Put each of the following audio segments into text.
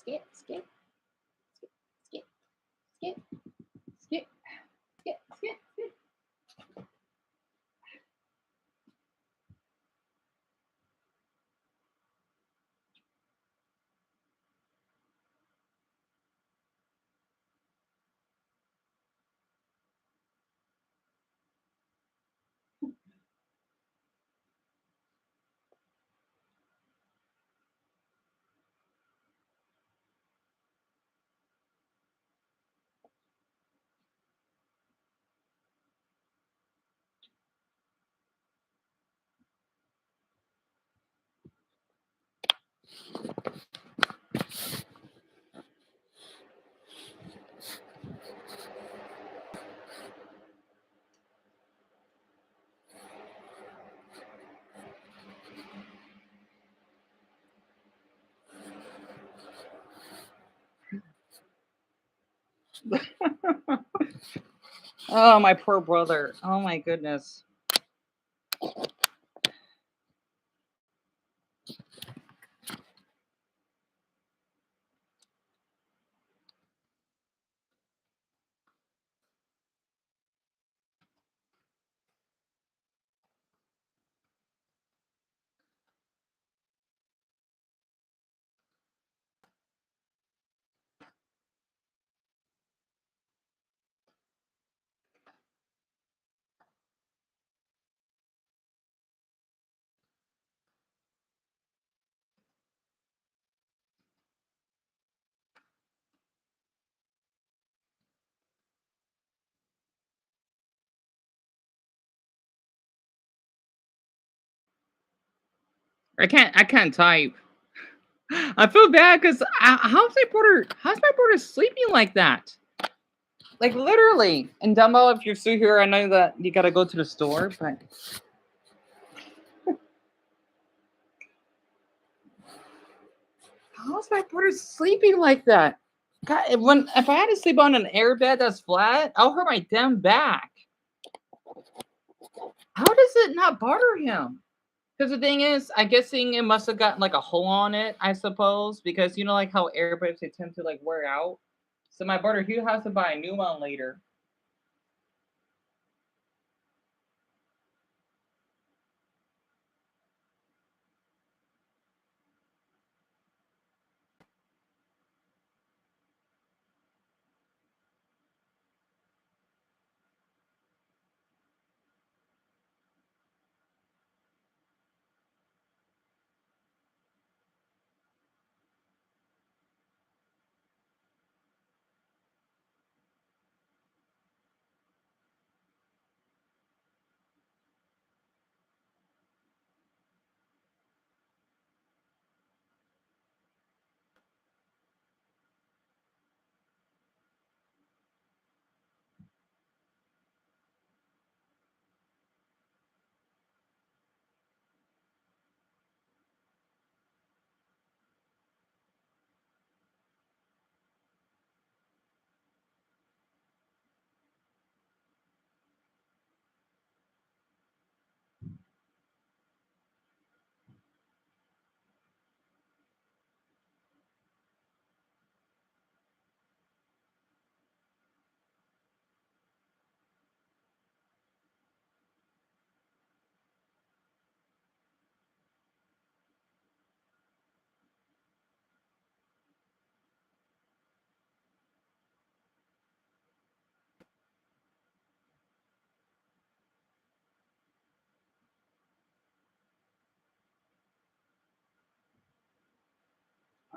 skip, skip, skip, skip, skip, skip, skip, skip. Oh, my poor brother. Oh my goodness. I can't type. I feel bad because how's my brother sleeping like that? Like literally. And Dumbo, if you're still here, I know that you gotta go to the store, but how's my brother sleeping like that? God, if I had to sleep on an air bed that's flat, I'll hurt my damn back. How does it not bother him? Because the thing is, I'm guessing it must have gotten like a hole on it, I suppose. Because you know, like how airbags they tend to like wear out. So my brother, he has to buy a new one later.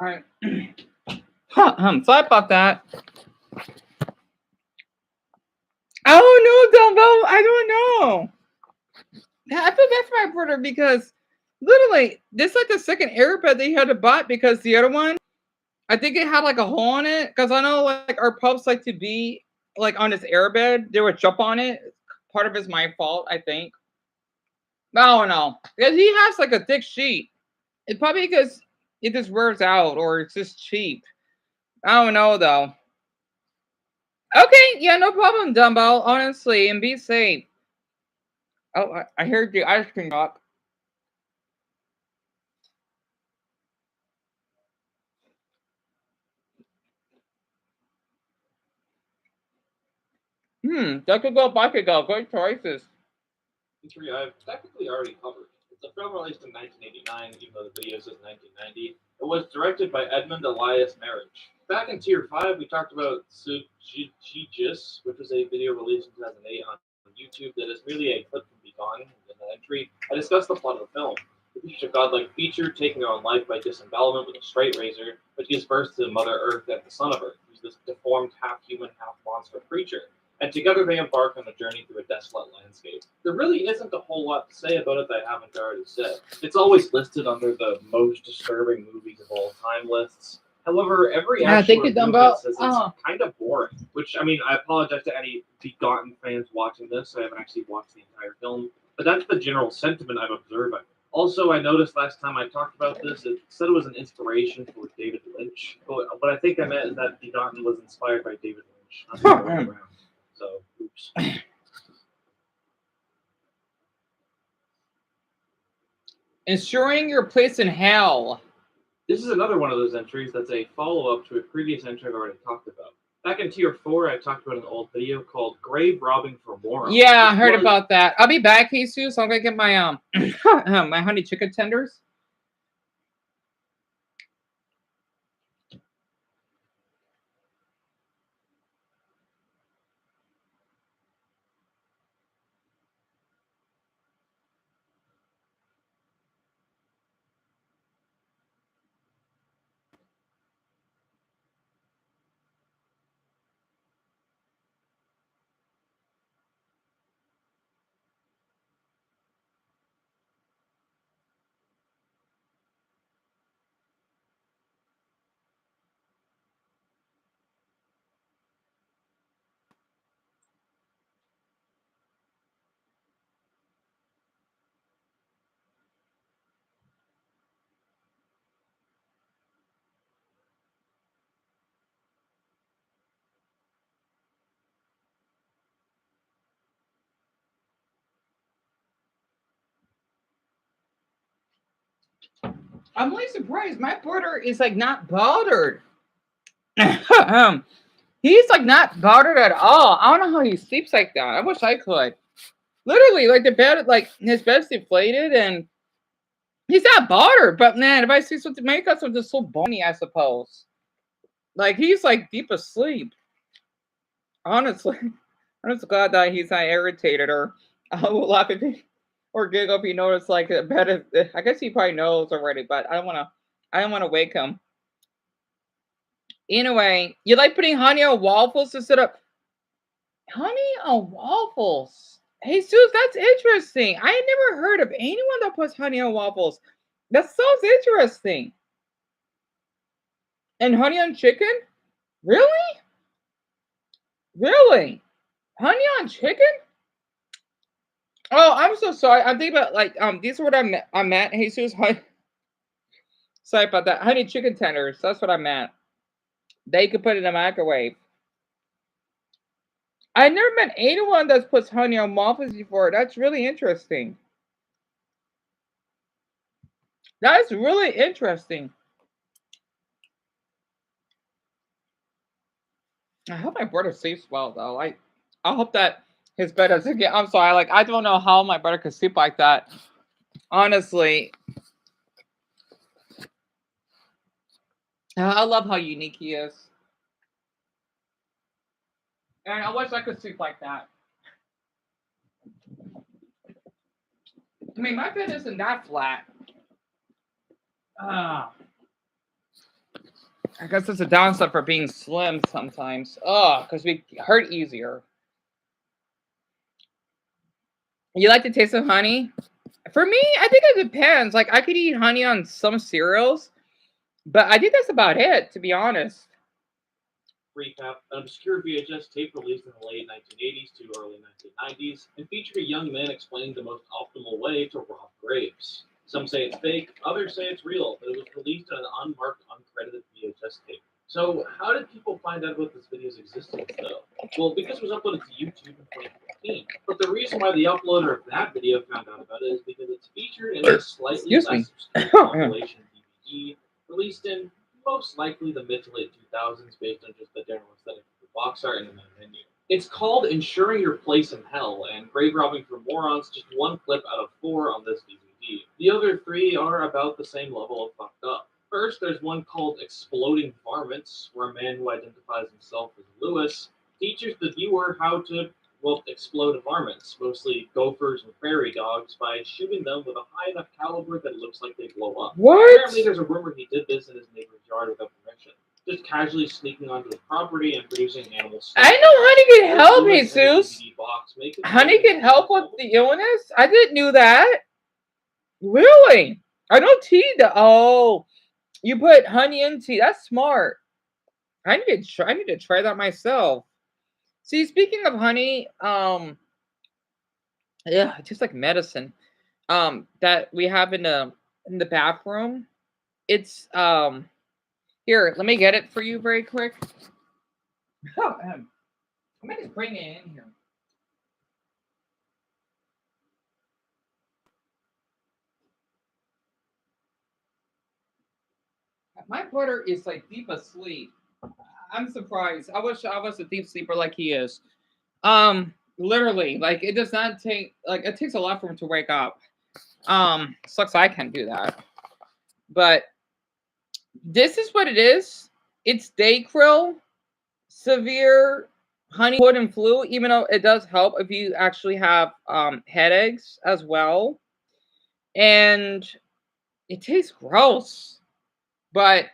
All right. Sorry about that. Oh no, Dumbo! I don't know. Yeah, I feel bad for my brother because literally, this is like the second airbed they had to buy because the other one, I think it had like a hole in it. Because I know like our pups like to be like on this airbed, they would jump on it. Part of it's my fault, I think. I don't know because he has like a thick sheet. It probably because it just wears out or it's just cheap. I don't know though. Okay, yeah, no problem, Dumbo. Honestly, and be safe. Oh, I heard the ice cream truck. That could go, Bike could go. Good choices. Three I've technically already covered. It's a film released in 1989, even though the video says 1990. It was directed by Edmund Elias Marriage. Back in Tier 5, we talked about Sujijis, which was a video released in 2008 on YouTube that is merely a clip from Be Gone in the entry. I discussed the plot of the film. It features a godlike creature taking her own life by disembowelment with a straight razor, which gives birth to Mother Earth and the son of Earth, who's this deformed half-human, half-monster creature. And together they embark on a journey through a desolate landscape. There really isn't a whole lot to say about it that I haven't already said. It's always listed under the most disturbing movies of all time lists. However, every actual review says it's kind of boring. Which, I mean, I apologize to any Begotten fans watching this. I haven't actually watched the entire film. But that's the general sentiment I'm observing. Also, I noticed last time I talked about this, it said it was an inspiration for David Lynch. But what I think I meant is that Begotten was inspired by David Lynch, not the other way around. So, oops. Ensuring your place in hell. This is another one of those entries that's a follow-up to a previous entry I've already talked about. Back in Tier 4, I talked about an old video called Grave Robbing for Moron. Yeah, I heard about that. I'll be back, Jesus. I'm going to get my my honey chicken tenders. I'm really surprised. My brother is like not bothered. He's like not bothered at all. I don't know how he sleeps like that. I wish I could. Literally, like the bed, like his bed's deflated and he's not bothered. But man, if I see something, maybe because I'm just so bony, I suppose. Like he's like deep asleep. Honestly, I'm just glad that he's not irritated or laugh at me or giggle if he noticed like the bed is. I guess he probably knows already, but I don't want to. I don't want to wake him. Anyway, you like putting honey on waffles instead of honey on waffles? Hey, Sus, that's interesting. I had never heard of anyone that puts honey on waffles. That sounds interesting. And honey on chicken? Really? Really? Honey on chicken? Oh, I'm so sorry. I'm thinking about like these are what I meant. Jesus, sorry about that. Honey chicken tenders. That's what I meant. They could put it in the microwave. I never met anyone that puts honey on waffles before. That's really interesting. That's really interesting. I hope my brother sleeps well though. I hope that his bed doesn't get. I'm sorry. Like I don't know how my brother could sleep like that. Honestly, I love how unique he is. And I wish I could sleep like that. I mean, my bed isn't that flat. I guess it's a downside for being slim sometimes. Because we hurt easier. You like the taste of honey? For me, I think it depends. Like, I could eat honey on some cereals, but I think that's about it, to be honest. Recap: an obscure VHS tape released in the late 1980s to early 1990s and featured a young man explaining the most optimal way to rob graves. Some say it's fake, others say it's real, but it was released on an unmarked, uncredited VHS tape. So, how did people find out about this video's existence, though? Well, because it was uploaded to YouTube in 2015. But the reason why the uploader of that video found out about it is because it's featured in a slightly less obscure compilation DVD released in most likely the mid to late 2000s based on just the general aesthetic of the box art and the main menu. It's called Ensuring Your Place in Hell and Grave Robbing for Morons, just one clip out of 4 on this DVD. The other 3 are about the same level of fucked up. First, there's one called Exploding Varmints, where a man who identifies himself as Lewis teaches the viewer how to, well, explode varmints, mostly gophers and prairie dogs, by shooting them with a high enough caliber that it looks like they blow up. What? Apparently, there's a rumor he did this in his neighbor's yard without permission, just casually sneaking onto his property and producing animals. I know Honey can help, Jesus. Honey can help with the illness? I didn't know that. Really? I know tea. Oh, you put honey in tea. That's smart. I need to try that myself. See, speaking of honey, yeah, it's just like medicine. That we have in the bathroom. It's here. Let me get it for you very quick. Oh, I'm gonna just bring it in here. My brother is like deep asleep. I'm surprised. I wish I was a deep sleeper like he is. Literally, like it does not take like it takes a lot for him to wake up. Sucks I can't do that. But this is what it is. It's Dayquil, severe honey, cold, and flu. Even though it does help if you actually have headaches as well, and it tastes gross. But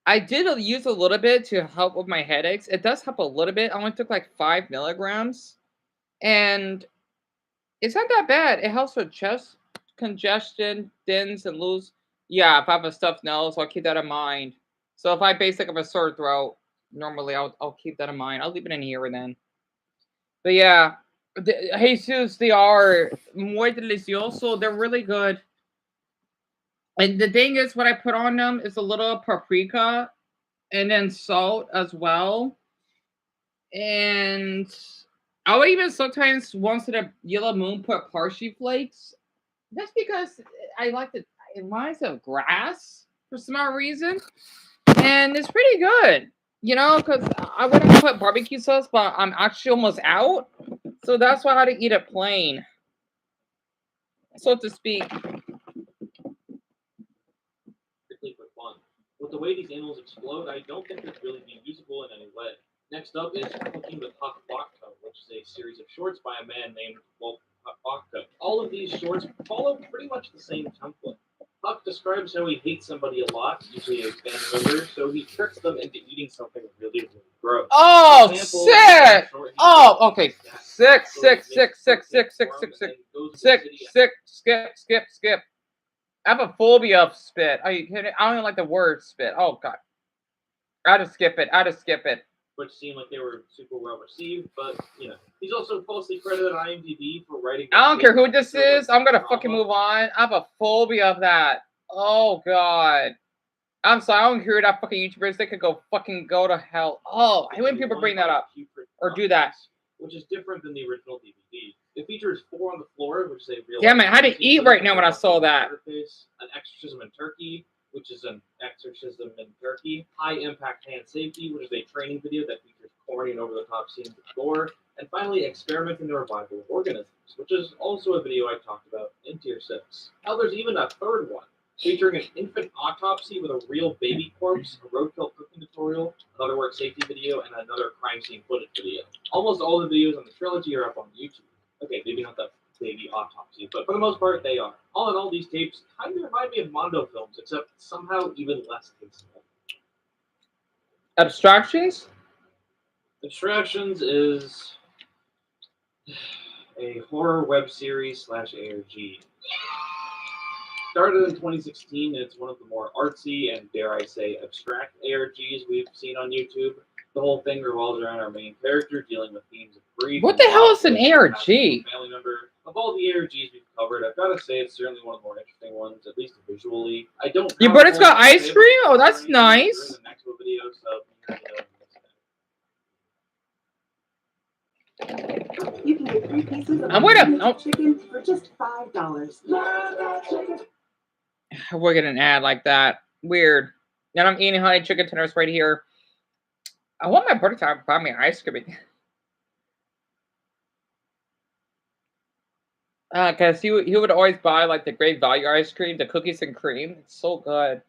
I did use a little bit to help with my headaches. It does help a little bit. I only took like 5 milligrams. And it's not that bad. It helps with chest congestion, thins, and loose. Yeah, if I have a stuffed nose, I'll keep that in mind. So if I basically have a sore throat, normally I'll keep that in mind. I'll leave it in here then. But yeah, Jesus, they are muy delicioso. They're really good. And the thing is, what I put on them is a little paprika and then salt as well. And I would even sometimes, once in a yellow moon, put parsley flakes. That's because I like it. It reminds me of grass for some odd reason. And it's pretty good. You know, because I wouldn't put barbecue sauce, but I'm actually almost out. So that's why I had to eat it plain, so to speak. With the way these animals explode, I don't think they're really being usable in any way. Next up is Cooking with Huck Bachko, which is a series of shorts by a man named Huck Bachko. All of these shorts follow pretty much the same template. Huck describes how he hates somebody a lot, usually a family member, so he tricks them into eating something really, really gross. Oh, sick! Oh, okay. Sick. Skip. I have a phobia of spit. Are you kidding? I don't even like the word spit. Oh, God. I had to skip it. Which seemed like they were super well received, but, you know. He's also falsely credited on IMDb for writing... I don't care who this is. I'm going to fucking move on. I have a phobia of that. Oh, God. I'm sorry. I don't care who that fucking YouTubers. They could go to hell. Oh, I hate when people bring that up. Or do that. Which is different than the original DVD. It features 4 on the Floor, which is a real... Damn it, I had to eat right now when I saw that. An Exorcism in Turkey, which is an exorcism in Turkey. High Impact Hand Safety, which is a training video that features corny and over-the-top scenes of gore. And finally, Experiment in the Revival of Organisms, which is also a video I talked about in Tier 6. Now there's even a third one, featuring an infant autopsy with a real baby corpse, a roadkill cooking tutorial, another work safety video, and another crime scene footage video. Almost all the videos on the trilogy are up on YouTube. Okay, maybe not the baby autopsy, but for the most part, they are. All in all, these tapes kind of remind me of Mondo films, except somehow even less tasteful. Abstractions? Abstractions is a horror web series / ARG. Started in 2016, and it's one of the more artsy and, dare I say, abstract ARGs we've seen on YouTube. The whole thing revolves around our main character dealing with themes of grief. What the hell is an ARG? Family member. Of all the ARGs we've covered, I've got to say it's certainly one of the more interesting ones, at least visually. I don't. Yeah, but it's got ice cream. Oh, that's nice. In the next video, so you can get 3 pieces of chicken for just $5. We're getting an ad like that. Weird. And I'm eating honey chicken tenders right here. I want my brother to buy me ice cream. Cause he would always buy like the great value ice cream, the cookies and cream. It's so good.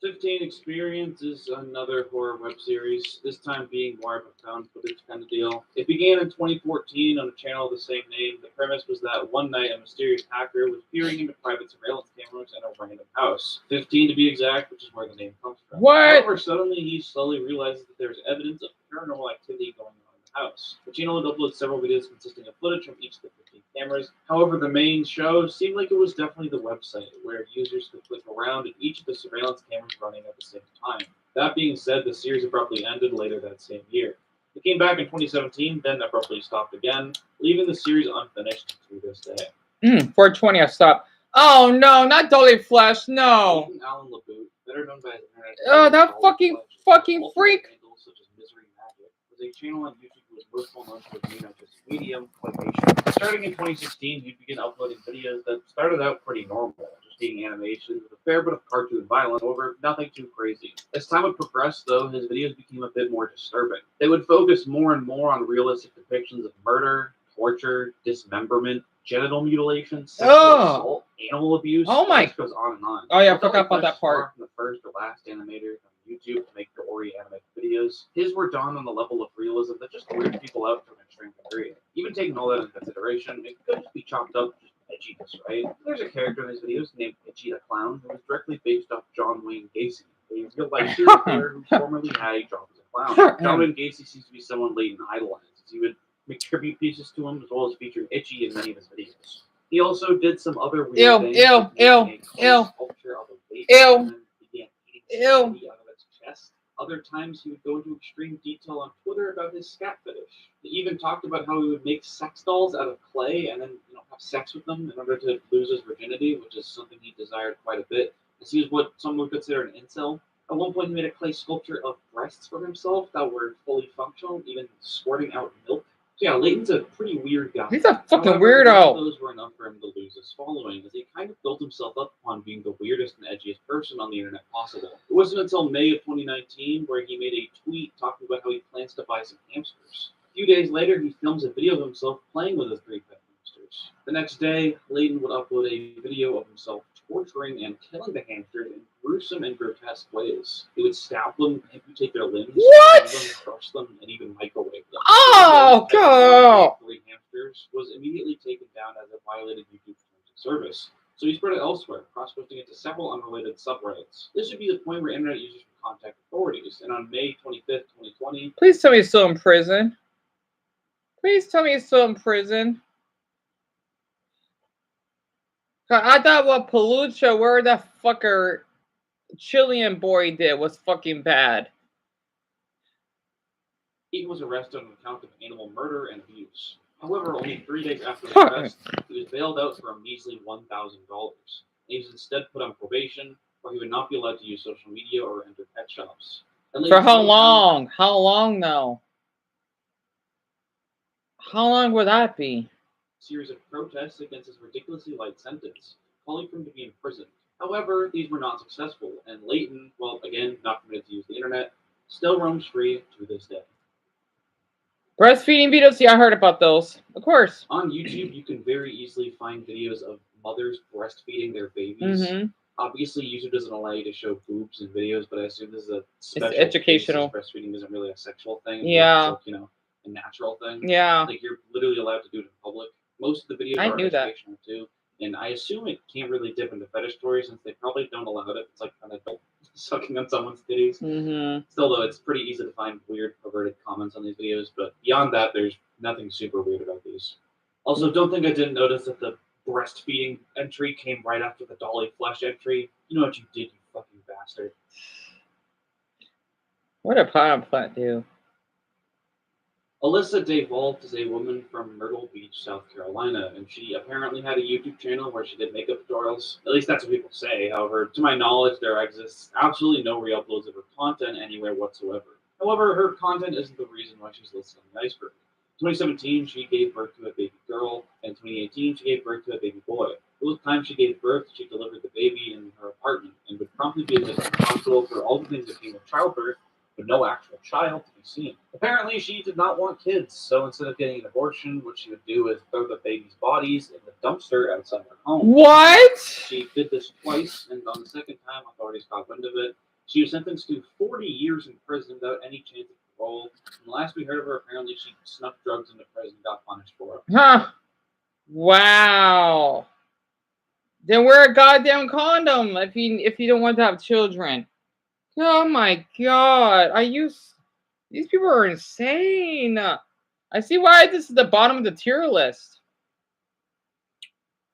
15 Experience is another horror web series, this time being more of a found footage kind of deal. It began in 2014 on a channel of the same name. The premise was that one night a mysterious hacker was peering into private surveillance cameras in a random house. 15 to be exact, which is where the name comes from. What? However, suddenly he slowly realizes that there's evidence of paranormal activity going on in the house. The channel would upload several videos consisting of footage from each of the 15 cameras. However, the main show seemed like it was definitely the website, where users could click around at each of the surveillance cameras running at the same time. That being said, the series abruptly ended later that same year. It came back in 2017, then abruptly stopped again, leaving the series unfinished to this day. 420, I stopped. Oh no, not Dolly Flesh, no. Nathan Allen LaBoot, better known by his internet Oh, name that Dolly fucking Flesh, fucking also freak. handles such as Misery Magic, was a channel on YouTube who was most well known for being artistic medium, claymation. Starting in 2016, he'd begin uploading videos that started out pretty normal, just being animations with a fair bit of cartoon violence, however, nothing too crazy. As time would progress, though, his videos became a bit more disturbing. They would focus more and more on realistic depictions of murder, torture, dismemberment, genital mutilation, sexual assault, animal abuse. Oh my! The list goes on and on. Oh yeah, I Although forgot about Flesh that part. from the first or last animator on YouTube to make gory animated videos, his were done on the level of realism that just weirded people out to an extreme degree. Even taking all that into consideration, it could just be chopped up just edginess, right? There's a character in his videos named Itchy the Clown who was directly based off John Wayne Gacy, a real-life serial killer who formerly had a job as a clown. John Wayne Gacy seems to be someone Leighton idolizes. He would make tribute pieces to him as well as feature Itchy in many of his videos. He also did some other weird things. Sculpture of a baby and then began eating spaghetti out of its chest. Other times he would go into extreme detail on Twitter about his scat fetish. He even talked about how he would make sex dolls out of clay and then have sex with them in order to lose his virginity, which is something he desired quite a bit, as he was what some would consider an incel. At one point he made a clay sculpture of breasts for himself that were fully functional, even squirting out milk. So yeah, Leighton's a pretty weird guy. He's a fucking However, none of weirdo. those were enough for him to lose his following, as he kind of built himself up on being the weirdest and edgiest person on the internet possible. It wasn't until May of 2019 where he made a tweet talking about how he plans to buy some hamsters. A few days later, he films a video of himself playing with his 3 pet hamsters. The next day, Leighton would upload a video of himself torturing and killing the hamsters in gruesome and grotesque ways. He would stab them, amputate their limbs, What? them, crush them, and even microwave them. Oh god! 3 hamsters was immediately taken down as it violated YouTube's terms of service. So he spread it elsewhere, cross-posting it to several unrelated subreddits. This would be the point where internet users would contact authorities, and on May 25th, 2020... Please tell me he's still in prison. Please tell me he's still in prison. I thought what Pelucha, where that fucker Chilean boy did was fucking bad. He was arrested on account of animal murder and abuse. However, only 3 days after the arrest, he was bailed out for a measly $1,000. He was instead put on probation, where he would not be allowed to use social media or enter pet shops. For how long? How long though? How long would that be? Series of protests against his ridiculously light sentence, calling for him to be imprisoned. However, these were not successful, and Leighton, well, again, not permitted to use the internet, still roams free to this day. Breastfeeding videos? Yeah, I heard about those. Of course. On YouTube, you can very easily find videos of mothers breastfeeding their babies. Mm-hmm. Obviously, YouTube doesn't allow you to show boobs in videos, but I assume this is a special it's educational. Case. Breastfeeding isn't really a sexual thing. Yeah. It's like, a natural thing. Yeah. Like, you're literally allowed to do it in public. Most of the videos are educational too. And I assume it can't really dip into fetish stories since they probably don't allow it. It's like an adult sucking on someone's titties. Mm-hmm. Still, though, it's pretty easy to find weird, perverted comments on these videos. But beyond that, there's nothing super weird about these. Also, don't think I didn't notice that the breastfeeding entry came right after the Dolly Flesh entry. You know what you did, you fucking bastard. What did Pineapple Plant do? Alyssa DeVault is a woman from Myrtle Beach, South Carolina, and she apparently had a YouTube channel where she did makeup tutorials. At least that's what people say. However, to my knowledge, there exists absolutely no re-uploads of her content anywhere whatsoever. However, her content isn't the reason why she's listed on the iceberg. In 2017, she gave birth to a baby girl, and in 2018, she gave birth to a baby boy. Both times she gave birth, she delivered the baby in her apartment, and would promptly be admitted to the hospital for all the things that came with childbirth, but but no actual child to be seen. Apparently, she did not want kids, so instead of getting an abortion, what she would do is throw the babies' bodies in the dumpster outside her home. What? She did this twice, and on the second time, authorities caught wind of it. She was sentenced to 40 years in prison without any chance of parole. And last we heard of her, apparently she snuck drugs into prison and got punished for it. Huh. Wow. Then wear a goddamn condom if you don't want to have children. Oh my god. These people are insane. I see why this is the bottom of the tier list.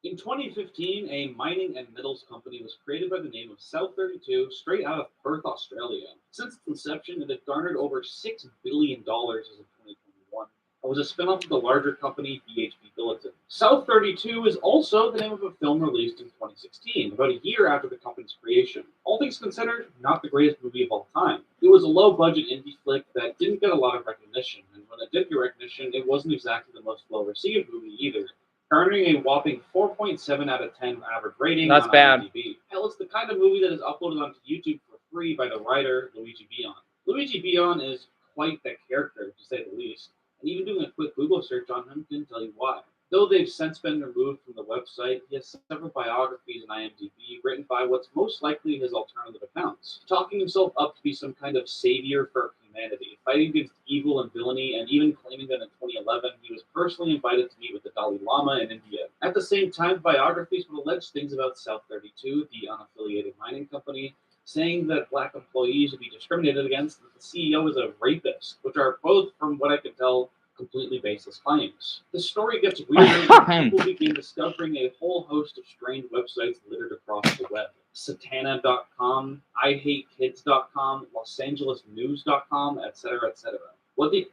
In 2015, a mining and metals company was created by the name of South32, straight out of Perth, Australia. Since its inception, it had garnered over $6 billion as of 2021. It was a spin-off of the larger company BHP Billiton. South32 is also the name of a film released in 2016, about a year after the company's creation. All things considered, not the greatest movie of all time. It was a low-budget indie flick that didn't get a lot of recognition, and when it did get recognition, it wasn't exactly the most well-received movie either, earning a whopping 4.7 out of 10 average rating That's on bad. IMDb. Hell, it's the kind of movie that is uploaded onto YouTube for free by the writer Luigi Beon. Luigi Beon is quite the character, to say the least, and even doing a quick Google search on him can tell you why. Though they've since been removed from the website, he has several biographies on IMDb written by what's most likely his alternative accounts, talking himself up to be some kind of savior for humanity, fighting against evil and villainy, and even claiming that in 2011 he was personally invited to meet with the Dalai Lama in India. At the same time, biographies would allege things about South32, the unaffiliated mining company, saying that black employees would be discriminated against, and that the CEO is a rapist, which are both, from what I can tell, completely baseless claims. The story gets weirder when people begin discovering a whole host of strange websites littered across the web. Satana.com, IHateKids.com, LosAngelesNews.com, etc., etc. What the...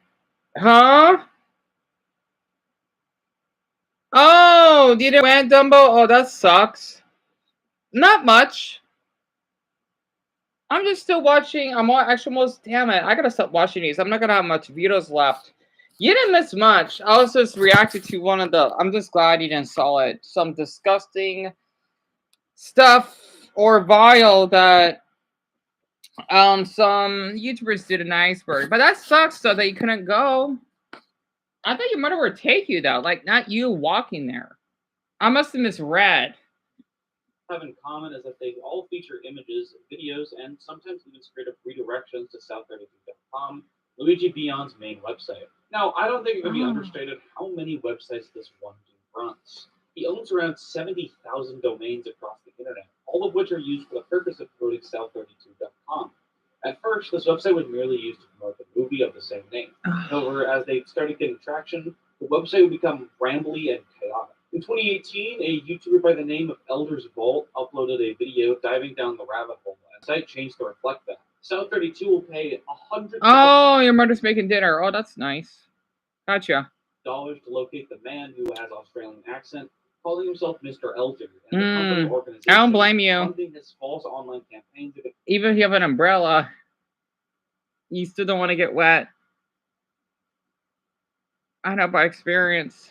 Huh? Oh, did it went Dumbo? Oh, that sucks. Not much. I'm just still watching. Actually almost, damn it. I gotta stop watching these. I'm not gonna have much videos left. You didn't miss much. I was just reacted to one of the. I'm just glad you didn't saw it. Some disgusting stuff or vile that some YouTubers did an iceberg. But that sucks though that you couldn't go. I thought your mother would take you though, like not you walking there. I must have misread. have in common is that they all feature images, videos, and sometimes even straight up redirections to South32.com, Luigi Beon's main website. Now, I don't think it can be understated how many websites this one dude runs. He owns around 70,000 domains across the internet, all of which are used for the purpose of promoting South32.com. At first, this website was merely used to promote the movie of the same name. However, as they started getting traction, the website would become rambly and chaotic. In 2018, a YouTuber by the name of Elder's Vault uploaded a video diving down the rabbit hole, and the site changed to reflect that. South32 will pay $100. Oh, your mother's making dinner. Oh, that's nice. Gotcha. To locate the man who has Australian accent, calling himself Mr. Elder, and the company organization I don't blame you. funding his false online campaign to Even if you have an umbrella, you still don't want to get wet. I know by experience.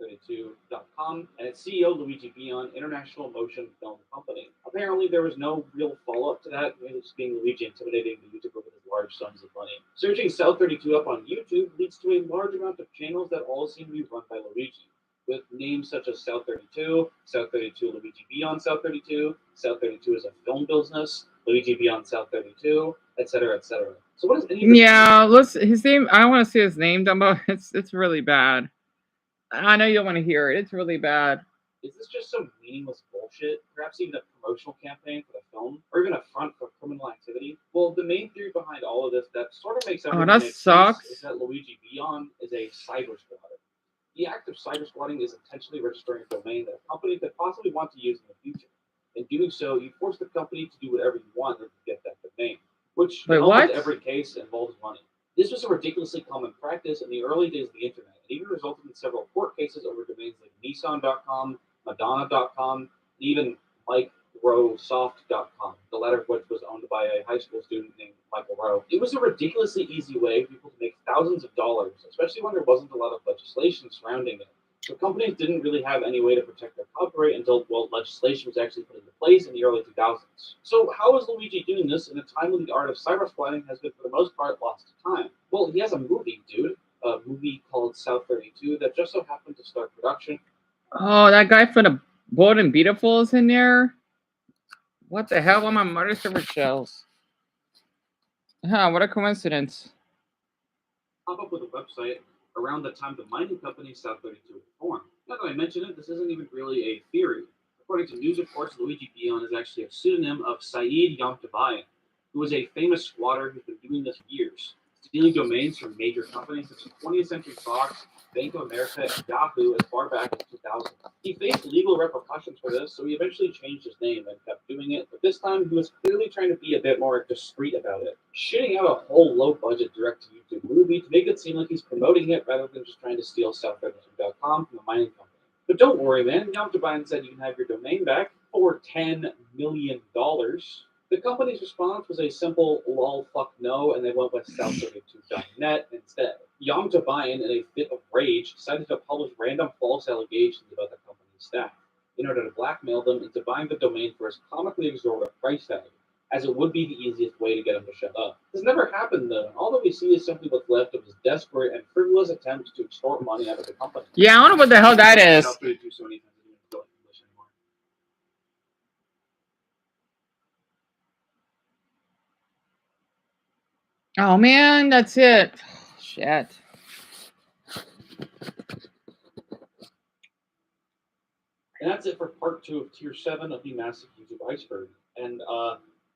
32.com and its CEO Luigi Beon, International Motion Film Company. Apparently, there was no real follow-up to that, maybe just being Luigi intimidating the YouTuber with his large sums of money. Searching South32 up on YouTube leads to a large amount of channels that all seem to be run by Luigi, with names such as South32, South32 Luigi Beon South32, South32 is a film business, Luigi Beon South32, etc., etc. So what is any? Yeah, his name. I don't want to see his name, Dumbo. It's really bad. I know you don't want to hear it. It's really bad. Is this just some meaningless bullshit? Perhaps even a promotional campaign for the film? Or even a front for criminal activity? Well, the main theory behind all of this that sort of makes everything make sense is that Luigi Beon is a cyber squatter. The act of cyber squatting is intentionally registering a domain that a company could possibly want to use in the future. In doing so, you force the company to do whatever you want to get that domain, which in almost every case involves money. This was a ridiculously common practice in the early days of the internet, and even resulted in several court cases over domains like Nissan.com, Madonna.com, and even MikeRoweSoft.com, the latter of which was owned by a high school student named Michael Rowe. It was a ridiculously easy way for people to make thousands of dollars, especially when there wasn't a lot of legislation surrounding it. The companies didn't really have any way to protect their copyright until, well, legislation was actually put into place in the early 2000s. So how is Luigi doing this in a time when the art of cybersplatting has been, for the most part, lost to time? Well, he has a movie, dude. A movie called South 32 that just so happened to start production. Oh, that guy from the Bold and Beautiful is in there. What the hell? What my murder server shells? Huh? What a coincidence. Pop up with a website around the time the mining company South 32 was formed. Now that I mention it, this isn't even really a theory. According to news reports, Luigi Deon is actually a pseudonym of Saeed Yamtabayan, who was a famous squatter who's been doing this for years, stealing domains from major companies such as 20th Century Fox, Bank of America, and Yahoo as far back as 2000. He faced legal repercussions for this, so he eventually changed his name and kept doing it, but this time he was clearly trying to be a bit more discreet about it, shitting out a whole low-budget direct-to-YouTube movie to make it seem like he's promoting it rather than just trying to steal South32.com from the mining company. But don't worry, man. Yamtabayan said you can have your domain back for $10 million. The company's response was a simple lol fuck no, and they went with South32.net instead. Yamtabayan, in a fit of rage, decided to publish random false allegations about the company's staff in order to blackmail them into buying the domain for his comically exorbitant price tag, as it would be the easiest way to get him to shut up. This never happened, though. All that we see is simply what's left of his desperate and frivolous attempts to extort money out of the company. Yeah, I don't know what the hell that is. South32 so many times I don't even feel like English anymore. Oh man, that's it. Shit. And that's it for part 2 of Tier 7 of the massive YouTube iceberg. And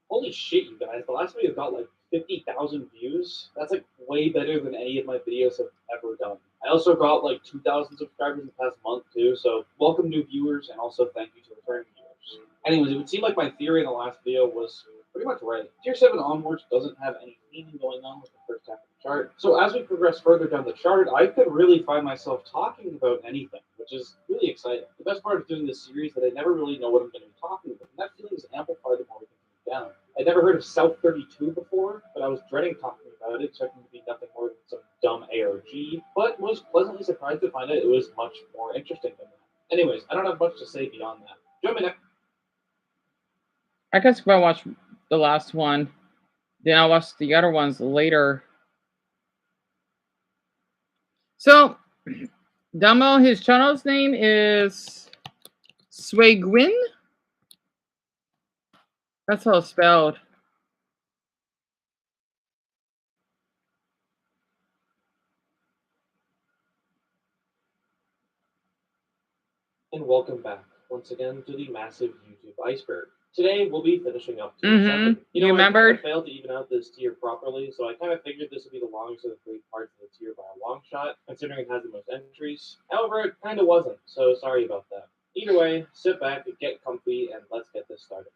holy shit, you guys, the last video got like 50,000 views. That's like way better than any of my videos have ever done. I also got like 2,000 subscribers in the past month too, so welcome new viewers, and also thank you to returning viewers. Anyways, it would seem like my theory in the last video was pretty much right. Tier 7 onwards doesn't have any theming going on with the first half of the chart. So as we progress further down the chart, I could really find myself talking about anything, which is really exciting. The best part of doing this series is that I never really know what I'm going to be talking about, and that feeling is amplified the more we get down. I'd never heard of South 32 before, but I was dreading talking about it, expecting it to be nothing more than some dumb ARG, but was pleasantly surprised to find out it was much more interesting than that. Anyways, I don't have much to say beyond that. Join me next. I guess if I watch the last one, then I'll watch the other ones later. So, Dumbo, his channel's name is Swagwin. That's how it's spelled. And welcome back once again to the massive YouTube iceberg. Today we'll be finishing up tier 7. You remembered? I failed to even out this tier properly, so I kind of figured this would be the longest of the 3 parts of the tier by a long shot, considering it has the most entries. However, it kind of wasn't, so sorry about that. Either way, sit back, get comfy, and let's get this started.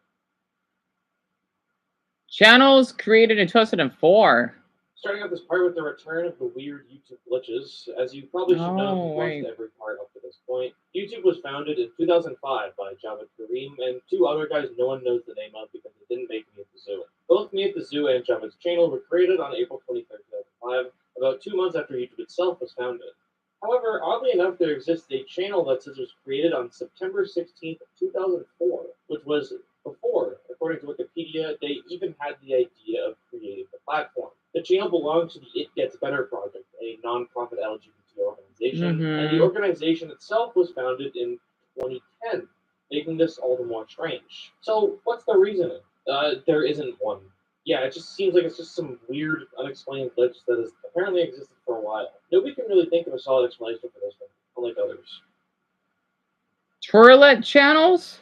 Channels created in 2004. Starting out this part with the return of the weird YouTube glitches. As you probably should know, if you've watched every part up to this point, YouTube was founded in 2005 by Javed Karim and 2 other guys no one knows the name of because they didn't make Me at the Zoo. Both Me at the Zoo and Javed's channel were created on April 23, 2005, about 2 months after YouTube itself was founded. However, oddly enough, there exists a channel that says it was created on September 16th, 2004, which was before, according to Wikipedia, they even had the idea of creating the platform. The channel belongs to the It Gets Better Project, a non-profit LGBT organization, and the organization itself was founded in 2010, making this all the more strange. So, what's the reasoning? There isn't one. Yeah, it just seems like it's just some weird, unexplained glitch that has apparently existed for a while. Nobody can really think of a solid explanation for this one, unlike others. Toilet channels?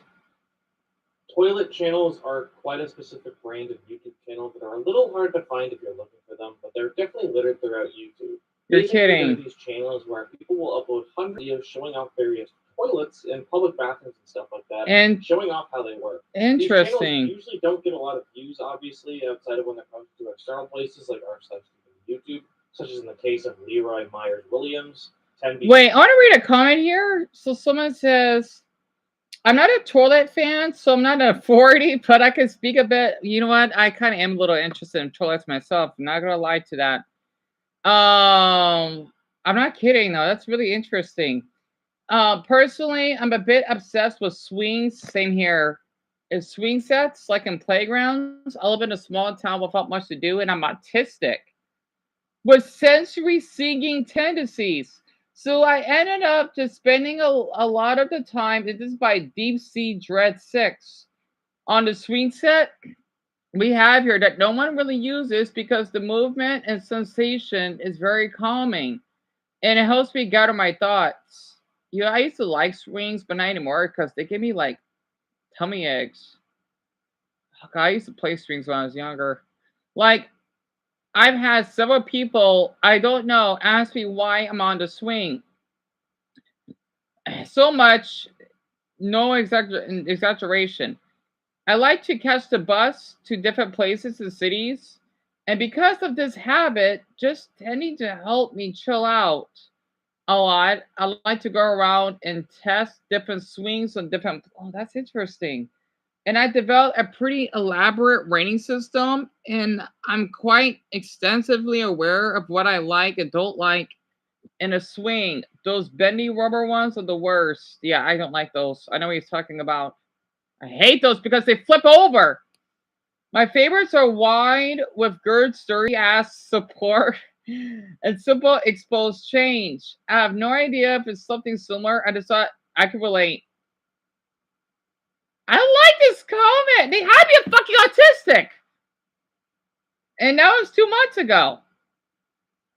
Toilet channels are quite a specific brand of YouTube channel that are a little hard to find if you're looking for them, but they're definitely littered throughout YouTube. You're kidding. These channels where people will upload hundreds of videos showing off various toilets in public bathrooms and stuff like that, and showing off how they work. Interesting. These channels usually don't get a lot of views, obviously, outside of when it comes to external places like r/YouTube, such as in the case of Leroy Myers Williams. Wait, I want to read a comment here. So someone says, I'm not a toilet fan, so I'm not an authority, but I can speak a bit. You know what? I kind of am a little interested in toilets myself. I'm not gonna lie to that. I'm not kidding though. That's really interesting. Personally, I'm a bit obsessed with swings. Same here. It's swing sets, like in playgrounds. I live in a small town without much to do, and I'm autistic with sensory seeking tendencies. So I ended up just spending a lot of the time, and this is by Deep Sea Dread 6, on the swing set we have here that no one really uses because the movement and sensation is very calming and it helps me gather my thoughts. You know, I used to like swings, but not anymore because they give me like tummy aches. Fuck, I used to play swings when I was younger. Like, I've had several people I don't know ask me why I'm on the swing. So much, no exaggeration. I like to catch the bus to different places and cities. And because of this habit, just tending to help me chill out a lot, I like to go around and test different swings on different. Oh, that's interesting. And I developed a pretty elaborate rating system, and I'm quite extensively aware of what I like and don't like in a swing. Those bendy rubber ones are the worst. Yeah, I don't like those. I know what he's talking about. I hate those because they flip over. My favorites are wide with good, sturdy ass support and simple exposed change. I have no idea if it's something similar. I just thought I could relate. I don't like this comment. They had me a fucking autistic. And that was 2 months ago.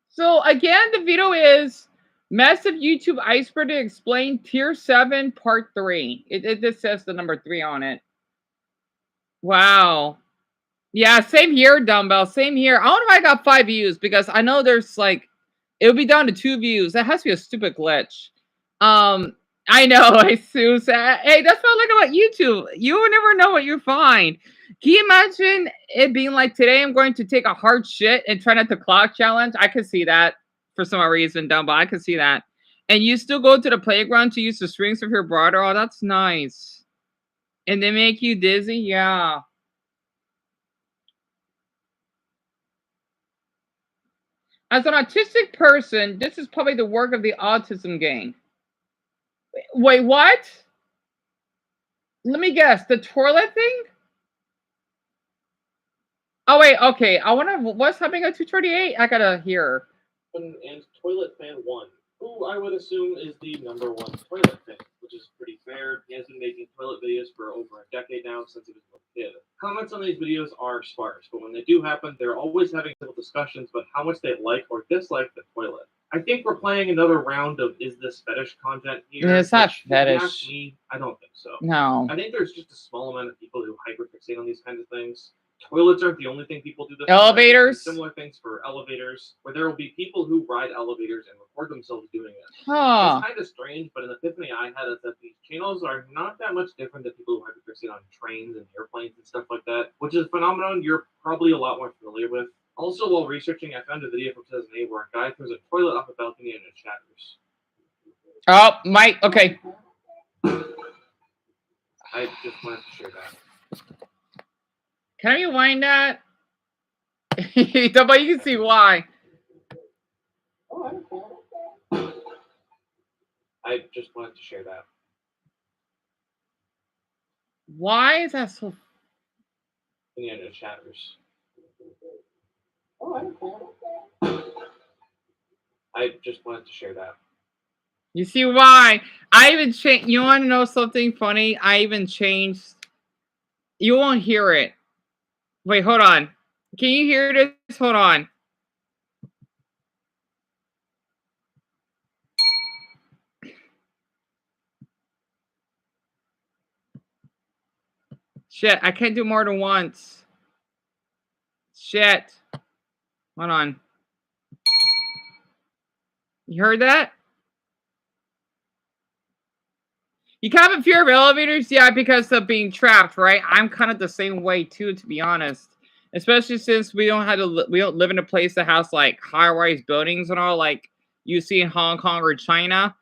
So again, the video is massive YouTube iceberg to explain tier 7 part 3. It just says the number 3 on it. Wow. Yeah, same here, Dumbbell. Same here. I don't know if I got 5 views because I know there's like it would be down to 2 views. That has to be a stupid glitch. I know. I Sue said, hey, that's what I like about YouTube. You will never know what you find. Can you imagine it being like today? I'm going to take a hard shit and try not to clock challenge. I could see that for some reason, Dumbbell. I could see that. And you still go to the playground to use the strings of your brother. Oh, that's nice. And they make you dizzy. Yeah. As an autistic person, this is probably the work of the autism gang. Wait, what? Let me guess. The toilet thing? Oh, wait, okay. I wonder what's happening at 238? I gotta hear. And Toilet Fan 1, who I would assume is the #1 toilet fan, which is pretty fair. He has been making toilet videos for over a decade now, since he was a kid. Comments on these videos are sparse, but when they do happen, they're always having civil discussions about how much they like or dislike the toilet. I think we're playing another round of is this fetish content here. It's not which, fetish. If you ask me, I don't think so. No. I think there's just a small amount of people who hyperfixate on these kinds of things. Toilets aren't the only thing people do this. Elevators? Similar things for elevators, where there will be people who ride elevators and record themselves doing it. Huh. It's kind of strange, but an epiphany I had is that these channels are not that much different than people who hyperfixate on trains and airplanes and stuff like that, which is a phenomenon you're probably a lot more familiar with. Also, while researching, I found a video from 2008 where a guy throws a toilet off a balcony and it shatters. Oh, Mike, okay. I just wanted to share that. Can I rewind that? But you can see why. I just wanted to share that. Why is that so? And it shatters. I just wanted to share that. You see why? I even changed. You want to know something funny? I even changed. You won't hear it. Wait, hold on. Can you hear this? Hold on. Shit, I can't do more than once. Shit. Hold on. You heard that? You kind of have a fear of elevators? Yeah, because of being trapped, right? I'm kind of the same way too, to be honest. Especially since we don't live in a place that has like high-rise buildings and all like you see in Hong Kong or China.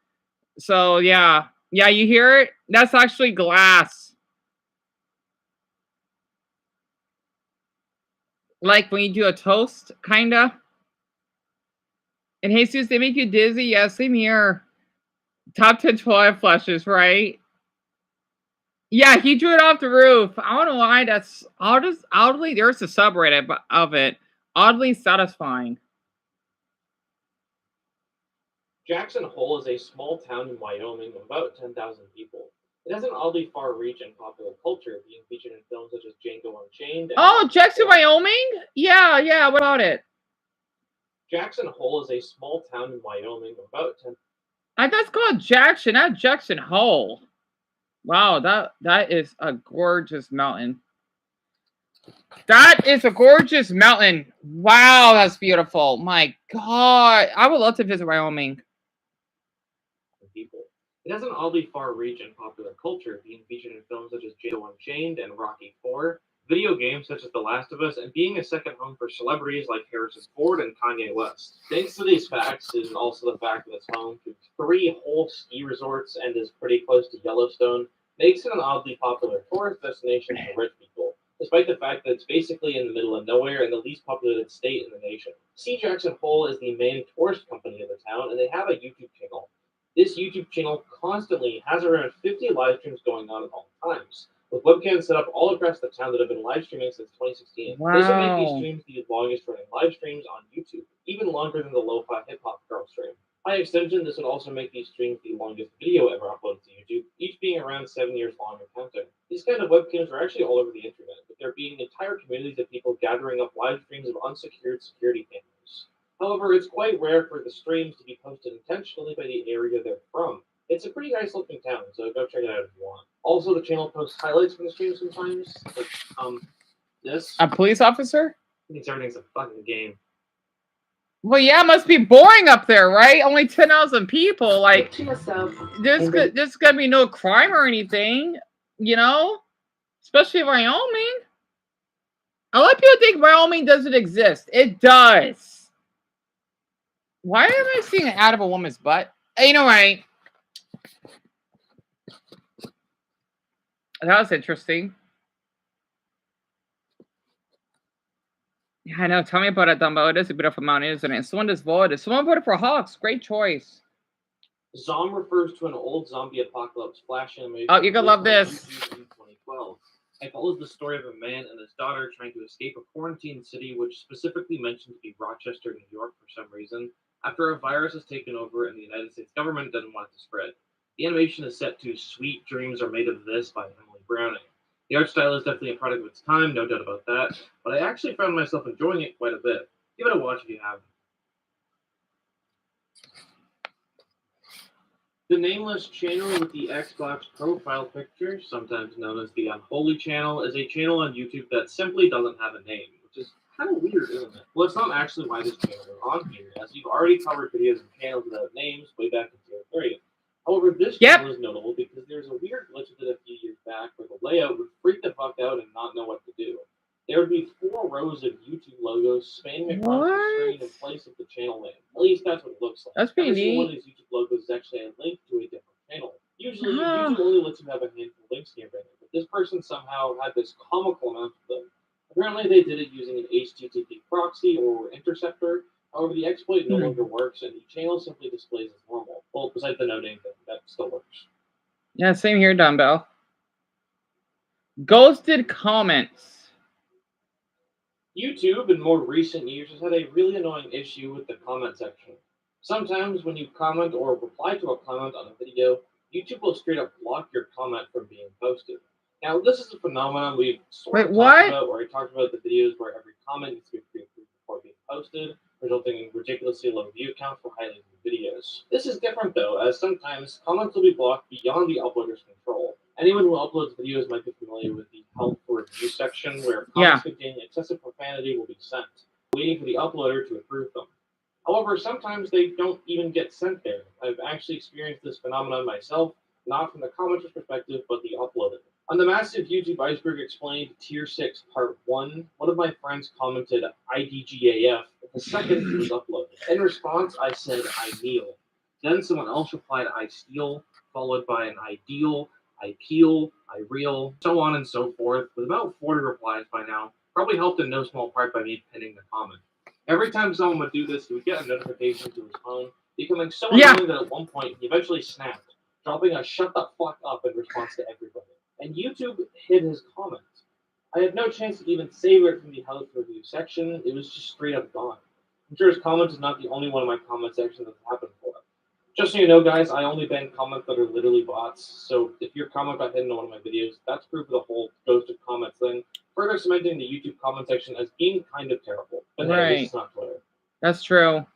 So yeah. Yeah, you hear it? That's actually glass. Like when you do a toast, kinda. And Jesus, they make you dizzy. Yeah, same here. Top 10 toilet flushes, right? Yeah, he drew it off the roof. I don't know why that's oddly, there's a subreddit of it. Oddly satisfying. Jackson Hole is a small town in Wyoming of about 10,000 people. It has an oddly far reach in popular culture, being featured in films such as Django Unchained. Oh, Jackson, Wyoming? Yeah, what about it? Jackson Hole is a small town in Wyoming of about 10. I thought it's called Jackson, not Jackson Hole. Wow, that is a gorgeous mountain. That is a gorgeous mountain. Wow, that's beautiful. My God, I would love to visit Wyoming. People. It has an oddly far reach in popular culture, being featured in films such as Django Unchained and Rocky IV, video games such as The Last of Us, and being a second home for celebrities like Harrison Ford and Kanye West. Thanks to these facts is also the fact that it's home to 3 whole ski resorts and is pretty close to Yellowstone, makes it an oddly popular tourist destination for rich people, despite the fact that it's basically in the middle of nowhere and the least populated state in the nation. Sea Jackson Hole is the main tourist company of the town, and they have a YouTube channel. This YouTube channel constantly has around 50 live streams going on at all times, with webcams set up all across the town that have been live streaming since 2016. Wow. This would make these streams the longest running live streams on YouTube, even longer than the lo-fi hip-hop girl stream. By extension, this would also make these streams the longest video ever uploaded to YouTube, each being around 7 years long and counting. These kind of webcams are actually all over the internet, with there being entire communities of people gathering up live streams of unsecured security cameras. However, it's quite rare for the streams to be posted intentionally by the area they're from. It's a pretty nice looking town, so go check it out if you want. Also, the channel posts highlights from the stream sometimes, like this. A police officer? Means everything's a fucking game. Well, yeah, it must be boring up there, right? Only 10,000 people. Like, there's gonna be no crime or anything, you know? Especially Wyoming. A lot of people think Wyoming doesn't exist. It does. Why am I seeing an ad of a woman's butt? Anyway. That was interesting. Yeah, I know. Tell me about it, Dumbo. It is a beautiful mountain, isn't it? Someone just voted. Someone voted for Hawks. Great choice. Zom refers to an old zombie apocalypse flash animation. Oh, you're gonna love this. In 2012. It follows the story of a man and his daughter trying to escape a quarantined city, which specifically mentioned to be Rochester, New York, for some reason, after a virus has taken over and the United States government doesn't want it to spread. The animation is set to Sweet Dreams Are Made of This by Emily Browning. The art style is definitely a product of its time, no doubt about that, but I actually found myself enjoying it quite a bit. Give it a watch if you haven't. The nameless channel with the Xbox profile picture, sometimes known as the Unholy channel, is a channel on YouTube that simply doesn't have a name, which is kind of weird, isn't it? Well, it's not actually why this channel is on here, as you've already covered videos and channels without names way back in Tier 3. However, this channel is notable because there's a weird glitch with it a few years back where the layout would freak the fuck out and not know what to do. There would be 4 rows of YouTube logos spanning across the screen in place of the channel name. At least that's what it looks like. That's pretty neat. One of these YouTube logos is actually a link to a different channel. Usually, YouTube only lets you have a handful of links nearby, but this person somehow had this comical amount of them. Apparently, they did it using an HTTP proxy or interceptor. However, the exploit no longer works, and the channel simply displays as normal. Well, besides the no name thing, that still works. Yeah, same here, Dumbbell. Ghosted comments. YouTube, in more recent years, has had a really annoying issue with the comment section. Sometimes, when you comment or reply to a comment on a video, YouTube will straight up block your comment from being posted. Now, this is a phenomenon we've sort of talked about, where I talked about the videos where every comment needs to be pre-approved before being posted, resulting in ridiculously low view counts for highly viewed videos. This is different, though, as sometimes comments will be blocked beyond the uploader's control. Anyone who uploads videos might be familiar with the help for review section, where comments containing excessive profanity will be sent, waiting for the uploader to approve them. However, sometimes they don't even get sent there. I've actually experienced this phenomenon myself, not from the commenter's perspective, but the uploader. On the Massive YouTube Iceberg Explained Tier 6 Part 1, one of my friends commented IDGAF the second it was uploaded. In response, I said I kneel. Then someone else replied I steal, followed by an ideal, I peel, I reel, so on and so forth, with about 40 replies by now, probably helped in no small part by me pinning the comment. Every time someone would do this, he would get a notification to his phone, becoming so Yeah. annoying that at one point he eventually snapped, dropping a "shut the fuck up" in response to everybody. And YouTube hid his comment. I had no chance to even save it from the house review section. It was just straight up gone. I'm sure his comment is not the only one in my comment section that's happened for. Just so you know, guys, I only ban comments that are literally bots. So if your comment got hidden in one of my videos, that's proof of the whole ghosted comments thing, further cementing the YouTube comment section as being kind of terrible. But hey, this is not Twitter. That's true.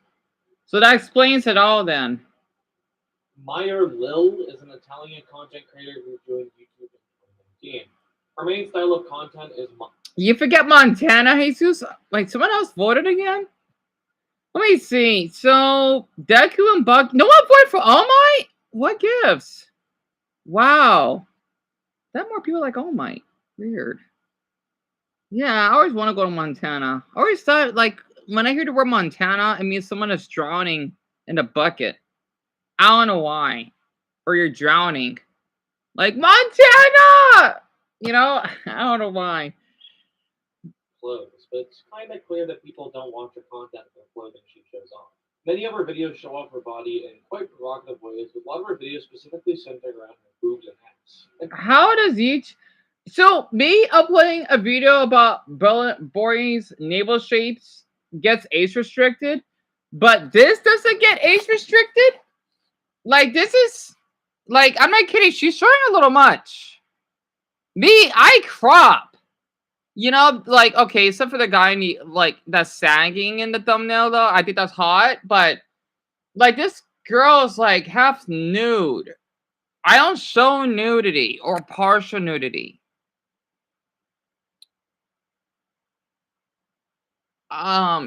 So that explains it all then. Meyer Lil is an Italian content creator who joined YouTube in 2019. Her main style of content is... You forget Montana, Jesus? Like, someone else voted again? Let me see. So, Deku and Buck... No one voted for All Might? What gives? Wow. That more people like All Might. Weird. Yeah, I always want to go to Montana. I always thought, like, when I hear the word Montana, it means someone is drowning in a bucket. I don't know why. Or you're drowning. Like, Montana! You know, I don't know why. Clothes, but it's kind of clear that people don't watch her content for the clothing she shows off. Many of her videos show off her body in quite provocative ways, with a lot of her videos specifically centered around her boobs and ass. How does each... So, me uploading a video about Boris navel shapes gets age restricted, but this doesn't get age restricted? Like, this is... Like, I'm not kidding. She's showing a little much. Me, I crop. You know, like, okay, except for the guy in the, like, that's sagging in the thumbnail, though. I think that's hot. But, like, this girl's, like, half nude. I don't show nudity or partial nudity.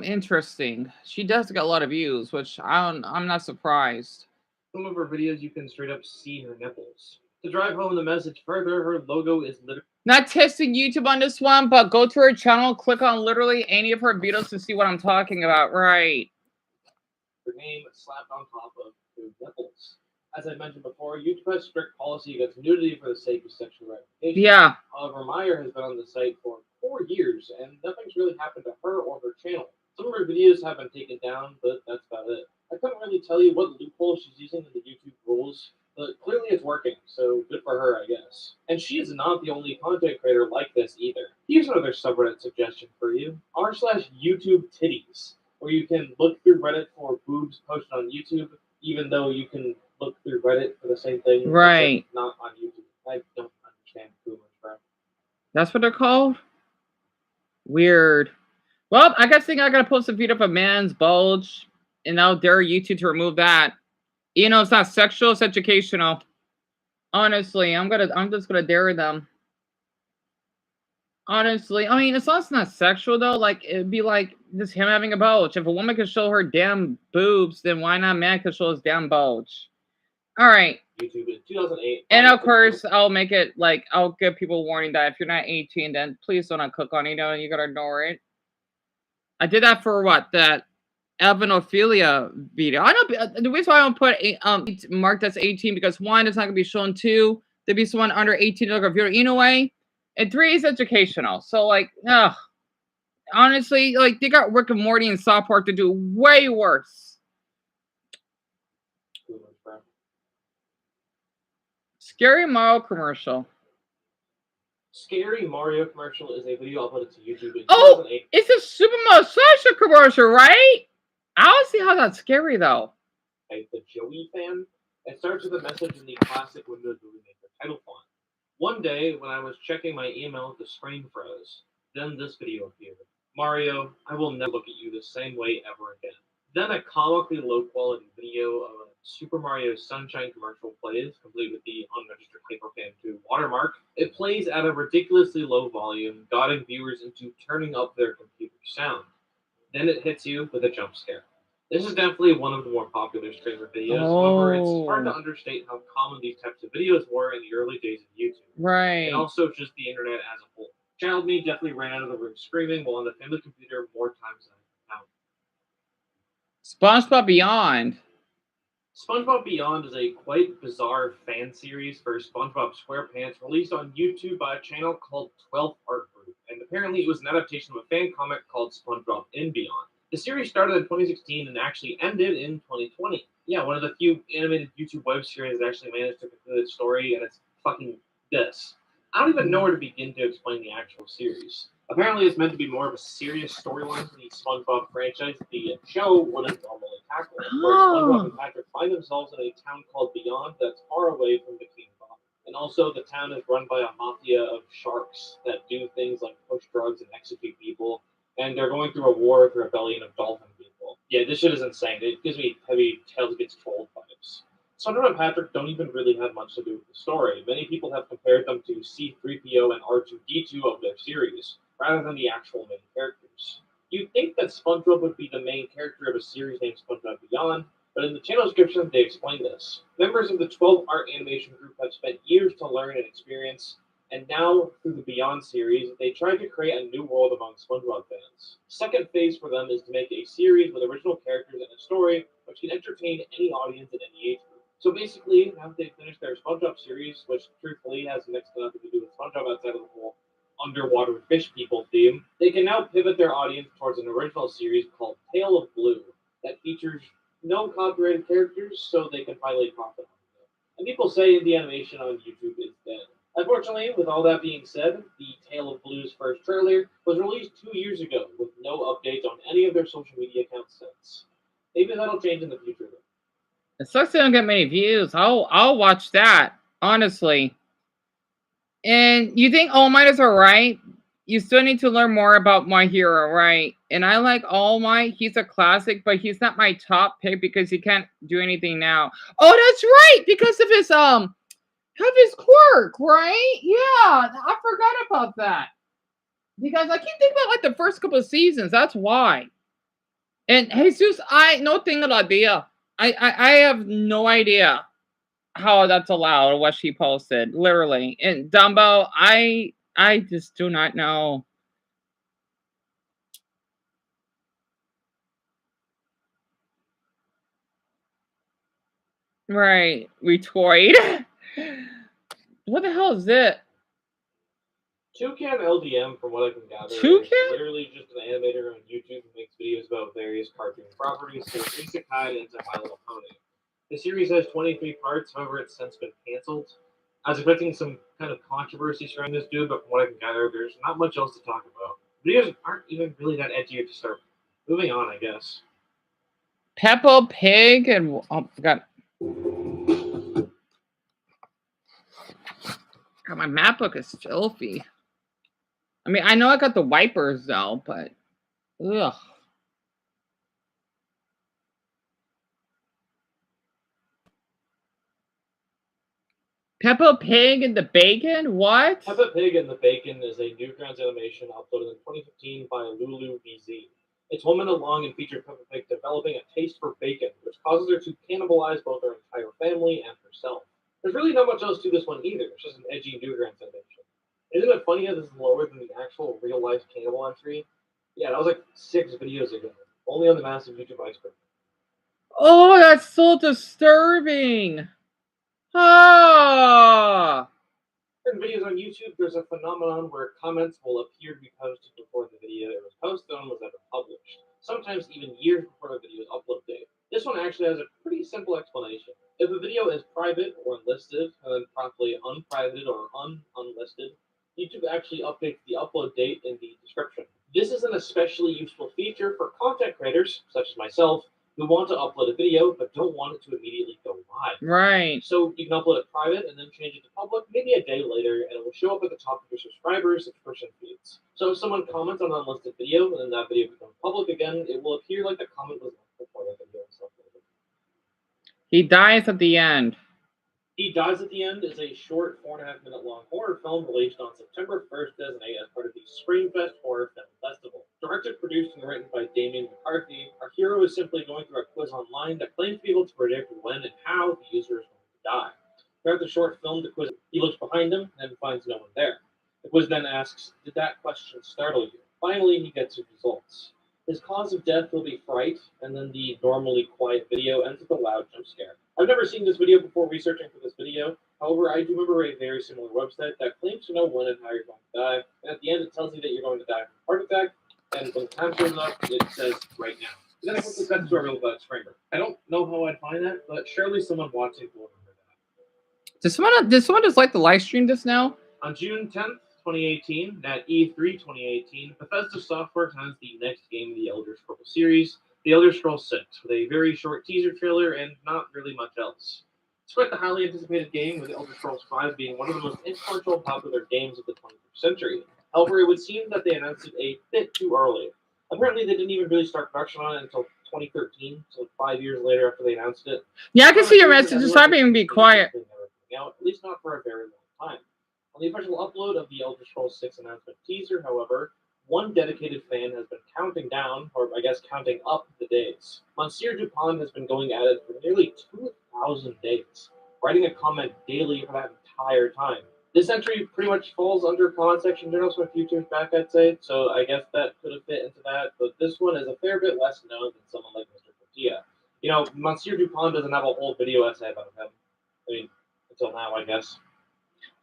Interesting. She does get a lot of views, which I'm not surprised. Some of her videos, you can straight up see her nipples. To drive home the message further, her logo is literally... Not testing YouTube on this one, but go to her channel, click on literally any of her videos to see what I'm talking about. Right. Her name slapped on top of her nipples. As I mentioned before, YouTube has strict policy against nudity for the sake of sexual gratification. Yeah. However, Meyer has been on the site for 4 years, and nothing's really happened to her or her channel. Some of her videos have been taken down, but that's about it. I couldn't really tell you what loophole she's using in the YouTube rules, but clearly it's working, so good for her, I guess. And she is not the only content creator like this either. Here's another subreddit suggestion for you, r/YouTube titties, where you can look through Reddit for boobs posted on YouTube, even though you can look through Reddit for the same thing, right? Not on YouTube. I don't understand boomers, bro. That's what they're called? Weird. Well, I guess I gotta post a video of a man's bulge, and I'll dare YouTube to remove that. You know, it's not sexual, it's educational. Honestly, I'm just gonna dare them. Honestly, I mean, as long as it's not sexual though, like it'd be like just him having a bulge. If a woman could show her damn boobs, then why not a man could show his damn bulge? All right. YouTube in 2008. And of course, I'll make it like I'll give people warning that if you're not 18, then please don't click on it. You know, you gotta ignore it. I did that for what, that Evan Ophelia video. I know the reason why I don't put marked as 18 because 1, it's not gonna be shown. 2, there'd be someone under 18 to look at video anyway. And 3 is educational. So like, honestly, like they got Rick and Morty and South Park to do way worse. Scary Mario commercial. Scary Mario commercial is a video uploaded to YouTube in 2008. Oh, it's a Super Mario Sunshine commercial, right? I don't see how that's scary though. Like the Joey fan. It starts with a message in the classic Windows Movie Maker title font. One day, when I was checking my email, the screen froze. Then this video appeared. Mario, I will never look at you the same way ever again. Then a comically low-quality video of a Super Mario Sunshine commercial plays, complete with the unregistered Hyperfan 2 watermark. It plays at a ridiculously low volume, goading viewers into turning up their computer sound. Then it hits you with a jump scare. This is definitely one of the more popular streamer videos. However, it's hard to understate how common these types of videos were in the early days of YouTube. Right. And also just the internet as a whole. Child me definitely ran out of the room screaming while on the family computer more times than I can count. SpongeBob Beyond. SpongeBob Beyond is a quite bizarre fan series for SpongeBob SquarePants released on YouTube by a channel called 12th Art Group, and apparently it was an adaptation of a fan comic called SpongeBob in Beyond. The series started in 2016 and actually ended in 2020. Yeah, one of the few animated YouTube web series that actually managed to conclude its story, and it's fucking this. I don't even know where to begin to explain the actual series. Apparently, it's meant to be more of a serious storyline to the SpongeBob franchise the show wouldn't normally tackle, where SpongeBob and Patrick find themselves in a town called Beyond that's far away from the King Bob. And also, the town is run by a mafia of sharks that do things like push drugs and execute people, and they're going through a war with a rebellion of dolphin people. Yeah, this shit is insane. It gives me heavy Tales Gets Told vibes. Sonder and Patrick don't even really have much to do with the story. Many people have compared them to C-3PO and R2-D2 of their series, rather than the actual main characters. You'd think that SpongeBob would be the main character of a series named SpongeBob Beyond, but in the channel description they explain this. Members of the 12 Art Animation Group have spent years to learn and experience, and now, through the Beyond series, they tried to create a new world among SpongeBob fans. Second phase for them is to make a series with original characters and a story which can entertain any audience at any age group. So basically, now that they've finished their SpongeBob series, which truthfully has next to nothing to do with SpongeBob outside of the whole underwater fish people theme, they can now pivot their audience towards an original series called Tale of Blue that features no copyrighted characters, so they can finally profit on them. And people say the animation on YouTube is dead. Unfortunately, with all that being said, the Tale of Blue's first trailer was released 2 years ago with no updates on any of their social media accounts since. Maybe that'll change in the future though. It sucks they don't get many views. I'll watch that, honestly. And you think All Might is alright? You still need to learn more about My Hero, right? And I like All Might. He's a classic, but he's not my top pick because he can't do anything now. Oh, that's right, because of his quirk, right? Yeah, I forgot about that. Because I keep thinking about like the first couple of seasons. That's why. And Jesus, I no tengo idea. I have no idea how that's allowed. What she posted, literally. And Dumbo, I just do not know. Right, retweet. What the hell is it? Toucan LDM, from what I can gather, Toucan? is literally just an animator on YouTube who makes videos about various cartoon properties, so Isekai into My Little Pony. The series has 23 parts, however, it's since been cancelled. I was expecting some kind of controversy surrounding this dude, but from what I can gather, there's not much else to talk about. Videos aren't even really that edgy to start. Moving on, I guess. Peppa Pig and oh, forgot. God, my map book is filthy. I mean, I know I got the wipers though, but ugh. Peppa Pig and the Bacon? What? Peppa Pig and the Bacon is a Newgrounds animation uploaded in 2015 by Lulu VZ. It's 1 minute long and featured Peppa Pig developing a taste for bacon, which causes her to cannibalize both her entire family and herself. There's really not much else to this one either. It's just an edgy Newgrounds animation. Isn't it funny how this is lower than the actual real life cannibal entry? Yeah, that was like 6 videos ago, only on the massive YouTube iceberg. Oh, that's so disturbing. Ah. In videos on YouTube, there's a phenomenon where comments will appear to be posted before the video it was posted on was ever published, sometimes even years before the video's upload date. This one actually has a pretty simple explanation. If a video is private or unlisted, and then promptly unprivated or unlisted, YouTube actually updates the upload date in the description. This is an especially useful feature for content creators, such as myself, who want to upload a video but don't want it to immediately go live. Right. So you can upload it private and then change it to public maybe a day later, and it will show up at the top of your subscribers' subscription feeds. So if someone comments on an unlisted video and then that video becomes public again, it will appear like the comment was left before the video was uploaded. He dies at the end. He Dies at the End is a short 4.5 minute long horror film released on September 1st, 2008 as part of the Screamfest Horror Film Festival. Directed, produced, and written by Damien McCarthy, our hero is simply going through a quiz online that claims to be able to predict when and how the user is going to die. Throughout the short film, the quiz, he looks behind him and finds no one there. The quiz then asks, "Did that question startle you?" Finally, he gets his results. His cause of death will be fright, and then the normally quiet video ends with a loud jump scare. I've never seen this video before researching for this video. However, I do remember a very similar website that claims to know when and how you're going to die, and at the end it tells you that you're going to die from a heart attack, and when the time shows up, it says right now. Then I quickly cut to a real framer. I don't know how I'd find that, but surely someone watching will remember that. Did someone just like the live stream just now? On June 10th, 2018, at E3 2018, Bethesda Software announced the next game in the Elder Scrolls series, The Elder Scrolls 6, with a very short teaser trailer and not really much else. Despite the highly anticipated game, with Elder Scrolls 5 being one of the most influential and popular games of the 21st century, however, it would seem that they announced it a bit too early. Apparently, they didn't even really start production on it until 2013, so 5 years later after they announced it. Yeah, I can see your message. Just stop being be quiet. Out, at least not for a very long time. On the official upload of the Elder Scrolls 6 announcement teaser, however, one dedicated fan has been counting down, or I guess counting up the days. Monsieur Dupont has been going at it for nearly 2,000 days, writing a comment daily for that entire time. This entry pretty much falls under comment section journals from a few years back, I'd say, so I guess that could have fit into that, but this one is a fair bit less known than someone like Mr. Portilla. You know, Monsieur Dupont doesn't have a whole video essay about him. I mean, until now, I guess.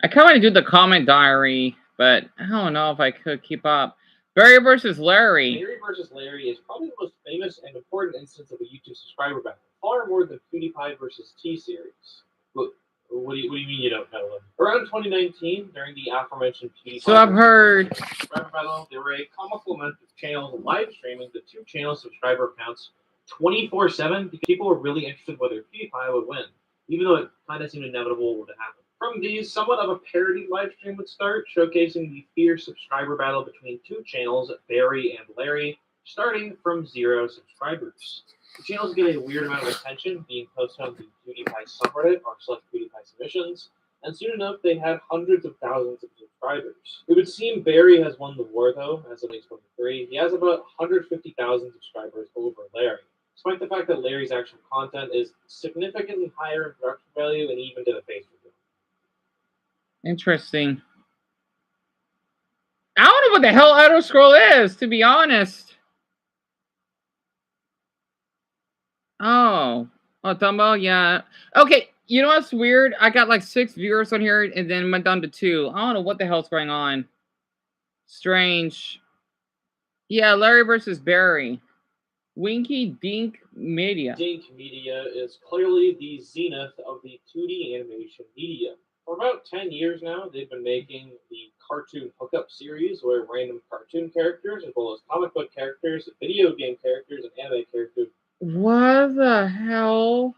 I kind of want to do the comment diary, but I don't know if I could keep up. Barry versus Larry. Barry versus Larry is probably the most famous and important instance of a YouTube subscriber battle, far more than PewDiePie versus T-Series. What do you mean you don't know them? Around 2019, during the aforementioned PewDiePie So I've heard subscriber battle, there were a comical amount of channels live streaming the two channel subscriber counts 24/7 because people were really interested whether PewDiePie would win, even though it kind of seemed inevitable would happen. From these, somewhat of a parody live stream would start, showcasing the fierce subscriber battle between two channels, Barry and Larry, starting from 0 subscribers. The channels get a weird amount of attention, being posted on the PewDiePie subreddit or select PewDiePie submissions, and soon enough they had hundreds of thousands of subscribers. It would seem Barry has won the war though, as of 2023. He has about 150,000 subscribers over Larry, despite the fact that Larry's actual content is significantly higher in production value and even to the face review. Interesting. I don't know what the hell Elder Scroll is, to be honest. Oh, Dumbo, yeah. Okay, you know what's weird? I got like 6 viewers on here and then went down to 2. I don't know what the hell's going on. Strange. Yeah, Larry versus Barry. Winky Dink Media. Dink Media is clearly the zenith of the 2D animation media. For about 10 years now, they've been making the Cartoon Hookup series, where random cartoon characters, as well as comic book characters, video game characters, and anime characters. What the hell?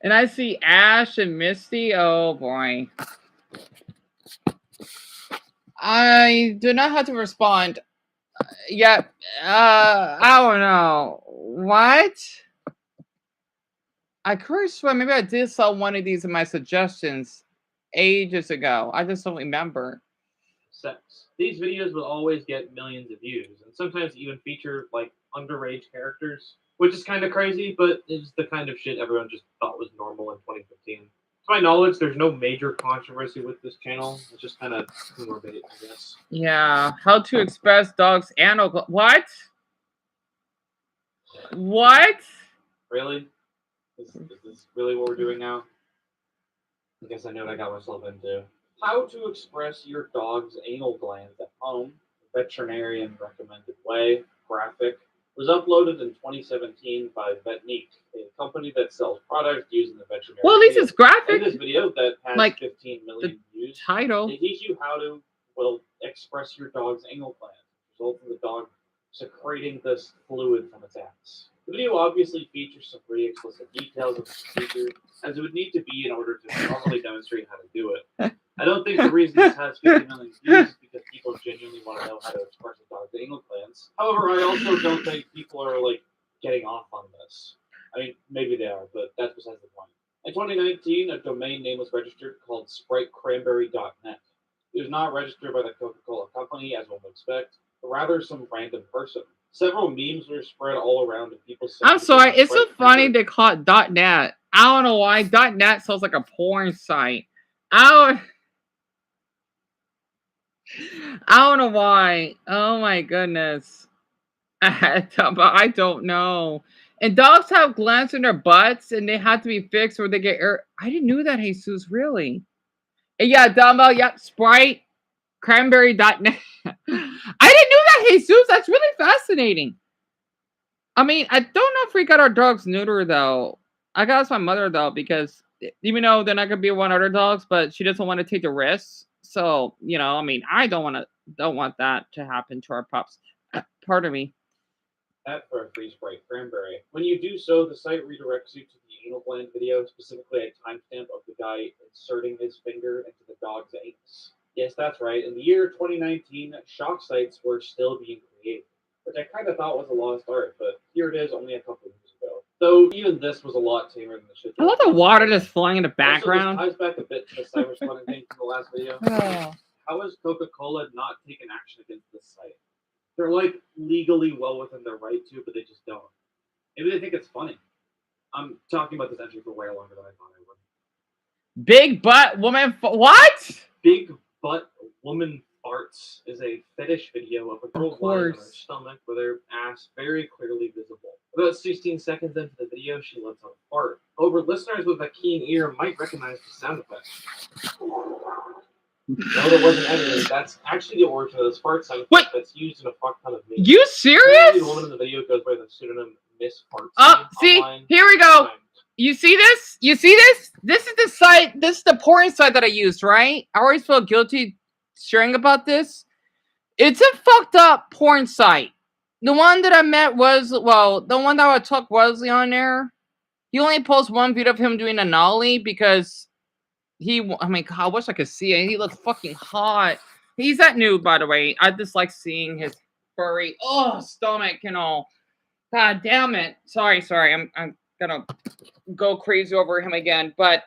And I see Ash and Misty. Oh boy. I do not have to respond. Yeah. I don't know. What? I could have sworn maybe I did saw one of these in my suggestions ages ago. I just don't remember. Sex. These videos will always get millions of views, and sometimes even feature like underage characters, which is kind of crazy, but it's the kind of shit everyone just thought was normal in 2015. To my knowledge, there's no major controversy with this channel. It's just kind of humor bait, I guess. Yeah. How to express dogs and what? What? Really? Is this really what we're doing now? I guess I know what I got myself into. How to express your dog's anal glands at home, veterinarian recommended way, graphic, was uploaded in 2017 by Vetnique, a company that sells products used in the veterinary. Well, at least it's graphic. In this video that has like 15 million views, title. they teach you how to, well, express your dog's anal glands, resulting in the dog secreting this fluid from its ass. The video obviously features some pretty explicit details of the procedure, as it would need to be in order to properly demonstrate how to do it. I don't think the reason this has 50 million views is because people genuinely want to know how to express a dog's anal glands. However, I also don't think people are like getting off on this. I mean, maybe they are, but that's besides the point. In 2019, a domain name was registered called SpriteCranberry.net. It was not registered by the Coca-Cola company, as one would expect, but rather some random person. Several memes were spread all around, and people said, I'm sorry, it's so funny they call it .net. I don't know why. .net sounds like a porn site. I don't know why. Oh my goodness. I don't know. And dogs have glands in their butts and they have to be fixed or they get air. I didn't know that, Jesus, really. Yeah, dumbbell. Yep, Sprite, cranberry.net. I didn't know that, Jesus. That's really fascinating. I mean, I don't know if we got our dogs neutered though. I gotta ask my mother though, because even though they're not gonna be one other dogs, but she doesn't want to take the risks. So, I mean, I don't want that to happen to our pups. Pardon me. That for a free Sprite cranberry. When you do so, the site redirects you to the anal gland video, specifically a timestamp of the guy inserting his finger into the dog's anus. Yes, that's right. In the year 2019, shock sites were still being created, which I kind of thought was a lost art, but here it is only a couple of years ago. Though even this was a lot tamer than the shit. I love the water just flowing in the background. Also, this ties back a bit to the cyber spawning thing from the last video. Oh. How has Coca-Cola not taken action against this site? They're like legally well within their right to, but they just don't. Maybe they think it's funny. I'm talking about this entry for way longer than I thought I would. Big butt woman. What? Big butt woman farts is a fetish video of a girl lying on her stomach with her ass very clearly visible. About 16 seconds into the video, she lets out a fart. However, listeners with a keen ear might recognize the sound effect. No, that wasn't edited. That's actually the origin of this fart sound effect that's used in a fuck ton of memes. You serious? The woman in the video goes by the pseudonym Miss Fart. See, here we go. You see this? You see this? This is the site. This is the porn site that I used, right? I always feel guilty sharing about this. It's a fucked up porn site. The one that I met was, the one that I took Wesley on there. He only posts one video of him doing a nollie because I mean, God, I wish I could see it. He looks fucking hot. He's that nude, by the way. I just like seeing his furry, stomach and all. God damn it. Sorry. I'm gonna go crazy over him again. But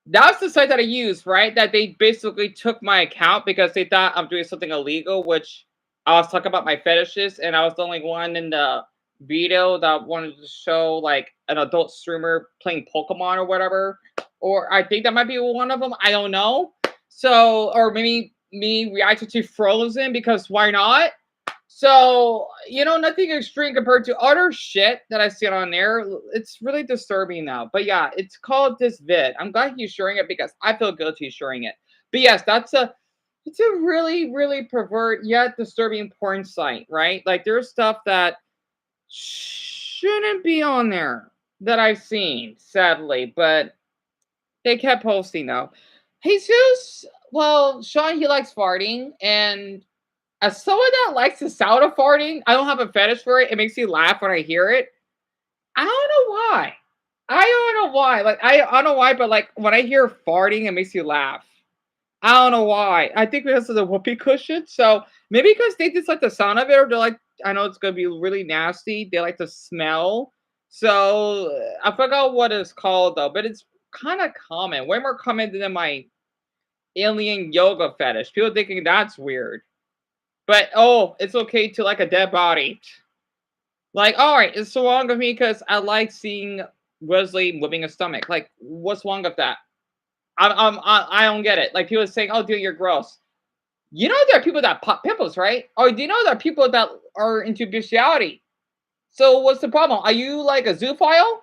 that's the site that I used, right? That they basically took my account because they thought I'm doing something illegal, which I was talking about my fetishes, and I was the only one in the video that wanted to show like an adult streamer playing Pokemon or whatever. Or I think that might be one of them. I don't know. So, or maybe me reacting to Frozen because why not? So, nothing extreme compared to other shit that I see on there. It's really disturbing now. But yeah, it's called this vid. I'm glad you're sharing it because I feel guilty sharing it. But yes, it's a really, really pervert yet disturbing porn site, right? Like there's stuff that shouldn't be on there that I've seen, sadly, but they kept posting though. Jesus, Sean, he likes farting, and as someone that likes the sound of farting, I don't have a fetish for it. It makes me laugh when I hear it. I don't know why. Like I don't know why, but like when I hear farting, it makes you laugh. I don't know why. I think because of the whoopee cushion. So maybe because they just like the sound of it, or they're like, I know it's gonna be really nasty. They like the smell. So I forgot what it's called though, but it's kind of common, way more common than my alien yoga fetish. People thinking that's weird. But it's okay to like a dead body. Like, all right, it's so wrong with me because I like seeing Wesley whipping a stomach. Like, what's wrong with that? I don't get it. Like people are saying, "Oh, dude, you're gross." You know there are people that pop pimples, right? Or do you know there are people that are into bestiality? So what's the problem? Are you like a zoophile?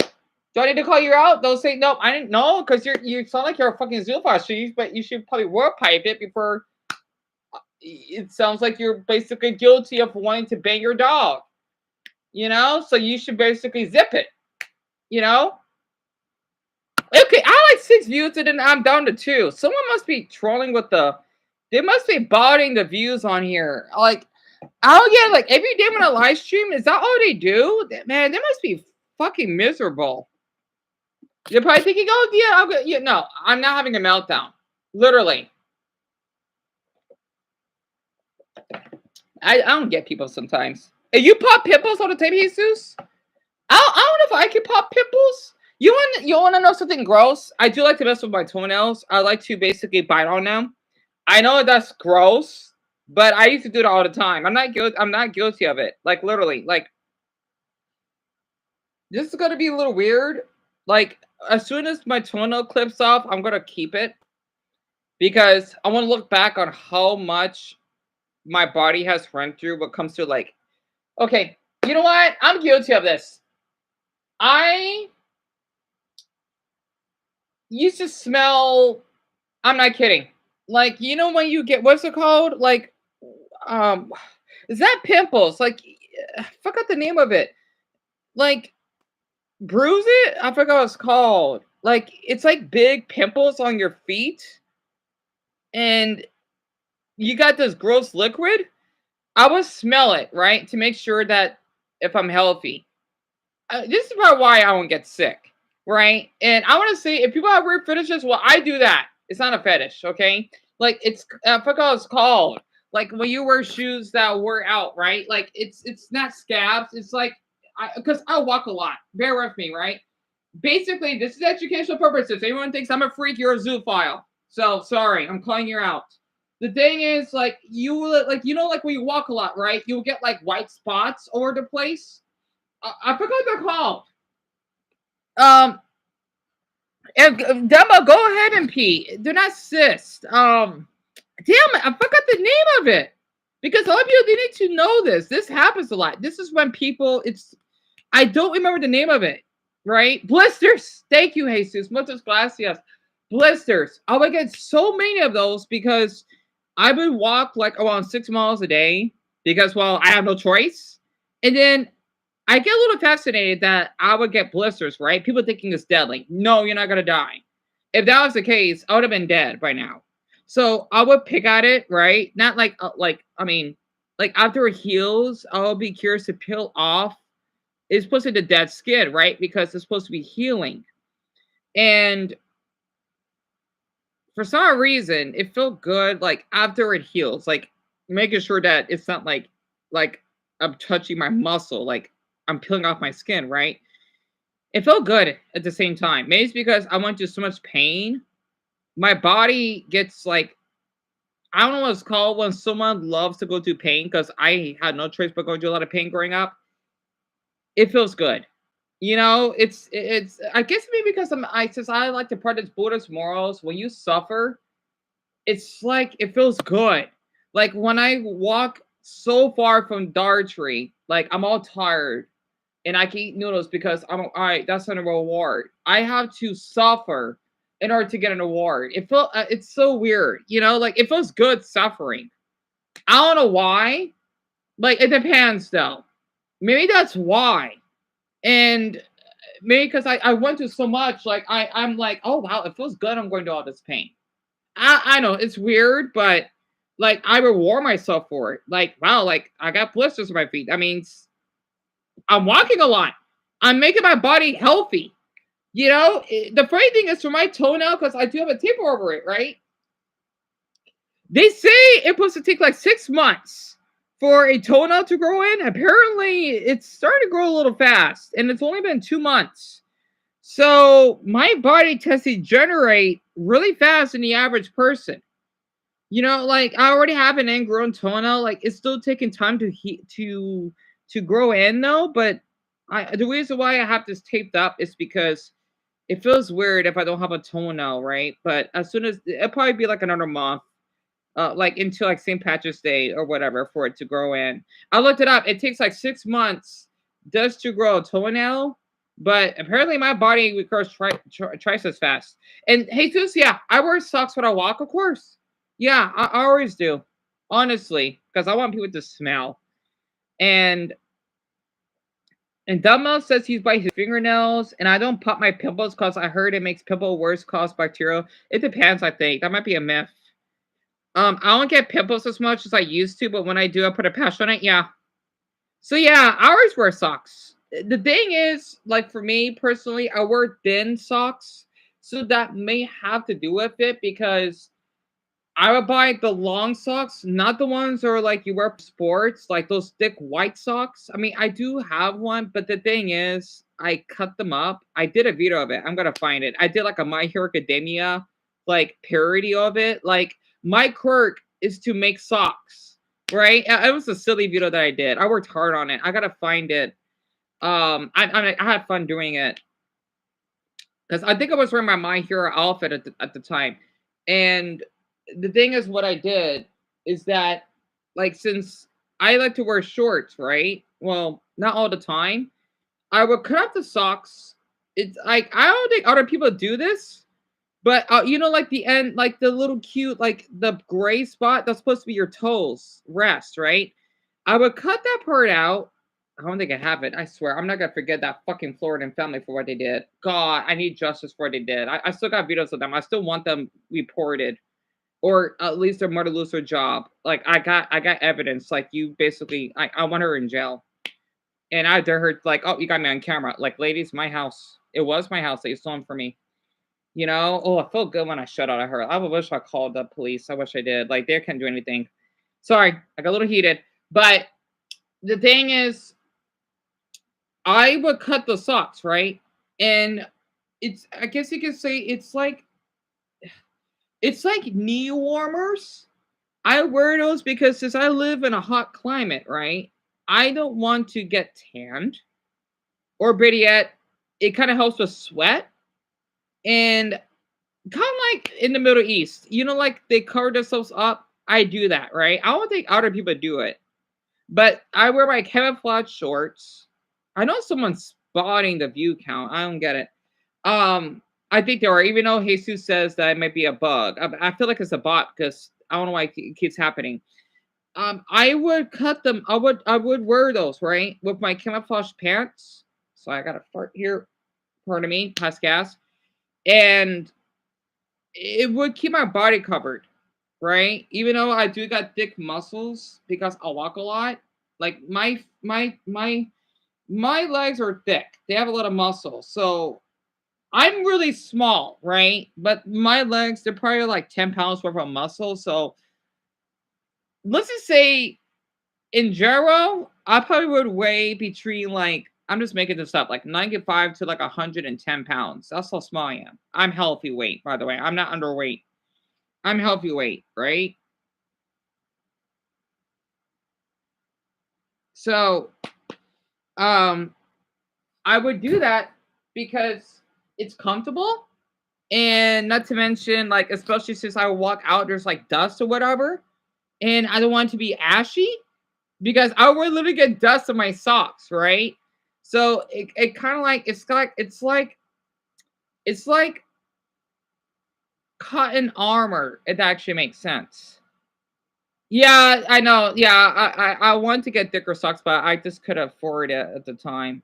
Do I need to call you out? They'll say, "No, I didn't know," because you sound like you're a fucking zoophile, but you should probably war pipe it before. It sounds like you're basically guilty of wanting to bang your dog. So you should basically zip it. Okay, I like 6 views and then I'm down to 2. Someone must be trolling with they must be botting the views on here. Like, oh yeah, like every day when I live stream, is that all they do? Man, they must be fucking miserable. You're probably thinking, oh yeah, no, I'm not having a meltdown. Literally. I don't get people sometimes. You pop pimples all the time, Jesus? I don't know if I can pop pimples. You want to know something gross? I do like to mess with my toenails. I like to basically bite on them. I know that's gross, but I used to do it all the time. I'm not guilty of it. Like literally, like this is gonna be a little weird. Like as soon as my toenail clips off, I'm gonna keep it because I want to look back on how much my body has run through what comes to like, okay, you know what? I'm guilty of this. I used to smell, I'm not kidding. Like, you know when you get what's it called? Like, um, is that pimples? Like, I forgot the name of it. Like, bruise it? I forgot what it's called. Like, it's like big pimples on your feet, and you got this gross liquid. I would smell it, right, to make sure that if I'm healthy. This is probably why I won't get sick, right? And I want to say, if people have weird fetishes, well, I do that. It's not a fetish, okay? Like it's, I forgot what it's called. Like when you wear shoes that wear out, right? Like it's not scabs. It's like, because I walk a lot. Bear with me, right? Basically, this is educational purposes. If anyone thinks I'm a freak, you're a zoophile. So sorry, I'm calling you out. The thing is, like like like when you walk a lot, right? You'll get like white spots over the place. I forgot what they're called. And Demba, go ahead and pee. Do not cyst. Damn it, I forgot the name of it. Because a lot of people they need to know this. This happens a lot. This is when people. I don't remember the name of it. Right? Blisters. Thank you, Jesus. Muchas gracias. Blisters. I would get so many of those because I would walk like around 6 miles a day because, well, I have no choice. And then I get a little fascinated that I would get blisters, right? People thinking it's deadly. No, you're not going to die. If that was the case, I would have been dead by now. So I would pick at it, right? Not like, like after it heals, I'll be curious to peel off. It's supposed to be the dead skin, right? Because it's supposed to be healing. And for some reason, it felt good, like after it heals, like making sure that it's not like I'm touching my muscle, like I'm peeling off my skin, right? It felt good at the same time. Maybe it's because I went through so much pain. My body gets like, I don't know what it's called when someone loves to go through pain because I had no choice but going through a lot of pain growing up. It feels good. You know, it's I guess maybe because since I like to practice Buddhist morals, when you suffer, it's like it feels good. Like when I walk so far from Dartree, like I'm all tired and I can eat noodles because I'm all right, that's an reward. I have to suffer in order to get an award. It's so weird, you know, like it feels good suffering. I don't know why. Like it depends though. Maybe that's why. And maybe because I went through so much, like I'm like, oh wow, it feels good. I'm going to all this pain. I know it's weird, but like I reward myself for it. Like wow, like I got blisters on my feet. That means I'm walking a lot. I'm making my body healthy. You know, the funny thing is for my toenail, because I do have a taper over it, right? They say it's supposed to take like 6 months for a toenail to grow in. Apparently, it's starting to grow a little fast, and it's only been 2 months. So my body tends to degenerate really fast in the average person. You know, like I already have an ingrown toenail. Like it's still taking time to grow in though. But the reason why I have this taped up is because it feels weird if I don't have a toenail, right? But as soon as it'll probably be like another month, like into like St. Patrick's Day or whatever for it to grow in. I looked it up. It takes like 6 months just to grow a toenail, but apparently my body recovers twice as fast. And Jesus, yeah, I wear socks when I walk, of course. Yeah, I always do, honestly, because I want people to smell. And Dumbbell says he's by his fingernails, and I don't pop my pimples because I heard it makes pimple worse, cause bacterial. It depends, I think. That might be a myth. I don't get pimples as much as I used to, but when I do, I put a patch on it. Yeah. So yeah, I always wear socks. The thing is, like for me personally, I wear thin socks, so that may have to do with it because I would buy the long socks, not the ones that are like you wear for sports, like those thick white socks. I mean, I do have one, but the thing is, I cut them up. I did a video of it. I'm gonna find it. I did like a My Hero Academia like parody of it. Like my quirk is to make socks, right? It was a silly video that I did. I worked hard on it. I gotta find it. I had fun doing it because I think I was wearing my Hero outfit at the time, and the thing is, what I did is that, like, since I like to wear shorts, right? Well, not all the time. I would cut out the socks. It's like I don't think other people do this, But you know, like the end, like the little cute, like the gray spot that's supposed to be your toes rest, right? I would cut that part out. I don't think I have it. I swear, I'm not gonna forget that fucking Floridan family for what they did. God, I need justice for what they did. I still got videos of them. I still want them reported, or at least their mother lose her job. Like I got evidence. Like you basically, I want her in jail. And I dare her like, oh, you got me on camera. Like, ladies, my house. It was my house that you stolen from me. You know? Oh, I felt good when I shut out at her. I wish I called the police. I wish I did. Like, they can't do anything. Sorry, I got a little heated. But the thing is, I would cut the socks, right? And it's, I guess you could say it's like knee warmers. I wear those because since I live in a hot climate, right? I don't want to get tanned. Or better yet, it kind of helps with sweat. And kind of like in the Middle East, you know, like they cover themselves up. I do that, right? I don't think other people do it. But I wear my camouflage shorts. I know someone's spotting the view count. I don't get it. I think there are, even though Jesus says that it might be a bug. I feel like it's a bot because I don't know why it keeps happening. I would cut them. I would wear those, right? With my camouflage pants. So I got a fart here. Pardon me, pass gas. And it would keep my body covered, right? Even though I do got thick muscles because I walk a lot. Like my legs are thick. They have a lot of muscle. So I'm really small, right? But my legs, they're probably like 10 pounds worth of muscle. So let's just say in general, I probably would weigh between like, I'm just making this up, like 95 to like 110 pounds. That's how small I am. I'm healthy weight, by the way. I'm not underweight. I'm healthy weight, right? So, um, I would do that because it's comfortable. And not to mention, like, especially since I walk out, there's like dust or whatever. And I don't want it to be ashy because I would literally get dust on my socks, right? So it kind of like it's like cotton armor, if that actually makes sense. Yeah, I know. Yeah, I want to get thicker socks, but I just couldn't afford it at the time.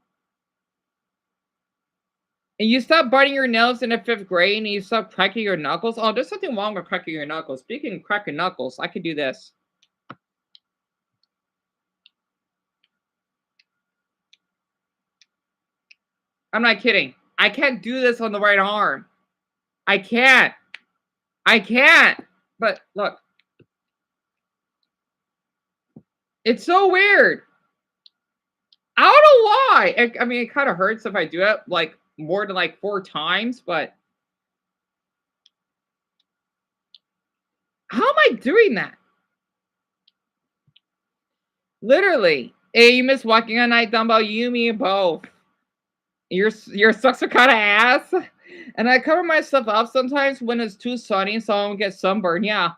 And you stop biting your nails in the 5th grade and you stop cracking your knuckles. Oh, there's something wrong with cracking your knuckles. Speaking of cracking knuckles, I could do this. I'm not kidding. I can't do this on the right arm. I can't. I can't. But look. It's so weird. I don't know why. I mean, it kind of hurts if I do it like more than like 4 times, but how am I doing that? Literally. Hey, you miss walking on night dumbbell? You, me, both. Your socks are kind of ass. And I cover myself up sometimes when it's too sunny so I don't get sunburned. Yeah.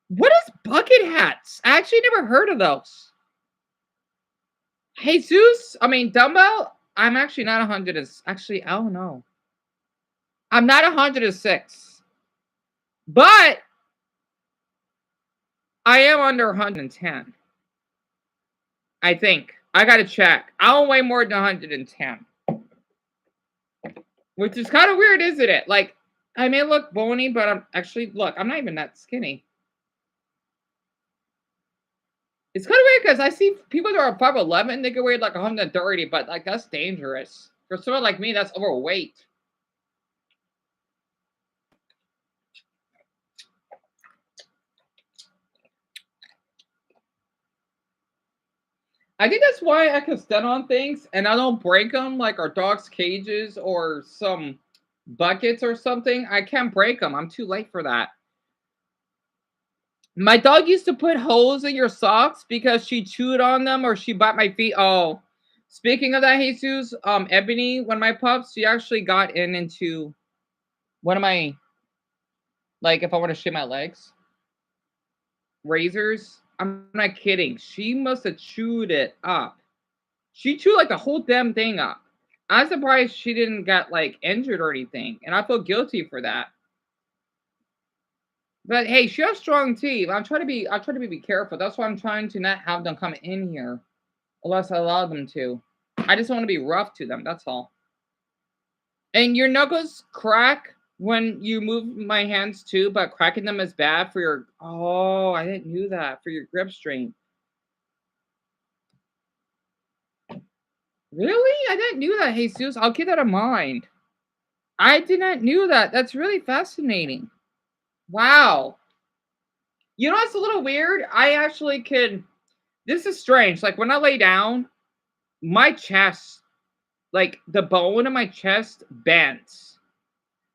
What is bucket hats? I actually never heard of those. Jesus, I mean dumbbell. I'm actually not 100. Actually, I don't know. I'm not 106, but I am under 110. I think I gotta check. I don't weigh more than 110, which is kind of weird, isn't it? Like I may look bony, but I'm actually look. I'm not even that skinny. It's kind of weird because I see people that are 5'11", they can weigh like 130, but like that's dangerous. For someone like me, that's overweight. I think that's why I can stand on things and I don't break them, like our dog's cages or some buckets or something. I can't break them. I'm too late for that. My dog used to put holes in your socks because she chewed on them or she bite my feet. Oh, speaking of that, Jesus, Ebony, one of my pups, she actually got into one of my, like, if I want to shave my legs, razors. I'm not kidding. She must have chewed it up. She chewed like the whole damn thing up. I'm surprised she didn't get like injured or anything, and I feel guilty for that. But hey, she has strong teeth. I try to be careful. That's why I'm trying to not have them come in here unless I allow them to. I just want to be rough to them. That's all. And your knuckles crack when you move my hands too, but cracking them is bad for your. Oh, I didn't know that for your grip strength. Really? I didn't know that, Jesus. I'll keep that in mind. I did not know that. That's really fascinating. Wow. You know what's a little weird? I actually could. This is strange. Like when I lay down, my chest, like the bone in my chest, bends.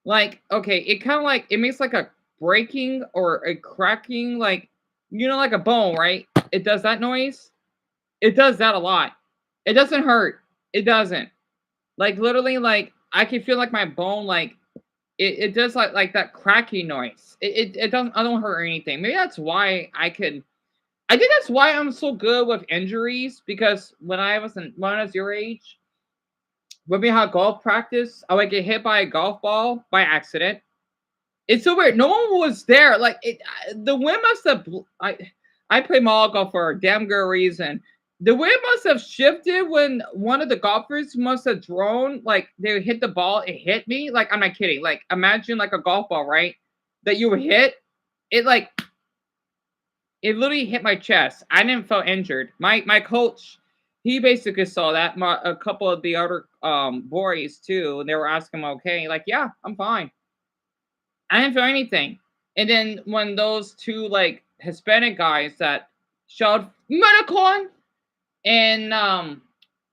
Like, okay, it kind of like it makes like a breaking or a cracking, like like a bone, right? It does that noise. It does that a lot. It doesn't hurt. It doesn't. Like literally, like I can feel like my bone, like it does like that cracking noise. It doesn't. I don't hurt or anything. Maybe that's why I can. I think that's why I'm so good with injuries because when I was your age, when we had golf practice, I would get hit by a golf ball by accident. It's so weird. No one was there. Like the wind must have. I play mall golf for a damn good reason. The wind must have shifted when one of the golfers must have thrown. Like they hit the ball, it hit me. Like I'm not kidding. Like imagine like a golf ball, right? That you would hit. It like it literally hit my chest. I didn't feel injured. My coach, he basically saw that. A couple of the other boys too, and they were asking him, okay, like yeah, I'm fine. I didn't feel anything. And then when those two like Hispanic guys that showed Medicon and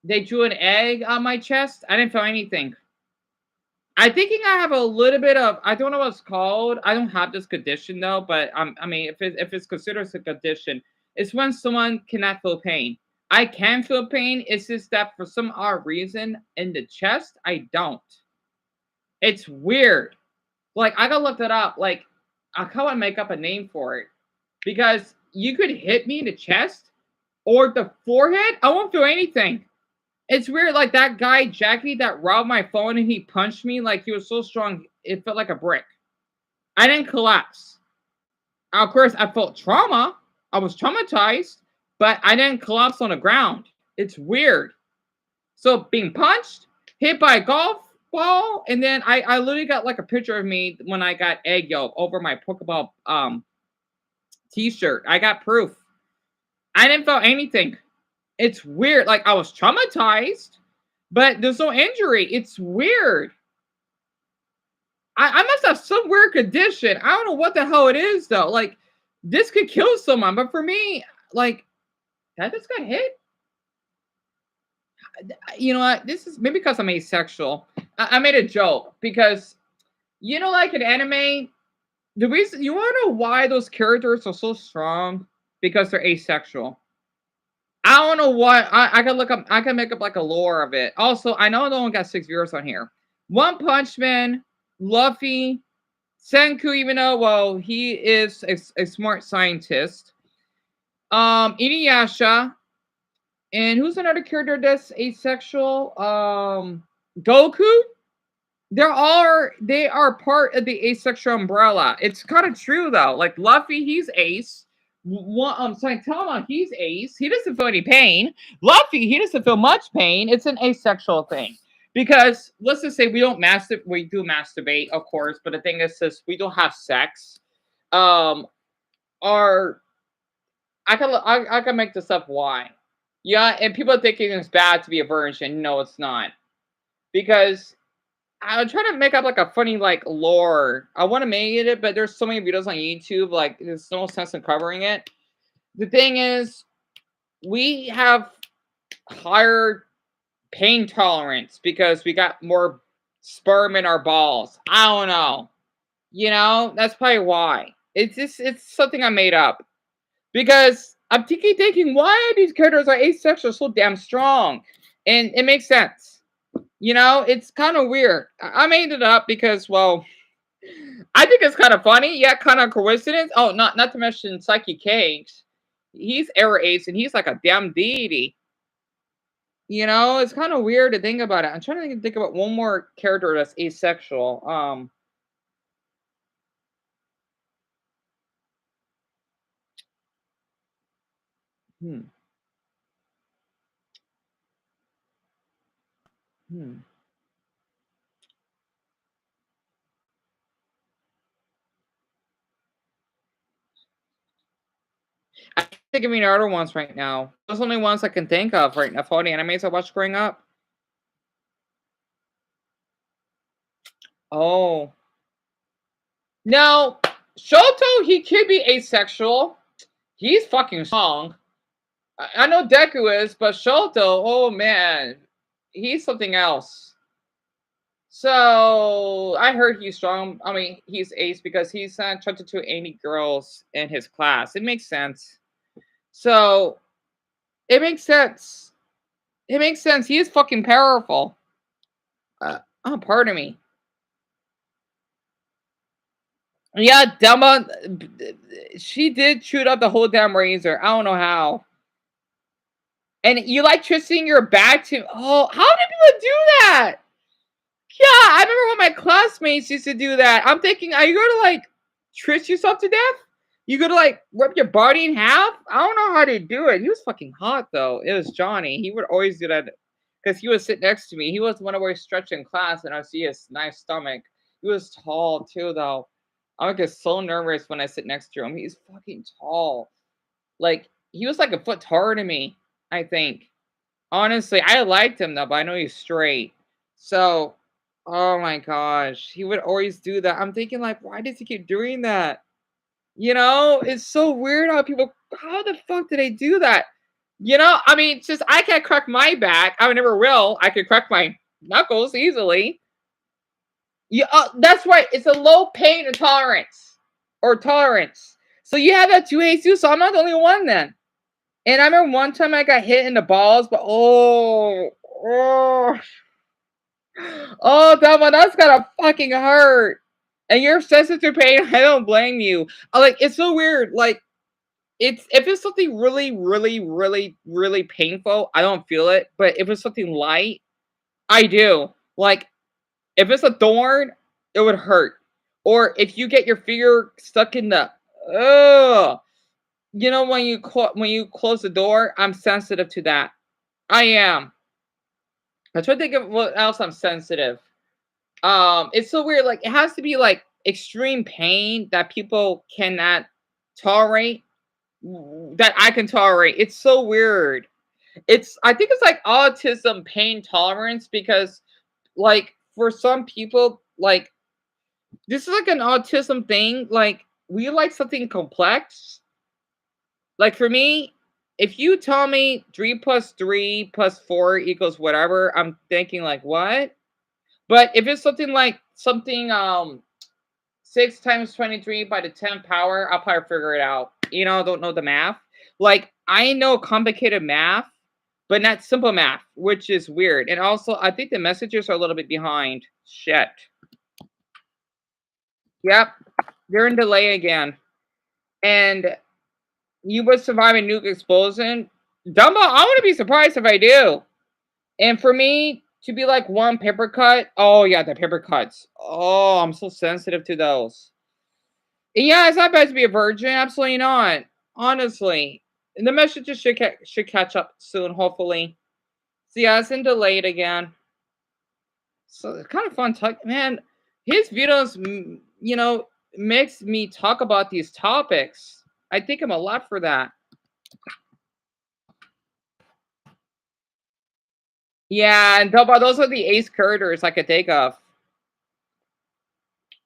they drew an egg on my chest, I didn't feel anything. I thinking I have a little bit of I don't know what it's called. I don't have this condition though, but I mean if it's considered a condition, it's when someone cannot feel pain. I can feel pain. It's just that for some odd reason in the chest, I don't. It's weird. Like I gotta look that up. Like I can't make up a name for it because you could hit me in the chest or the forehead. I won't feel anything. It's weird. Like that guy Jackie that robbed my phone and he punched me. Like he was so strong, it felt like a brick. I didn't collapse. Of course, I felt trauma. I was traumatized, but I didn't collapse on the ground. It's weird. So being punched, hit by a golf ball, and then I literally got like a picture of me when I got egg yolk over my Pokeball t-shirt. I got proof. I didn't feel anything. It's weird. Like I was traumatized, but there's no injury. It's weird. I must have some weird condition. I don't know what the hell it is though. Like this could kill someone, but for me, like that just got hit. You know what? This is maybe because I'm asexual. I made a joke because like in anime, the reason you want to know why those characters are so strong because they're asexual. I don't know what I can look up. I can make up like a lore of it. Also, I know no one got 6 viewers on here. One Punch Man, Luffy, Senku, even though he is a smart scientist. Inuyasha, and who's another character that's asexual? Goku. They are part of the asexual umbrella. It's kind of true though. Like Luffy, he's ace. Saitama, he's ace. He doesn't feel any pain. Luffy, he doesn't feel much pain. It's an asexual thing. Because let's just say we don't masturbate. We do masturbate, of course, but the thing is this: we don't have sex. Or I can make this up why. Yeah, and people are thinking it's bad to be a virgin. No, it's not. Because I'm trying to make up like a funny like lore. I want to make it, but there's so many videos on YouTube. Like there's no sense in covering it. The thing is, we have higher pain tolerance because we got more sperm in our balls. I don't know. That's probably why. It's something I made up because I'm thinking why these characters are asexual so damn strong, and it makes sense. It's kind of weird. I made it up because, well, I think it's kind of funny. Yeah, kind of coincidence. Oh, not to mention Psyche Cakes. He's Air Ace, and he's like a damn deity. You know, it's kind of weird to think about it. I'm trying to think about one more character that's asexual. Hmm. Hmm. I can't think of any other ones right now. Those are the only ones I can think of right now. For all the animes I watched growing up. Oh. No. Shoto, he could be asexual. He's fucking strong. I know Deku is, but Shoto, oh man. He's something else. So I heard he's strong. I mean, he's ace because he's attracted to any girls in his class. It makes sense. So it makes sense. It makes sense. He is fucking powerful. Oh, pardon me. Yeah, Delma, she did shoot up the whole damn razor. I don't know how. And you like twisting your back to. Oh, how do people do that? Yeah, I remember when my classmates used to do that. I'm thinking, are you going to like twist yourself to death? You going to like rip your body in half? I don't know how to do it. He was fucking hot though. It was Johnny. He would always do that because he would sit next to me. He was the one where stretch in class and I see his nice stomach. He was tall too though. I would get so nervous when I sit next to him. He's fucking tall. Like he was like a foot taller than me, I think. Honestly, I liked him though, but I know he's straight. So, oh my gosh, he would always do that. I'm thinking like, why does he keep doing that? You know, it's so weird how people. How the fuck did they do that? You know, I mean, since I can't crack my back, I never will. I could crack my knuckles easily. Yeah, that's right. It's a low pain tolerance or tolerance. So you have that too, Jesus. So I'm not the only one then. And I remember one time I got hit in the balls, but oh, Dama, that's gotta fucking hurt. And you're sensitive to pain. I don't blame you. Like it's so weird. Like it's if it's something really, really, really, really painful, I don't feel it. But if it's something light, I do. Like if it's a thorn, it would hurt. Or if you get your finger stuck in the you know when you close the door, I'm sensitive to that. I am. I try to think of what else I'm sensitive. It's so weird. Like it has to be like extreme pain that people cannot tolerate. That I can tolerate. It's so weird. I think it's like autism pain tolerance because like for some people like this is like an autism thing. Like we like something complex. Like for me, if you tell me 3 + 3 + 4 = whatever, I'm thinking like what? But if it's something like something 6 times 23 by the 10th power, I'll probably figure it out. You know, I don't know the math. Like I know complicated math, but not simple math, which is weird. And also, I think the messages are a little bit behind. Shit. Yep, they're in delay again. And you would survive a nuke explosion. Dumbo, I wouldn't be surprised if I do. And for me to be like one paper cut, oh yeah, the paper cuts. Oh, I'm so sensitive to those. And yeah, it's not bad to be a virgin. Absolutely not. Honestly, and the messages should catch up soon, hopefully. So yeah, it's in delayed again. So it's kind of fun talk, man. His videos, you know, makes me talk about these topics. I thank him a lot for that. Yeah, and those are the ace characters I could think of.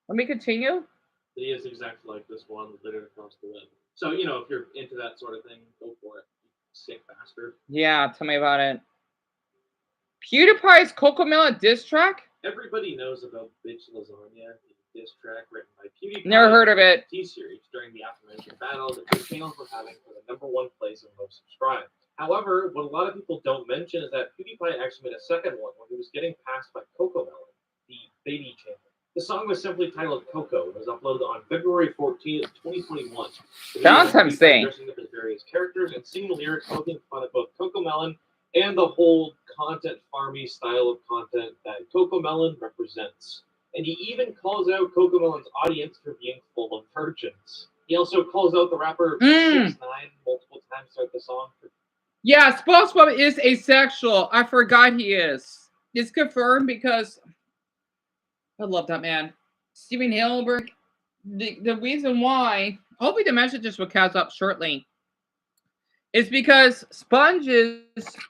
Let me continue. He is exactly like this one, littered across the web. So, you know, if you're into that sort of thing, go for it. Sick bastard. Yeah, tell me about it. PewDiePie's Cocomelon diss track? Everybody knows about Bitch Lasagna, the diss track written by PewDiePie. Never heard of it. T-Series during the aforementioned battle the two channels were having for the #1 place of most subscribed. However, what a lot of people don't mention is that PewDiePie actually made a second one when he was getting passed by Cocomelon, the baby channel. The song was simply titled Coco and was uploaded on February 14th, 2021. Valentine's Day. Dressing up as various characters and singing lyrics poking fun at both Cocomelon and the whole content farmy style of content that Cocomelon represents. And he even calls out Cocomelon's audience for being full of virgins. He also calls out the rapper 6ix9ine multiple times throughout the song. Yeah, SpongeBob is asexual. I forgot he is. It's confirmed because I love that man. Steven Hillenburg. The reason why, hopefully the messages will catch up shortly, is because sponges,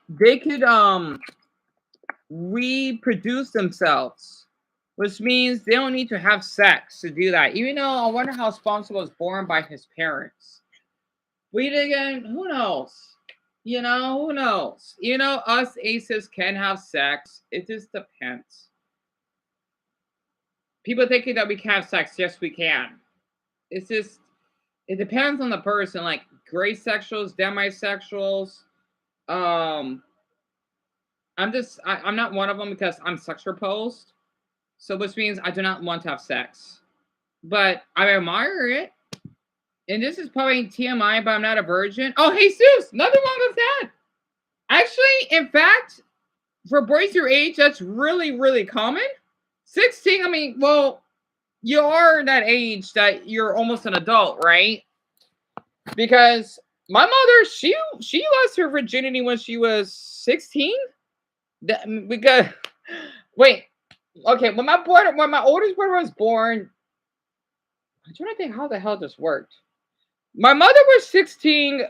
they could reproduce themselves, which means they don't need to have sex to do that. Even though I wonder how SpongeBob was born by his parents. But again, who knows? You know, who knows? You know, us aces can have sex. It just depends. People thinking that we can't have sex. Yes, we can. It's just, it depends on the person. Like gray sexuals, demisexuals. I'm not one of them because I'm sex repulsed. So which means I do not want to have sex. But I admire it. And this is probably TMI, but I'm not a virgin. Oh, Jesus, nothing wrong with that. Actually, in fact, for boys your age, that's really, really common. 16, I mean, well, you are that age that you're almost an adult, right? Because my mother, she lost her virginity when she was 16. Because wait, okay, when my oldest brother was born, I'm trying to think how the hell this worked. My mother was 16,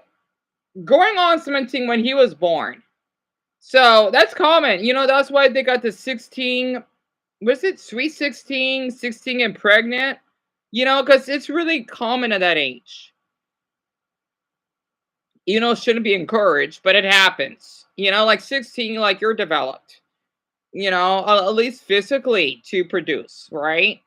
going on 17 when he was born. So that's common. You know, that's why they got the 16. Was it sweet 16, 16 and pregnant? You know, because it's really common at that age. You know, shouldn't be encouraged, but it happens. You know, like 16, like you're developed. You know, at least physically to produce, right?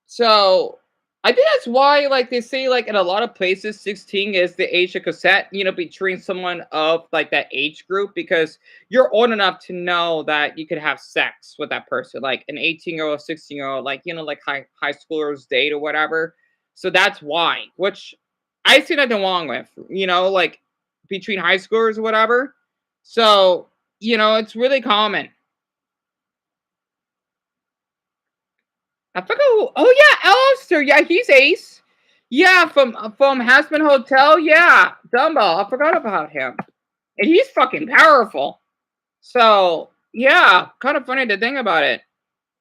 So I think that's why, like they say, like in a lot of places, 16 is the age of consent, you know, between someone of like that age group, because you're old enough to know that you could have sex with that person, like an 18-year-old, 16-year-old, like, you know, like high schoolers date or whatever. So that's why, which I see nothing wrong with, you know, like between high schoolers or whatever. So, you know, it's really common. I forgot who. Oh yeah, Alistair. Yeah, he's ace. Yeah, from Hasman Hotel. Yeah, Dumbo. I forgot about him, and he's fucking powerful. So yeah, kind of funny to think about it.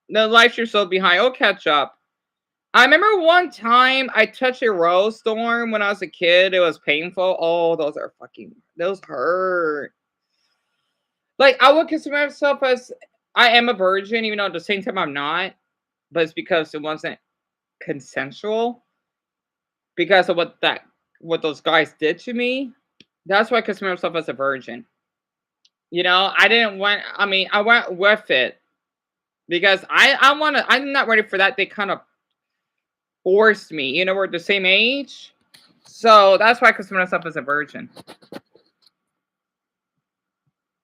The life you're so behind. Oh, catch up. I remember one time I touched a rose thorn when I was a kid. It was painful. Oh, those hurt. Like I would consider myself as I am a virgin, even though at the same time I'm not. But it's because it wasn't consensual because of what those guys did to me. That's why I consider myself as a virgin. You know, I went with it because I'm not ready for that. They kind of forced me. You know, we're the same age. So that's why I consider myself as a virgin.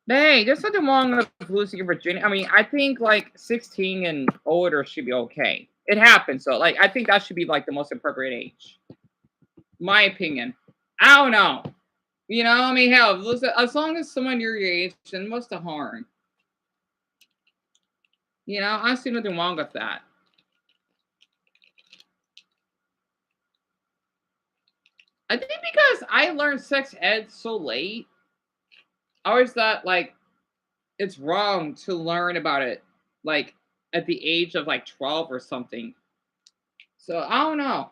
Hey, there's nothing wrong with losing your virginity. I mean, I think like 16 and older should be okay. It happens, so like I think that should be like the most appropriate age. My opinion. I don't know. You know, I mean, hell, listen, as long as someone your age, then what's the harm? You know, I see nothing wrong with that. I think because I learned sex ed so late, I always thought like it's wrong to learn about it like at the age of like 12 or something. So I don't know.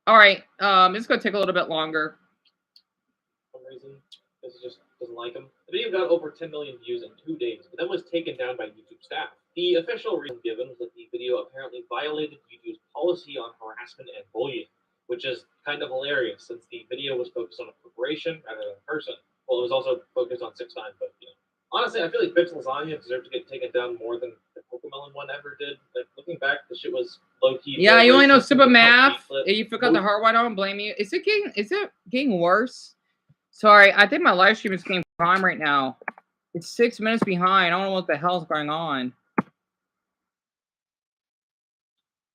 All right, it's gonna take a little bit longer. For some reason, this just doesn't like him. The video got over 10 million views in 2 days, but then was taken down by YouTube staff. The official reason given was that the video apparently violated YouTube's policy on harassment and bullying, which is kind of hilarious since the video was focused on a corporation rather than a person. Well, it was also focused on 6ix9ine, but you know. Honestly, I feel like Bitch Lasagna deserved to get taken down more than the Cocomelon one ever did. Like looking back, the shit was low key. Yeah, you only know Super Math. You forgot the hard one. I don't blame you. Is it getting worse? Sorry, I think my live stream is getting prime right now. It's 6 minutes behind. I don't know what the hell's going on.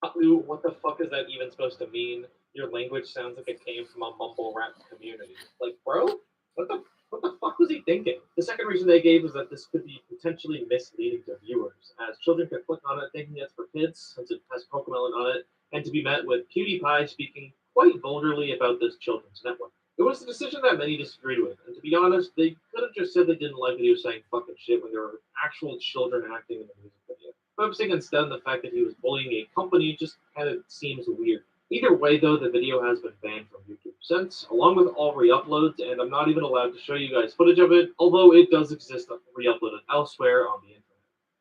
What the fuck is that even supposed to mean? Your language sounds like it came from a mumble rap community. Like, bro, what the fuck was he thinking? The second reason they gave was that this could be potentially misleading to viewers, as children could click on it thinking it's for kids, since it has Cocomelon on it, and to be met with PewDiePie speaking quite vulgarly about this children's network. It was a decision that many disagreed with, and to be honest, they could have just said they didn't like that he was saying fucking shit when there were actual children acting in the music video. Focusing instead on the fact that he was bullying a company just kind of seems weird. Either way, though, the video has been banned from YouTube since, along with all re-uploads, and I'm not even allowed to show you guys footage of it, although it does exist re-uploaded elsewhere on the internet.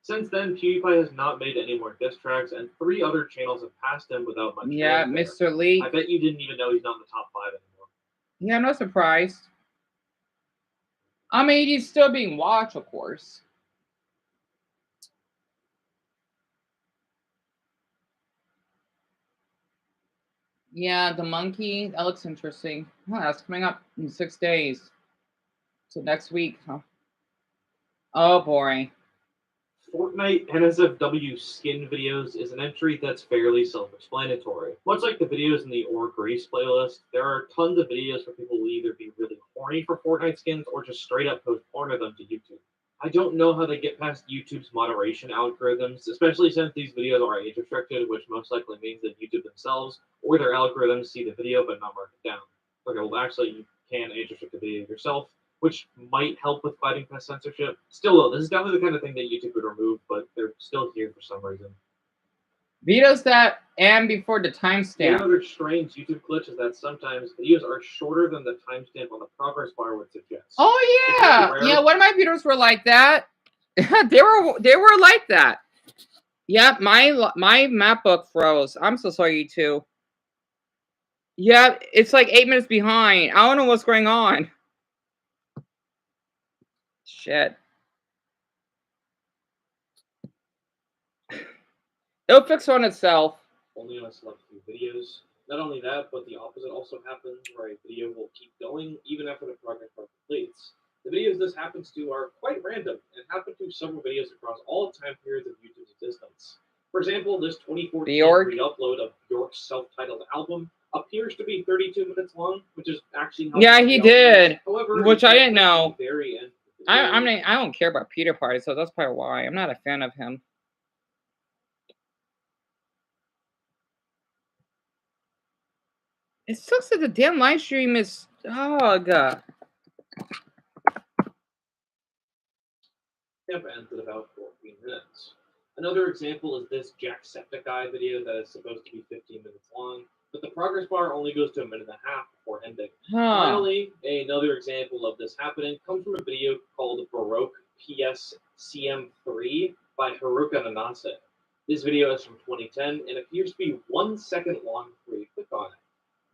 Since then, PewDiePie has not made any more diss tracks, and 3 other channels have passed him without much Yeah, fanfare. Mr. Lee. I bet you didn't even know he's not in the top 5 anymore. Yeah, I'm not surprised. I mean, he's still being watched, of course. Yeah, the monkey, that looks interesting. Oh, that's coming up in 6 days. So next week, huh? Oh, boy. Fortnite NSFW skin videos is an entry that's fairly self-explanatory. Much like the videos in the Or Grease playlist, there are tons of videos where people will either be really horny for Fortnite skins or just straight up post porn of them to YouTube. I don't know how they get past YouTube's moderation algorithms, especially since these videos are age restricted, which most likely means that YouTube themselves or their algorithms see the video but not mark it down. Okay, well, actually, you can age restrict the video yourself, which might help with fighting past censorship. Still, though, this is definitely the kind of thing that YouTube would remove, but they're still here for some reason. Videos that and before the Yet timestamp. another strange YouTube glitch is that sometimes videos are shorter than the timestamp on the progress bar would suggest. Oh yeah, yeah. One of my videos were like that. they were like that. Yeah, my MacBook froze. I'm so sorry too. Yeah, it's like 8 minutes behind. I don't know what's going on. Shit. It'll fix on itself. Only on a select few videos. Not only that, but the opposite also happens, where a video will keep going even after the progress bar completes. The videos this happens to are quite random and happen to several videos across all time periods of YouTube's existence. For example, this 2014 re-upload of Bjork's self-titled album appears to be 32 minutes long, which is actually how yeah, he did. However, which I didn't know. Very end I don't care about PewDiePie, so that's probably why I'm not a fan of him. It sucks that the damn live stream is God. Ends at about 14 minutes. Another example is this Jacksepticeye video that is supposed to be 15 minutes long, but the progress bar only goes to 1.5 minutes before ending. Finally, another example of this happening comes from a video called Baroque PSCM3 by Haruka Nanase. This video is from 2010 and appears to be 1 second long before you click on it.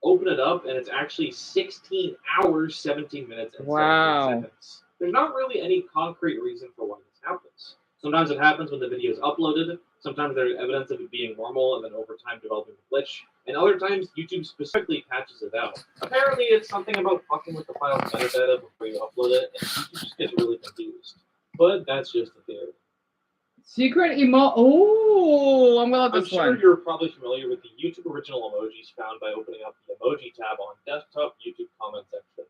Open it up and it's actually 16 hours, 17 minutes, and 17 seconds. There's not really any concrete reason for why this happens. Sometimes it happens when the video is uploaded, sometimes there's evidence of it being normal and then over time developing a glitch, and other times YouTube specifically patches it out. Apparently it's something about fucking with the file's metadata before you upload it, and YouTube just gets really confused. But that's just a theory. Secret emo. Oh, I'm gonna love this one. I'm sure you're probably familiar with the YouTube original emojis found by opening up the emoji tab on desktop YouTube comment section.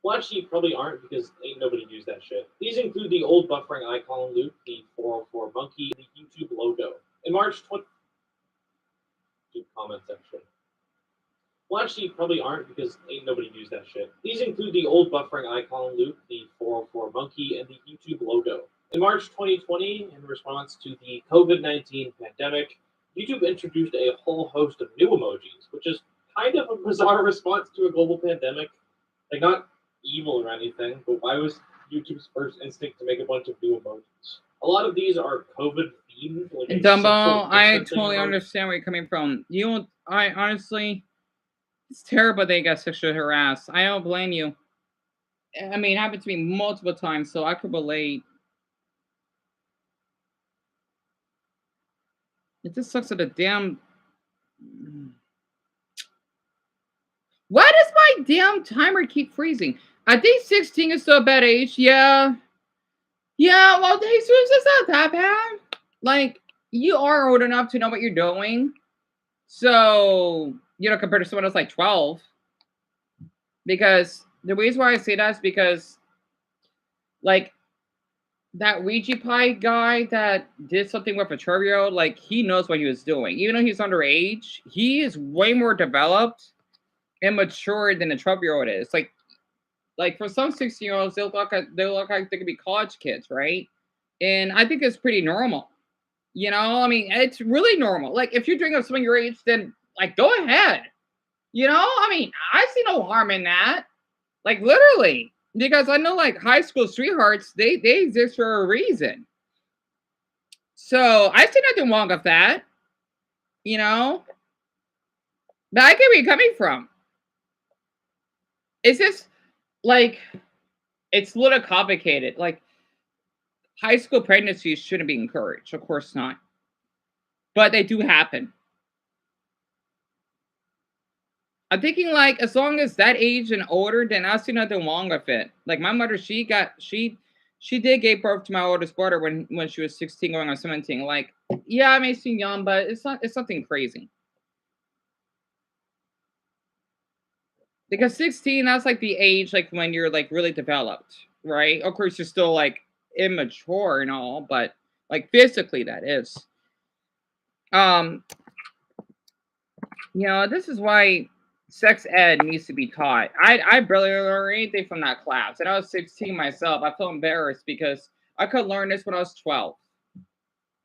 Well, actually, you probably aren't because ain't nobody used that shit. These include the old buffering icon loop, the 404 monkey, and the YouTube logo. In March 20... YouTube comment section. Well, actually, you probably aren't because ain't nobody used that shit. These include the old buffering icon loop, the 404 monkey, and the YouTube logo. In March 2020, in response to the COVID-19 pandemic, YouTube introduced a whole host of new emojis, which is kind of a bizarre response to a global pandemic. Like, not evil or anything, but why was YouTube's first instinct to make a bunch of new emojis? A lot of these are COVID themed. Like Dumbo, I totally understand where you're coming from. I honestly, it's terrible they got sexually harassed. I don't blame you. I mean, it happened to me multiple times, so I could relate. It just sucks that the damn. Why does my damn timer keep freezing? I think 16 is still a bad age. Yeah. Yeah, well, Jesus, it's not that bad. Like, you are old enough to know what you're doing. So, you know, compared to someone else like 12. Because the reason why I say that is because, like, that Ouija pie guy that did something with a 12-year-old, like, he knows what he was doing. Even though he's underage, he is way more developed and mature than a 12-year-old is. Like for some 16-year-olds, they look like they could be college kids, right? And I think it's pretty normal. You know, I mean, it's really normal. Like if you're doing something your age, then like go ahead. You know, I mean, I see no harm in that. Like literally, because I know like high school sweethearts, they exist for a reason. So I see nothing wrong with that. You know, but I get where you're coming from. It's just like it's a little complicated. Like high school pregnancies shouldn't be encouraged, of course not, but they do happen. I'm thinking like as long as that age and older, then I see nothing wrong with it. Like my mother, she did give birth to my oldest daughter when she was 16 going on 17. Like, yeah, it may seem young, but it's nothing crazy. Because 16, that's like the age like when you're like really developed, right? Of course you're still like immature and all, but like physically that is. Um, you know, this is why sex ed needs to be taught. I barely learned anything from that class. And I was 16 myself. I feel embarrassed because I could learn this when I was 12.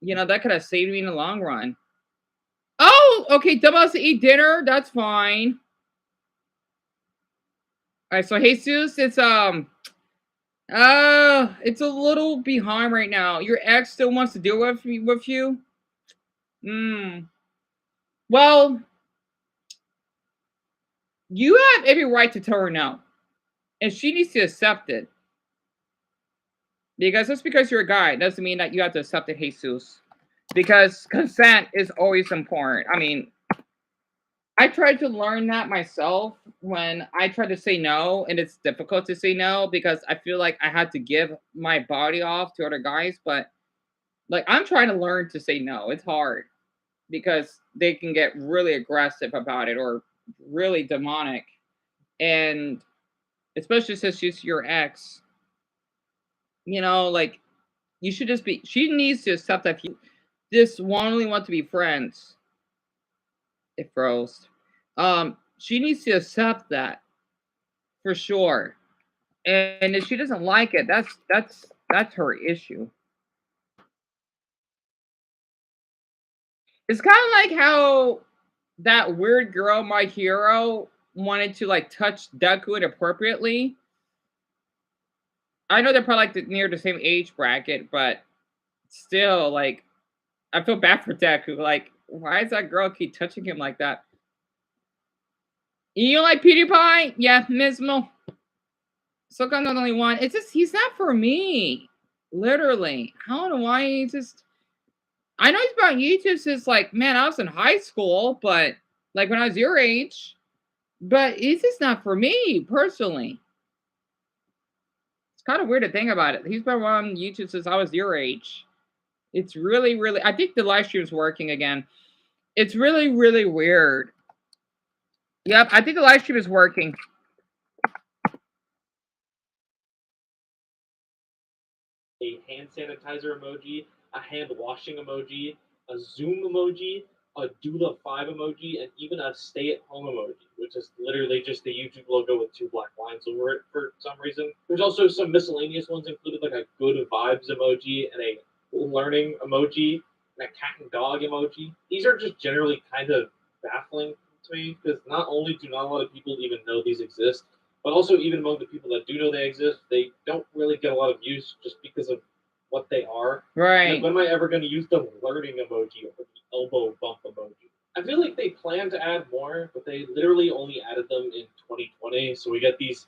You know, that could have saved me in the long run. Oh, okay. Dumb us to eat dinner. That's fine. All right, so Jesus, it's it's a little behind right now. Your ex still wants to deal with you. Well, you have every right to tell her no, and she needs to accept it. Because just because you're a guy doesn't mean that you have to accept it, Jesus. Because consent is always important. I mean, I tried to learn that myself when I tried to say no, and it's difficult to say no because I feel like I had to give my body off to other guys. But like, I'm trying to learn to say no. It's hard because they can get really aggressive about it or really demonic. And especially since she's your ex, you know, like you should just be, she needs to accept that if you just only want to be friends. It froze. She needs to accept that for sure. And if she doesn't like it, that's her issue. It's kind of like how that weird girl, my hero, wanted to like touch Deku inappropriately. I know they're probably like near the same age bracket, but still, like, I feel bad for Deku. Like, why does that girl keep touching him like that? You like PewDiePie? Yeah, Mismo. So I'm not the only one. It's just he's not for me. Literally. I don't know why he's just. I know he's about YouTube since like, man, I was in high school, but like when I was your age. But it's just not for me personally. It's kind of weird to think about it. He's been on YouTube since I was your age. It's really, really. I think the live stream's working again. It's really, really weird. Yep, I think the live stream is working. A hand sanitizer emoji, a hand washing emoji, a Zoom emoji, a do the 5 emoji, and even a stay at home emoji, which is literally just the YouTube logo with 2 black lines over it for some reason. There's also some miscellaneous ones included, like a good vibes emoji and a learning emoji and a cat and dog emoji. These are just generally kind of baffling to me because not only do not a lot of people even know these exist, but also even among the people that do know they exist, they don't really get a lot of use just because of what they are. Right. Like, when am I ever going to use the learning emoji or the elbow bump emoji? I feel like they plan to add more, but they literally only added them in 2020, so we get these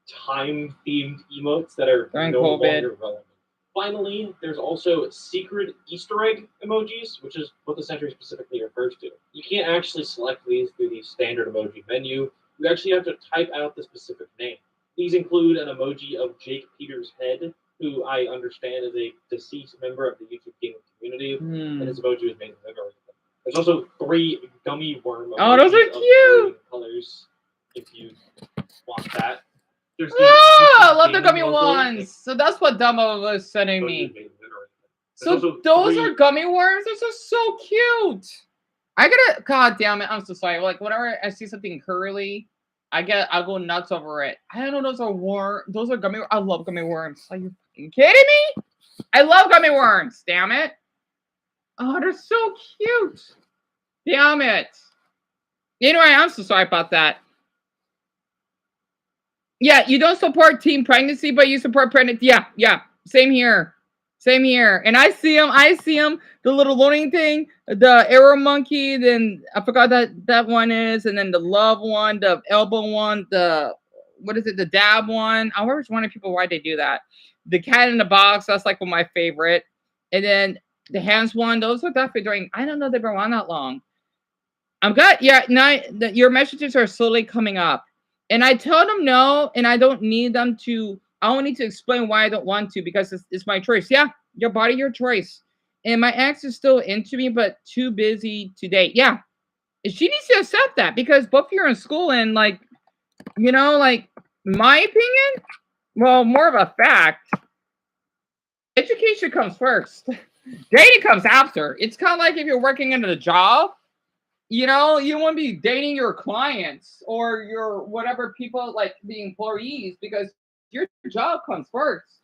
time-themed emotes that are no longer relevant. Finally, there's also secret Easter egg emojis, which is what the Century specifically refers to. You can't actually select these through the standard emoji menu. You actually have to type out the specific name. These include an emoji of Jake Peters' head, who I understand is a deceased member of the YouTube gaming community, and his emoji was made in memory of him. There's also 3 gummy worm. Oh, those are cute. Colors, if you want that. There's Oh, I love the gaming gummy logo. ones. So that's what Dumbo was sending Those me. So those are gummy worms. Those are so cute. I gotta, god damn it, I'm so sorry. Like whenever I see something curly, I'll go nuts over it. I don't know, those are gummy. I love gummy worms. Are you fucking kidding me? I love gummy worms. Damn it. Oh, they're so cute. Damn it. Anyway, I'm so sorry about that. Yeah, you don't support teen pregnancy, but you support pregnancy. Yeah. Same here. Same here. And I see them. The little loading thing, the arrow monkey, then I forgot that one is, and then the love one, the elbow one, the what is it, the dab one. I always wonder people why they do that. The cat in the box, that's like one of my favorite. And then the hands one, those are definitely doing. I don't know they've been around that long. I'm good. Yeah, now your messages are slowly coming up. And I tell them no, and I don't need them to. I don't need to explain why I don't want to because it's my choice. Yeah, your body, your choice. And my ex is still into me, but too busy to date. Yeah, and she needs to accept that because both of you are in school and like, like my opinion. Well, more of a fact. Education comes first. Dating comes after. It's kind of like if you're working in a job. You don't want to be dating your clients or your whatever people like the employees because your job comes first.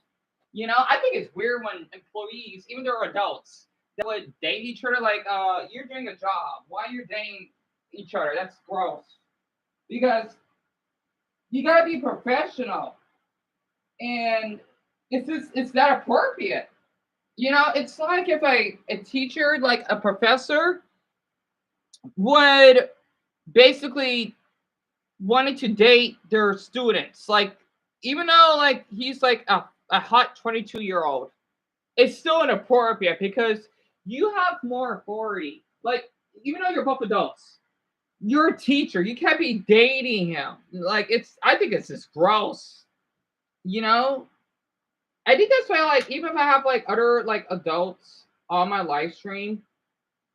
I think it's weird when employees, even though they're adults, they would date each other like, you're doing a job. Why you're dating each other? That's gross. Because you gotta be professional. And it's not appropriate. It's like if a teacher, like a professor, would basically wanted to date their students. Like, even though like he's like a hot 22-year-old, it's still inappropriate because you have more authority. Like, even though you're both adults, you're a teacher. You can't be dating him. Like, I think it's just gross. I think that's why, like, even if I have like other like adults on my live stream,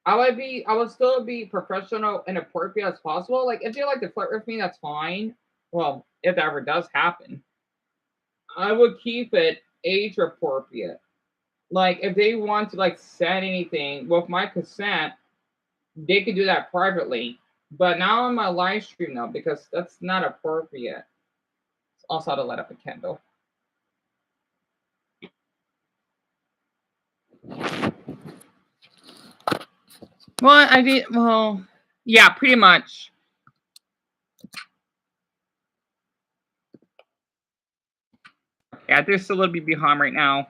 I would still be professional and appropriate as possible. Like if they like to flirt with me, that's fine. Well, if that ever does happen, I would keep it age appropriate. Like if they want to like send anything with my consent, they could do that privately. But now on my live stream now because that's not appropriate. Also, to light up a candle. Well, I did. Well, yeah, pretty much. Yeah, there's a little bit behind right now.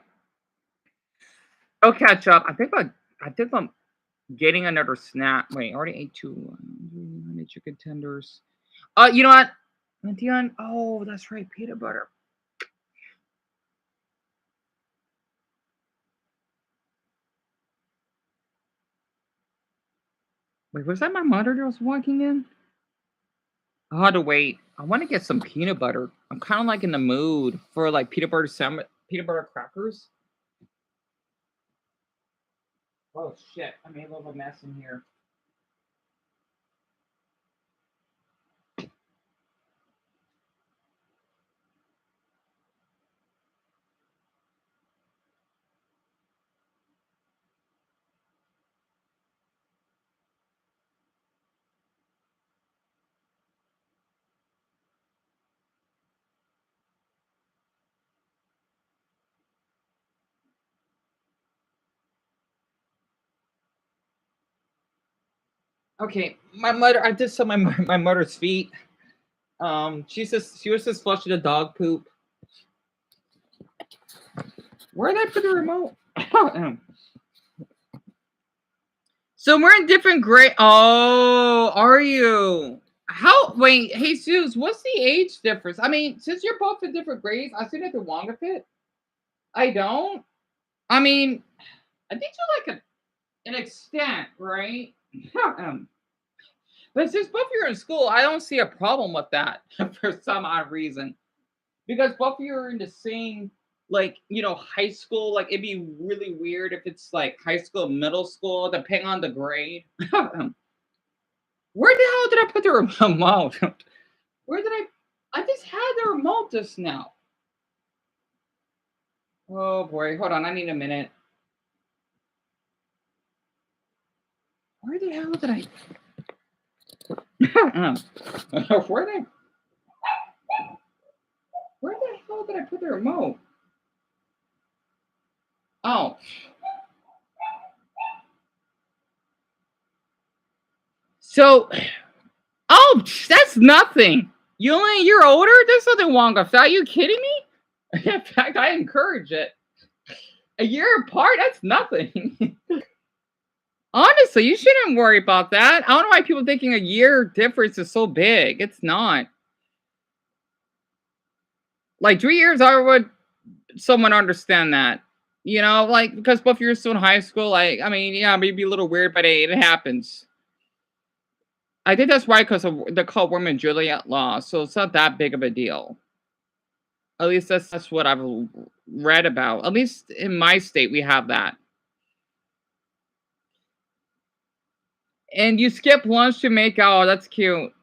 I'll catch up. I think I'm getting another snack. Wait, I already ate 2 honey chicken tenders. You know what, Deon? Oh, that's right, peanut butter. Wait, was that my mother that was walking in? I had to wait. I want to get some peanut butter. I'm kind of like in the mood for like peanut butter crackers. Oh shit! I made a little mess in here. Okay, my mother. I just saw my mother's feet. She was just flushing the dog poop. Where did I put the remote? So we're in different grade. Oh, are you? How? Wait, Jesus, what's the age difference? I mean, since you're both in different grades, I see that the Wonga fit. I don't. I mean, I think to like an extent, right? But since both of you are in school, I don't see a problem with that for some odd reason. Because both of you are in the same like, you know, high school. Like, it'd be really weird if it's like high school, middle school, depending on the grade. Where the hell did I put the remote? Where did I just had the remote just now. Oh boy, hold on, I need a minute. Where the hell did I? Where the hell did I put the remote? Oh. So, oh, that's nothing. You only a year older? There's nothing wrong with that. Are you kidding me? In fact, I encourage it. A year apart? That's nothing. Honestly, you shouldn't worry about that. I don't know why people thinking a year difference is so big. It's not. Like 3 years, I would someone understand that. You know, like because both of you are still in high school. Like, I mean, yeah, maybe a little weird, but hey, it happens. I think that's right because they're called Romeo and Juliet law, so it's not that big of a deal. At least that's what I've read about. At least in my state, we have that. And you skip lunch to make out. Oh, that's cute.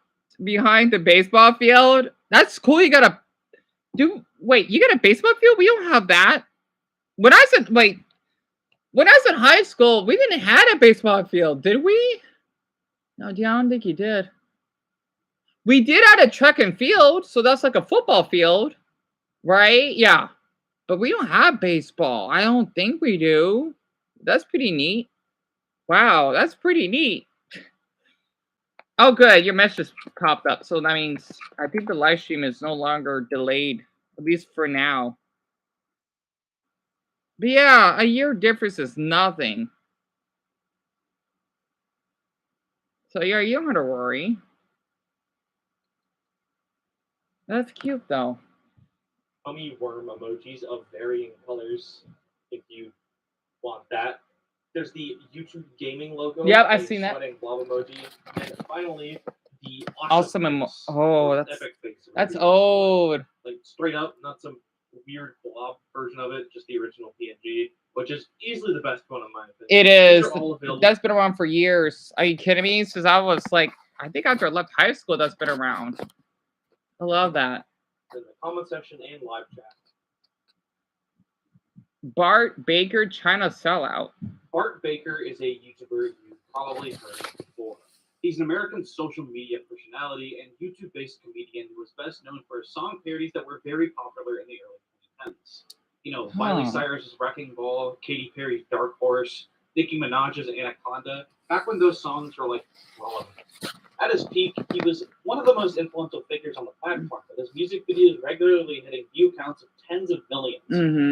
Behind the baseball field. That's cool. You gotta do. Wait, you got a baseball field? We don't have that. When I said wait, when I was in high school, we didn't have a baseball field, did we? No, I don't think you did. We did have a track and field, so that's like a football field, right? Yeah. But we don't have baseball. I don't think we do. That's pretty neat. Wow, that's pretty neat. Oh, good. Your message popped up. So that means I think the live stream is no longer delayed, at least for now. But yeah, a year difference is nothing. So yeah, you don't have to worry. That's cute though. Gummy worm emojis of varying colors if you want that. There's the YouTube gaming logo. Yep, I've seen that. Blob emoji. And finally, the awesome face. Oh, that's epic face. That's old. Like straight up, not some weird blob version of it, just the original PNG, which is easily the best one in my opinion. It is. That's been around for years. Are you kidding me? Since I was like, I think after I left high school, that's been around. I love that. In the comment section and live chat. Bart Baker China sellout. Bart Baker is a YouTuber you've probably heard of before. He's an American social media personality and YouTube-based comedian who is best known for his song parodies that were very popular in the early 2010s. You know, Miley Cyrus's Wrecking Ball, Katy Perry's Dark Horse, Nicki Minaj's Anaconda, back when those songs were like relevant. At his peak, he was one of the most influential figures on the platform, with his music videos regularly hitting view counts of tens of millions,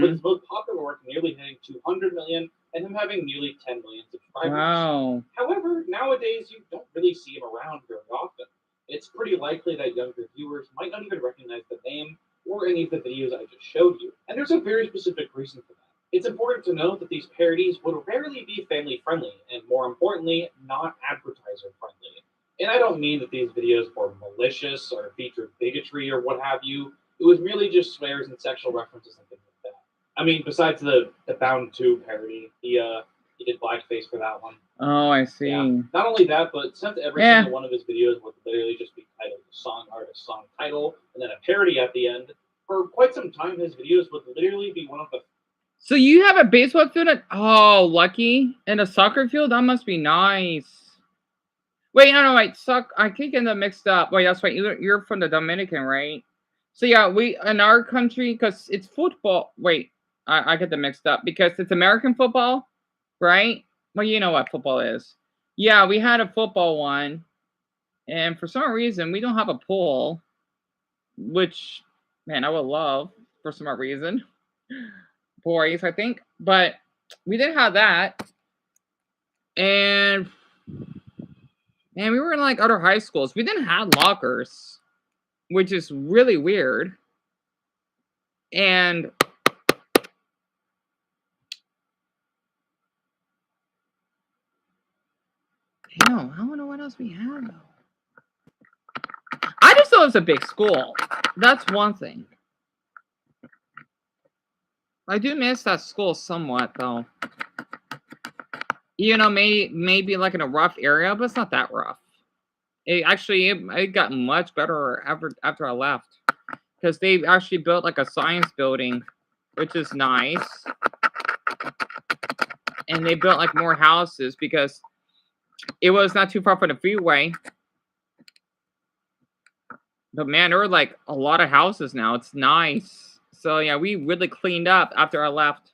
with his most popular work nearly hitting 200 million and him having nearly 10 million subscribers. Wow. However, nowadays you don't really see him around very often. It's pretty likely that younger viewers might not even recognize the name or any of the videos I just showed you, and there's a very specific reason for that. It's important to note that these parodies would rarely be family-friendly, and more importantly, not advertiser-friendly. And I don't mean that these videos were malicious or featured bigotry or what have you. It was merely just swears and sexual references and things like that. I mean, besides the Bound 2 parody, he did blackface for that one. Oh, I see. Yeah. Not only that, but since every single one of his videos would literally just be titled song artist, song title, and then a parody at the end, for quite some time his videos would literally be one of the... So you have a baseball field at... Oh, lucky. And a soccer field? That must be nice. Wait, no, wait. I keep getting them mixed up. Wait, that's right. You're from the Dominican, right? So yeah, we in our country, because it's football. Wait, I get them mixed up because it's American football, right? Well, you know what football is. Yeah, we had a football one, and for some reason we don't have a pool, which, man, I would love for some reason. Boys, I think, but we didn't have that, and we were in like other high schools. We didn't have lockers, which is really weird. And damn, I don't know what else we had though. I just thought it was a big school. That's one thing. I do miss that school somewhat, though. You know, maybe like in a rough area, but it's not that rough. It got much better after I left, because they actually built like a science building, which is nice, and they built like more houses because it was not too far from the freeway. But man, there were like a lot of houses now. It's nice. So yeah, we really cleaned up after I left.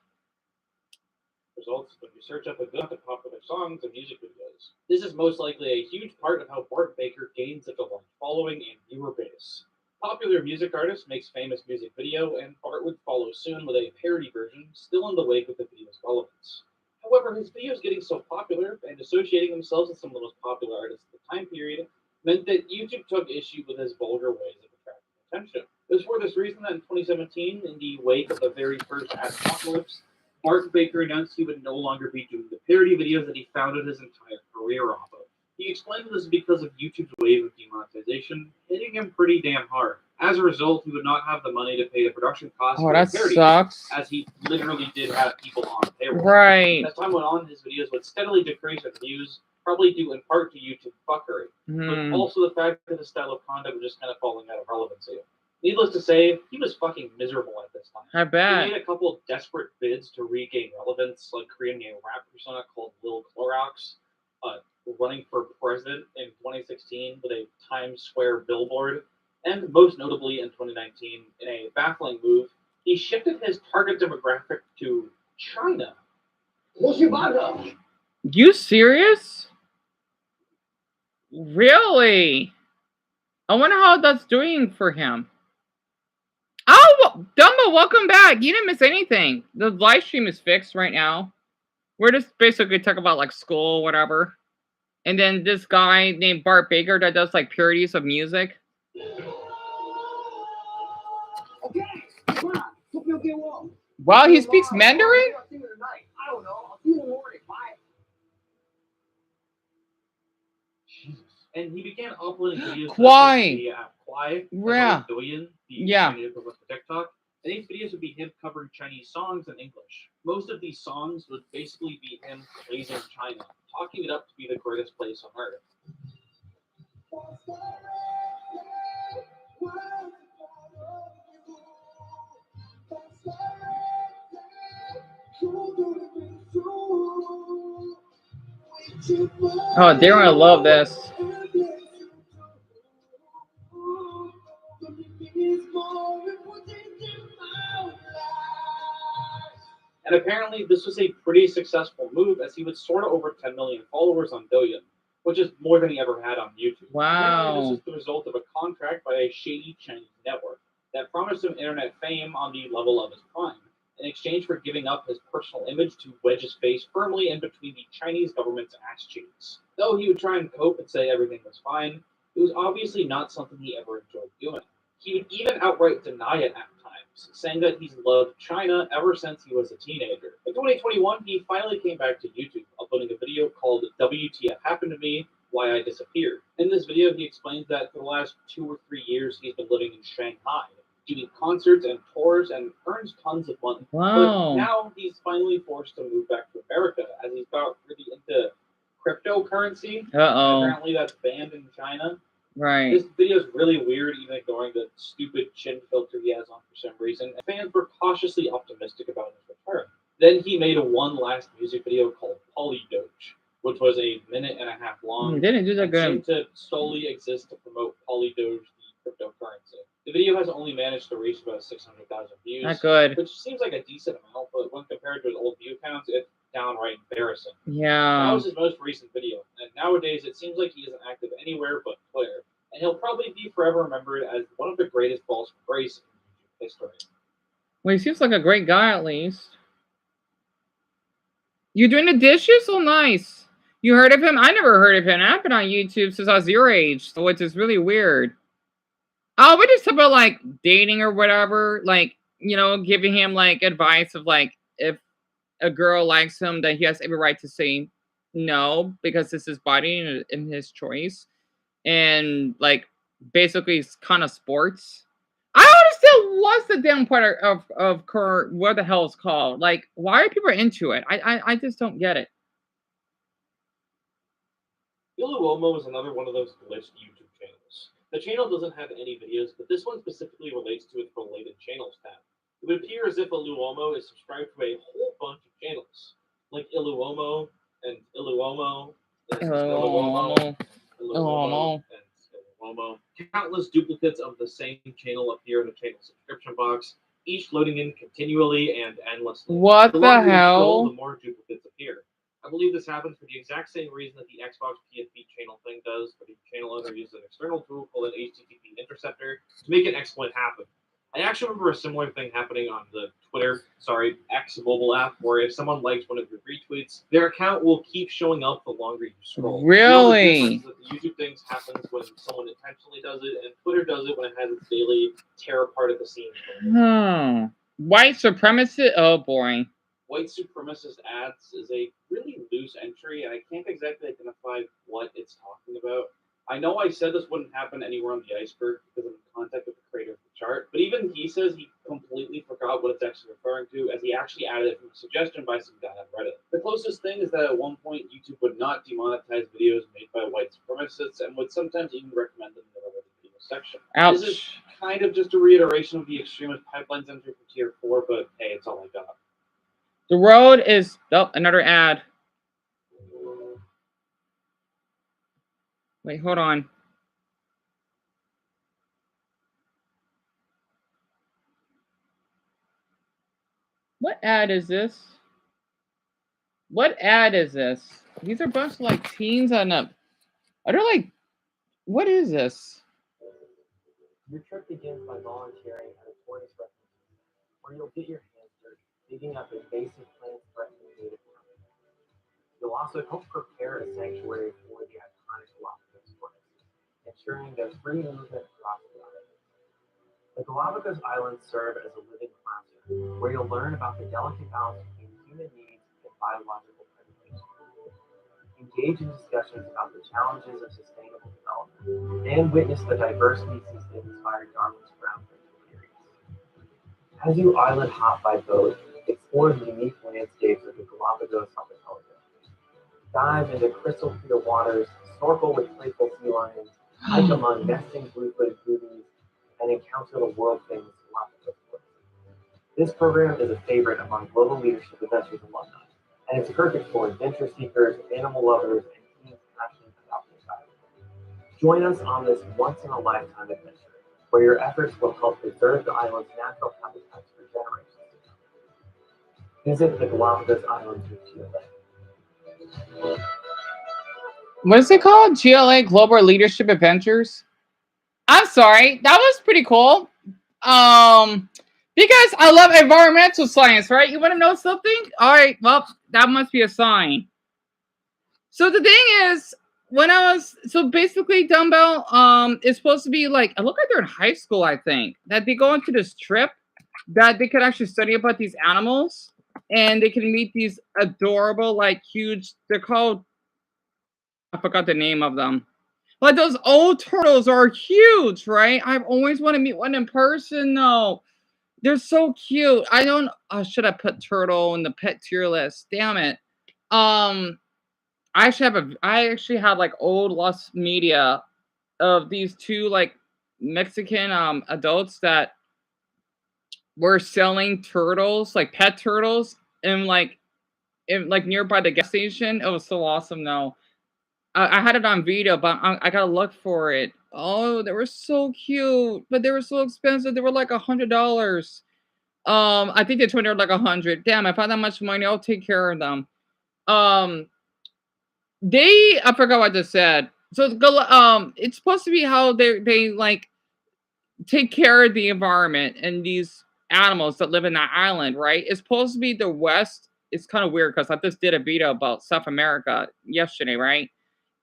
Results when you search up a good of popular songs and music videos. This is most likely a huge part of how Bart Baker gained such a large following and viewer base. Popular music artist makes famous music video, and Bart would follow soon with a parody version, still in the wake of the video's relevance. However, his videos getting so popular and associating themselves with some of the most popular artists of the time period meant that YouTube took issue with his vulgar ways of attracting attention. It was for this reason that in 2017, in the wake of the very first apocalypse, Bart Baker announced he would no longer be doing the parody videos that he founded his entire career off of. He explained this because of YouTube's wave of demonetization hitting him pretty damn hard. As a result, he would not have the money to pay the production costs for that parodies, sucks. as he literally did have people on payroll. Right. As time went on, his videos would steadily decrease in views, probably due in part to YouTube fuckery, but also the fact that his style of content was just kind of falling out of relevancy. Needless to say, he was fucking miserable at this time. I bet. He made a couple of desperate bids to regain relevance, like creating a rap persona called Lil Clorox, running for president in 2016 with a Times Square billboard, and most notably in 2019, in a baffling move, he shifted his target demographic to China. You serious? Really? I wonder how that's doing for him. Oh, Dumbo, welcome back. You didn't miss anything. The live stream is fixed right now. We're just basically talking about like school, whatever. And then this guy named Bart Baker that does like parodies of music. Wow, he speaks Mandarin? And he began uploading videos Kwai. to the app Kwai, Yeah. Deon, the Yeah. Chinese equivalent for TikTok. And these videos would be him covering Chinese songs in English. Most of these songs would basically be him praising China, talking it up to be the greatest place on earth. Oh, they're gonna love this. And apparently this was a pretty successful move, as he would sort of over 10 million followers on Deon, which is more than he ever had on YouTube. Wow. Apparently this is the result of a contract by a shady Chinese network that promised him internet fame on the level of his prime, in exchange for giving up his personal image to wedge his face firmly in between the Chinese government's ass cheeks. Though he would try and cope and say everything was fine, it was obviously not something he ever enjoyed doing. He would even outright deny it at times, saying that he's loved China ever since he was a teenager. In 2021, he finally came back to YouTube, uploading a video called WTF Happened to Me, Why I Disappeared. In this video, he explains that for the last 2 or 3 years, he's been living in Shanghai, doing concerts and tours, and earns tons of money. Wow. But now he's finally forced to move back to America, as he's got really into cryptocurrency. Uh-oh. Apparently that's banned in China. Right. This video is really weird, even ignoring the stupid chin filter he has on for some reason. Fans were cautiously optimistic about his return. Then he made one last music video called Polydoge, which was a 1.5 minutes long. He didn't do that and good. seemed to solely exist to promote Polydoge, the cryptocurrency. The video has only managed to reach about 600,000 views. Not good. Which seems like a decent amount, but when compared to his old view counts, it's downright embarrassing. That Yeah. was his most recent video, and nowadays it seems like he isn't active anywhere but Twitter, and he'll probably be forever remembered as one of the greatest balls of grace in YouTube history. Well, he seems like a great guy at least. You doing the dishes? Oh, nice. You heard of him? I never heard of him. I've been on YouTube since I was your age, so which is really weird. Oh, we just talk about like dating or whatever, like, you know, giving him like advice of like if a girl likes him, that he has every right to say no because it's his body and his choice, and like basically it's kind of sports. I don't understand what's the damn part of Kurt? What the hell it's called? Like, why are people into it? I just don't get it. Iluomo is another one of those glitched YouTube channels. The channel doesn't have any videos, but this one specifically relates to its related channels tab. It would appear as if Iluomo is subscribed to a whole bunch of channels, like Iluomo and Iluomo and Iluomo, Iluomo, and Iluomo. Countless duplicates of the same channel appear in the channel subscription box, each loading in continually and endlessly. What The the longer you scroll, hell? the more duplicates appear. I believe this happens for the exact same reason that the Xbox PSP channel thing does, where the channel owner uses an external tool called an HTTP interceptor to make an exploit happen. I actually remember a similar thing happening on the X mobile app, where if someone likes one of your retweets, their account will keep showing up the longer you scroll. Really? The only difference is that the YouTube thing happens when someone intentionally does it, and Twitter does it when it has its daily tear apart of the scene. White supremacist? Oh boy. White supremacist ads is a really loose entry, and I can't exactly identify what it's talking about. I know I said this wouldn't happen anywhere on the iceberg because I'm in contact with the creator of the chart, but even he says he completely forgot what it's actually referring to, as he actually added it from a suggestion by some guy on Reddit. The closest thing is that at one point YouTube would not demonetize videos made by white supremacists and would sometimes even recommend them in the related video section. Ouch. This is kind of just a reiteration of the extremist pipelines entry from tier 4, but hey, it's all I got. The road is... Oh, another ad. Wait, hold on. What ad is this? What ad is this? These are a bunch of like teens on a... Are they like... What is this? Your trip begins by volunteering at a tourist refugee, where you'll get your hands dirty, digging up invasive plants threatening native habitat. You'll also help prepare a sanctuary for the iconic Galapagos tortoise, ensuring their free movement across the island. The Galapagos Islands serve as a living classroom, where you'll learn about the delicate balance between human needs and biological preservation. Engage in discussions about the challenges of sustainable development, and witness the diverse species that inspired Darwin's groundbreaking theories. As you island hop by boat, explore the unique landscapes of the Galapagos archipelago. Dive into crystal clear waters, snorkel with playful sea lions, hike among nesting blue-footed boobies, and encounter the world-famous Galapagos tortoise. This program is a favorite among Global Leadership Adventures alumni, and it's perfect for adventure seekers, animal lovers, and teens passionate about this island. Join us on this once-in-a-lifetime adventure, where your efforts will help preserve the island's natural habitats for generations to come. Visit the Galapagos Islands with GLA. What is it called? GLA Global Leadership Adventures? I'm sorry. That was pretty cool. Because I love environmental science, right? You want to know something? All right, well, that must be a sign. So the thing is, when I was... So basically, Dumbbell, is supposed to be like... I look like they're in high school, I think. That they go into this trip that they could actually study about these animals. And they can meet these adorable, like, huge... They're called... I forgot the name of them. But those old turtles are huge, right? I've always wanted to meet one in person, though. They're so cute. I don't... should I put turtle in the pet tier list? Damn it. I actually have like old lost media of these two like Mexican adults that were selling turtles, like pet turtles, in nearby the gas station. It was so awesome, though. I had it on video, but I gotta look for it. Oh, they were so cute, but they were so expensive. They were like $100. I think they told me they were like 100. Damn, if I had that much money, I'll take care of them. I forgot what I just said. So it's supposed to be how they like take care of the environment and these animals that live in that island, right? It's supposed to be the West. It's kind of weird because I just did a video about South America yesterday, right?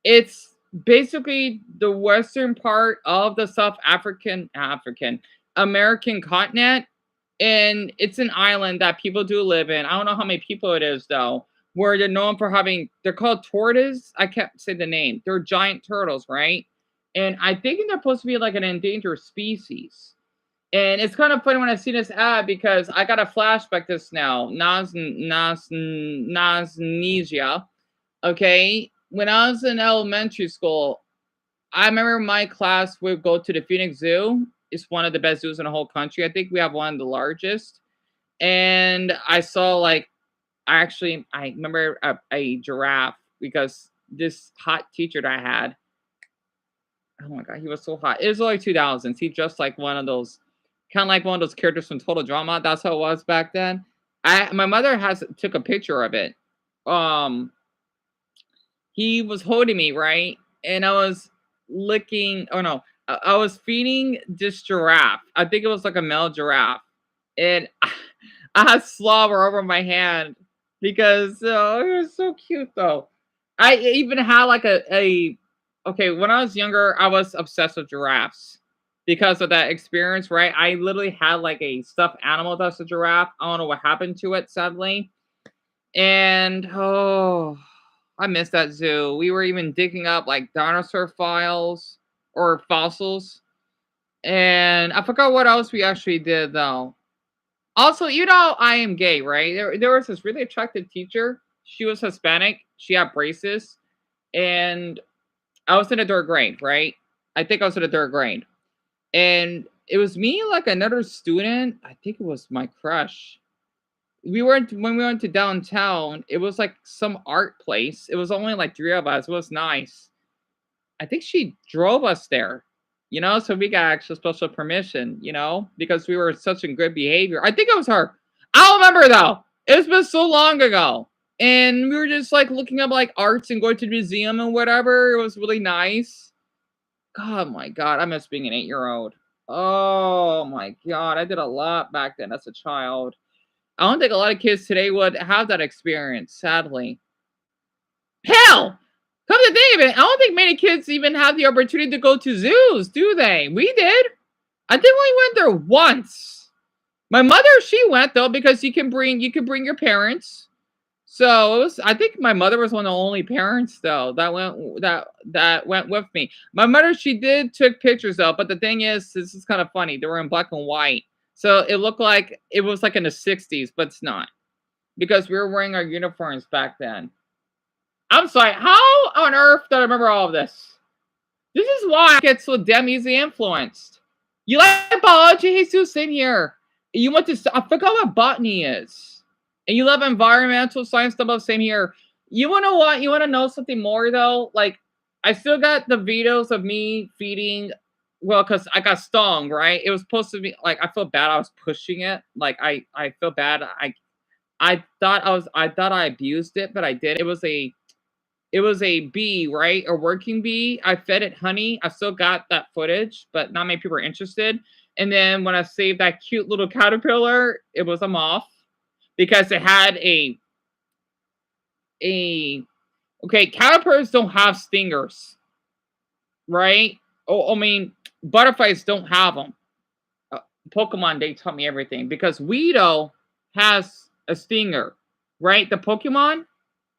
It's basically the western part of the South African American continent, and it's an island that people do live in. I don't know how many people it is, though, where they're known for having... They're called tortoises. I can't say the name. They're giant turtles, right? And I think they're supposed to be like an endangered species. And it's kind of funny when I see this ad because I got a flashback this now. Nasnesia. Okay. When I was in elementary school, I remember my class would go to the Phoenix Zoo. It's one of the best zoos in the whole country. I think we have one of the largest. And I saw like I remember a giraffe because this hot teacher that I had. Oh my god, he was so hot. It was early 2000s. He just like one of those, kind of like one of those characters from Total Drama. That's how it was back then. My mother took a picture of it. Um, he was holding me, right, and I was licking. Oh no, I was feeding this giraffe. I think it was like a male giraffe, and I had slobber over my hand because it was so cute though. I even had like a okay, when I was younger, I was obsessed with giraffes because of that experience, right? I literally had like a stuffed animal that's a giraffe. I don't know what happened to it, sadly. And oh, I miss that zoo. We were even digging up like dinosaur files or fossils. And I forgot what else we actually did though. Also, I am gay, right? There was this really attractive teacher. She was Hispanic. She had braces. And I was in the third grade, right? I think I was in the third grade. And it was me, like another student. I think it was my crush. When we went to downtown, it was like some art place. It was only like three of us. It was nice. I think she drove us there, so we got extra special permission, because we were such in good behavior. I think it was her. I don't remember though. It's been so long ago. And we were just like looking up like arts and going to the museum and whatever. It was really nice. God, my God, I miss being an 8-year-old. Oh my God, I did a lot back then as a child. I don't think a lot of kids today would have that experience, sadly. Hell, come to think of it, I don't think many kids even have the opportunity to go to zoos, do they? We did. I think we went there once. My mother, she went though because you can bring your parents. So it was. I think my mother was one of the only parents though that went with me. My mother, she did took pictures though, but the thing is, this is kind of funny. They were in black and white, so it looked like it was like in the 60s, but it's not because we were wearing our uniforms back then. I'm sorry. How on earth do I remember all of this? This is why I get so damn easily influenced. You like biology, Jesus? Same here. You went to, I forgot what botany is. And you love environmental science stuff, same here. You want to what? You want to know something more, though? Like, I still got the videos of me feeding, well, because I got stung, right? It was supposed to be, like, I feel bad I was pushing it. Like, I feel bad. I thought I abused it, but I did. It was a bee, right? A working bee. I fed it honey. I still got that footage, but not many people are interested. And then when I saved that cute little caterpillar, it was a moth because it had okay, caterpillars don't have stingers, right? Oh, I mean, butterflies don't have them. Pokemon, they taught me everything because Weedle has a stinger, right? The Pokemon,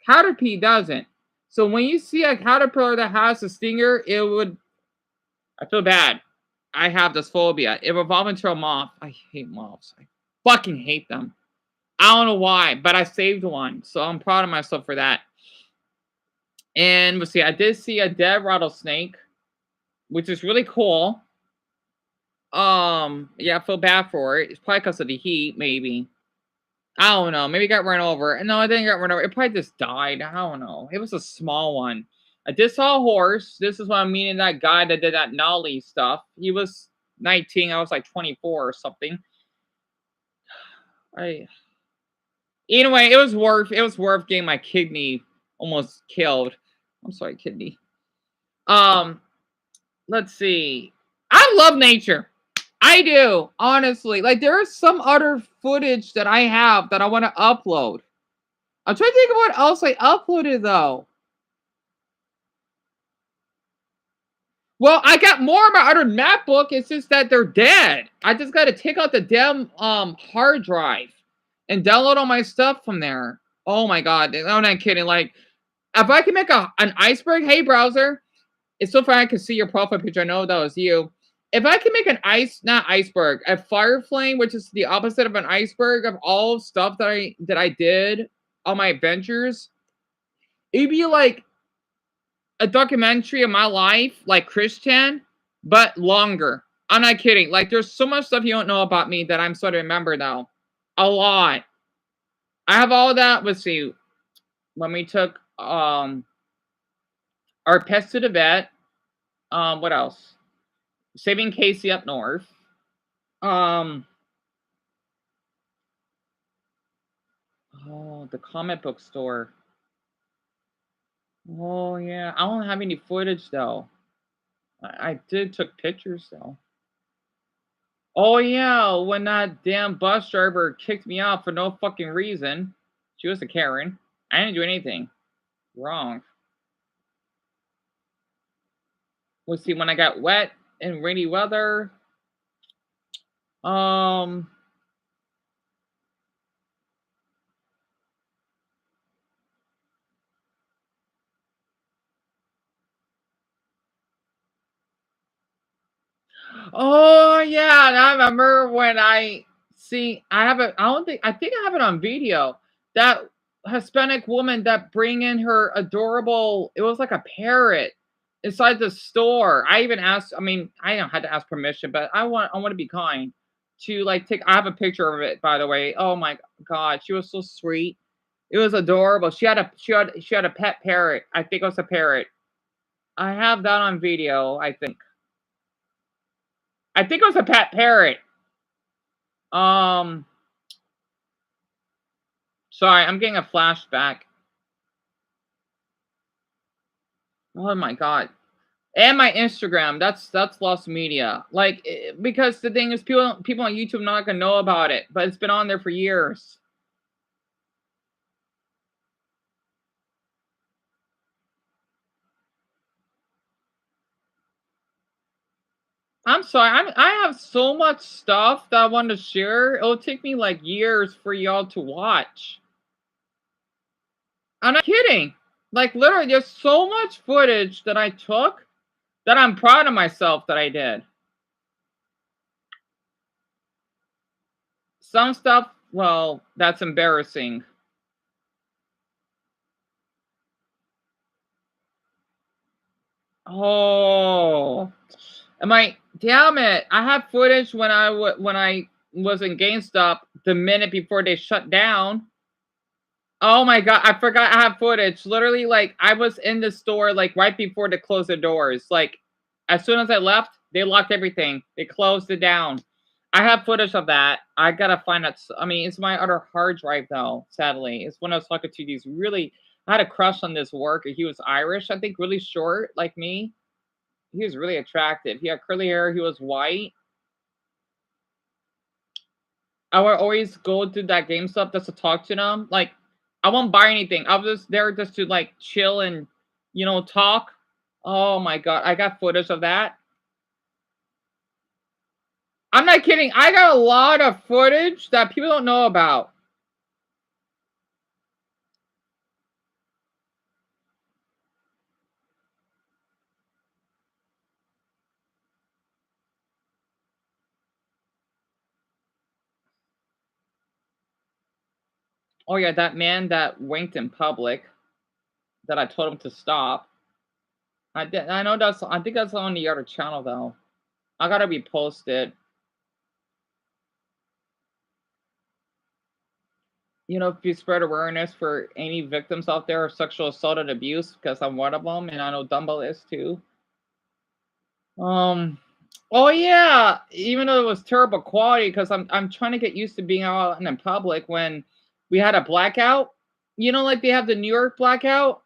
Caterpie doesn't. So when you see a caterpillar that has a stinger, I feel bad. I have this phobia. It will evolve into a moth. I hate moths. I fucking hate them. I don't know why, but I saved one. So I'm proud of myself for that. And let's see, I did see a dead rattlesnake, which is really cool. Yeah, I feel bad for it. It's probably because of the heat, maybe. I don't know. Maybe it got run over. No, I didn't get run over. It probably just died. I don't know. It was a small one. I just saw a horse. This is what I'm meaning. That guy that did that Nolly stuff. He was 19. I was like 24 or something. Anyway, it was worth getting my kidney almost killed. I'm sorry, kidney. Let's see. I love nature. I do, honestly. Like, there is some other footage that I have that I want to upload. I'm trying to think of what else I uploaded, though. Well, I got more of my other MacBook. It's just that they're dead. I just got to take out the damn hard drive and download all my stuff from there. Oh, my God. I'm not kidding. Like, if I can make an iceberg, hey, browser. It's so funny I can see your profile picture. I know that was you. If I can make an not iceberg, a fire flame, which is the opposite of an iceberg of all stuff that I did on my adventures, it'd be like a documentary of my life, like Christian, but longer. I'm not kidding. Like, there's so much stuff you don't know about me that I'm sort of remember now. A lot. I have all that. Let's see. When we took our pets to the vet. What else? Saving Casey up north. Oh, the comic book store. Oh yeah, I don't have any footage though. I did took pictures though. Oh yeah, when that damn bus driver kicked me out for no fucking reason. She was a Karen. I didn't do anything wrong. Let's see, when I got wet in rainy weather. Oh yeah, and I remember when I have it. I think I have it on video. That Hispanic woman that bring in her adorable. It was like a parrot inside the store. I even asked. I mean, I don't had to ask permission, but I want to be kind to like take. I have a picture of it, by the way. Oh my god, she was so sweet. It was adorable. She had a pet parrot. I think it was a parrot. I have that on video. I think it was a pet parrot. Sorry, I'm getting a flashback. Oh my god. And my Instagram, that's lost media. Like, because the thing is, people on YouTube are not gonna know about it, but it's been on there for years. I'm sorry, I have so much stuff that I want to share. It'll take me like years for y'all to watch. I'm not kidding. Like, literally, there's so much footage that I took that I'm proud of myself that I did. Some stuff, well, that's embarrassing. Oh, damn it! I have footage when I was in GameStop the minute before they shut down. Oh my god, I forgot I have footage. Literally, like, I was in the store like right before they closed the doors. Like, as soon as I left, they locked everything. They closed it down. I have footage of that. I gotta find that. I mean, it's my other hard drive though. Sadly, it's when I was talking to these really. I had a crush on this worker. He was Irish, I think, really short, like me. He was really attractive. He had curly hair. He was white. I would always go to that GameStop just to talk to them. Like, I won't buy anything. I was just there just to like chill and, talk. Oh my god, I got footage of that. I'm not kidding. I got a lot of footage that people don't know about. Oh yeah, that man that winked in public that I told him to stop. I think that's on the other channel though. I gotta be posted. If you spread awareness for any victims out there of sexual assault and abuse, because I'm one of them, and I know Dumbo is too. Oh yeah, even though it was terrible quality, because I'm trying to get used to being out in public. When we had a blackout, like they have the New York blackout.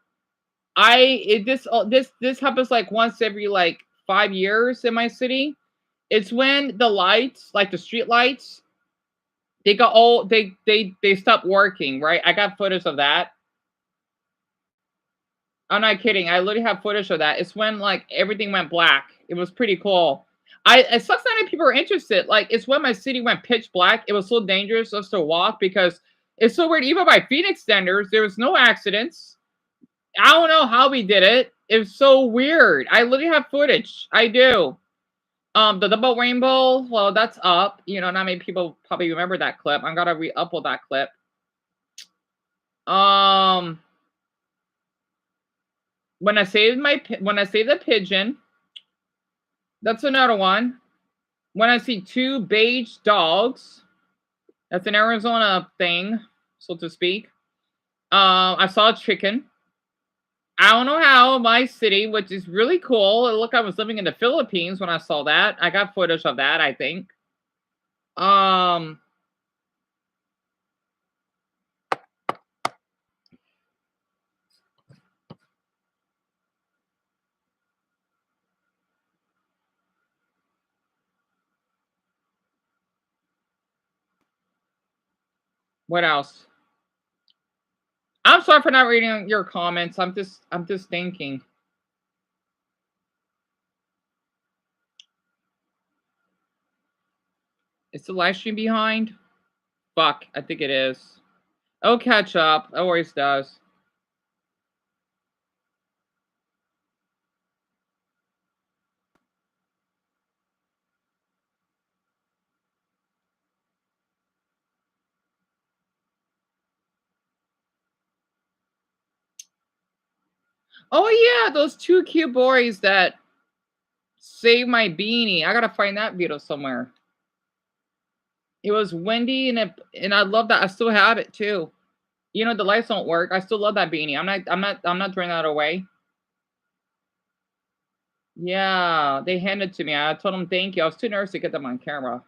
This happens like once every like 5 years in my city. It's when the lights, like the street lights, they got all they stopped working, right? I got footage of that. I'm not kidding. I literally have footage of that. It's when like everything went black. It was pretty cool. It sucks that many people are interested. Like, it's when my city went pitch black. It was so dangerous just to walk because it's so weird. Even by Phoenix standards, there was no accidents. I don't know how we did it. It was so weird. I literally have footage. I do. The double rainbow, well, that's up. You know, not many people probably remember that clip. I'm gonna re-upload that clip. When I saved the pigeon, that's another one. When I see 2 beige dogs, that's an Arizona thing, so to speak. I saw a chicken. I don't know how, my city, which is really cool. It looked like I was living in the Philippines when I saw that. I got footage of that, I think. What else? I'm sorry for not reading your comments. I'm just thinking. Is the live stream behind? Fuck, I think it is. Oh, catch up. It always does. Oh yeah, those 2 cute boys that saved my beanie. I gotta find that video somewhere. It was windy and I love that. I still have it too. You know, the lights don't work. I still love that beanie. I'm not throwing that away. Yeah, they handed it to me. I told them thank you. I was too nervous to get them on camera.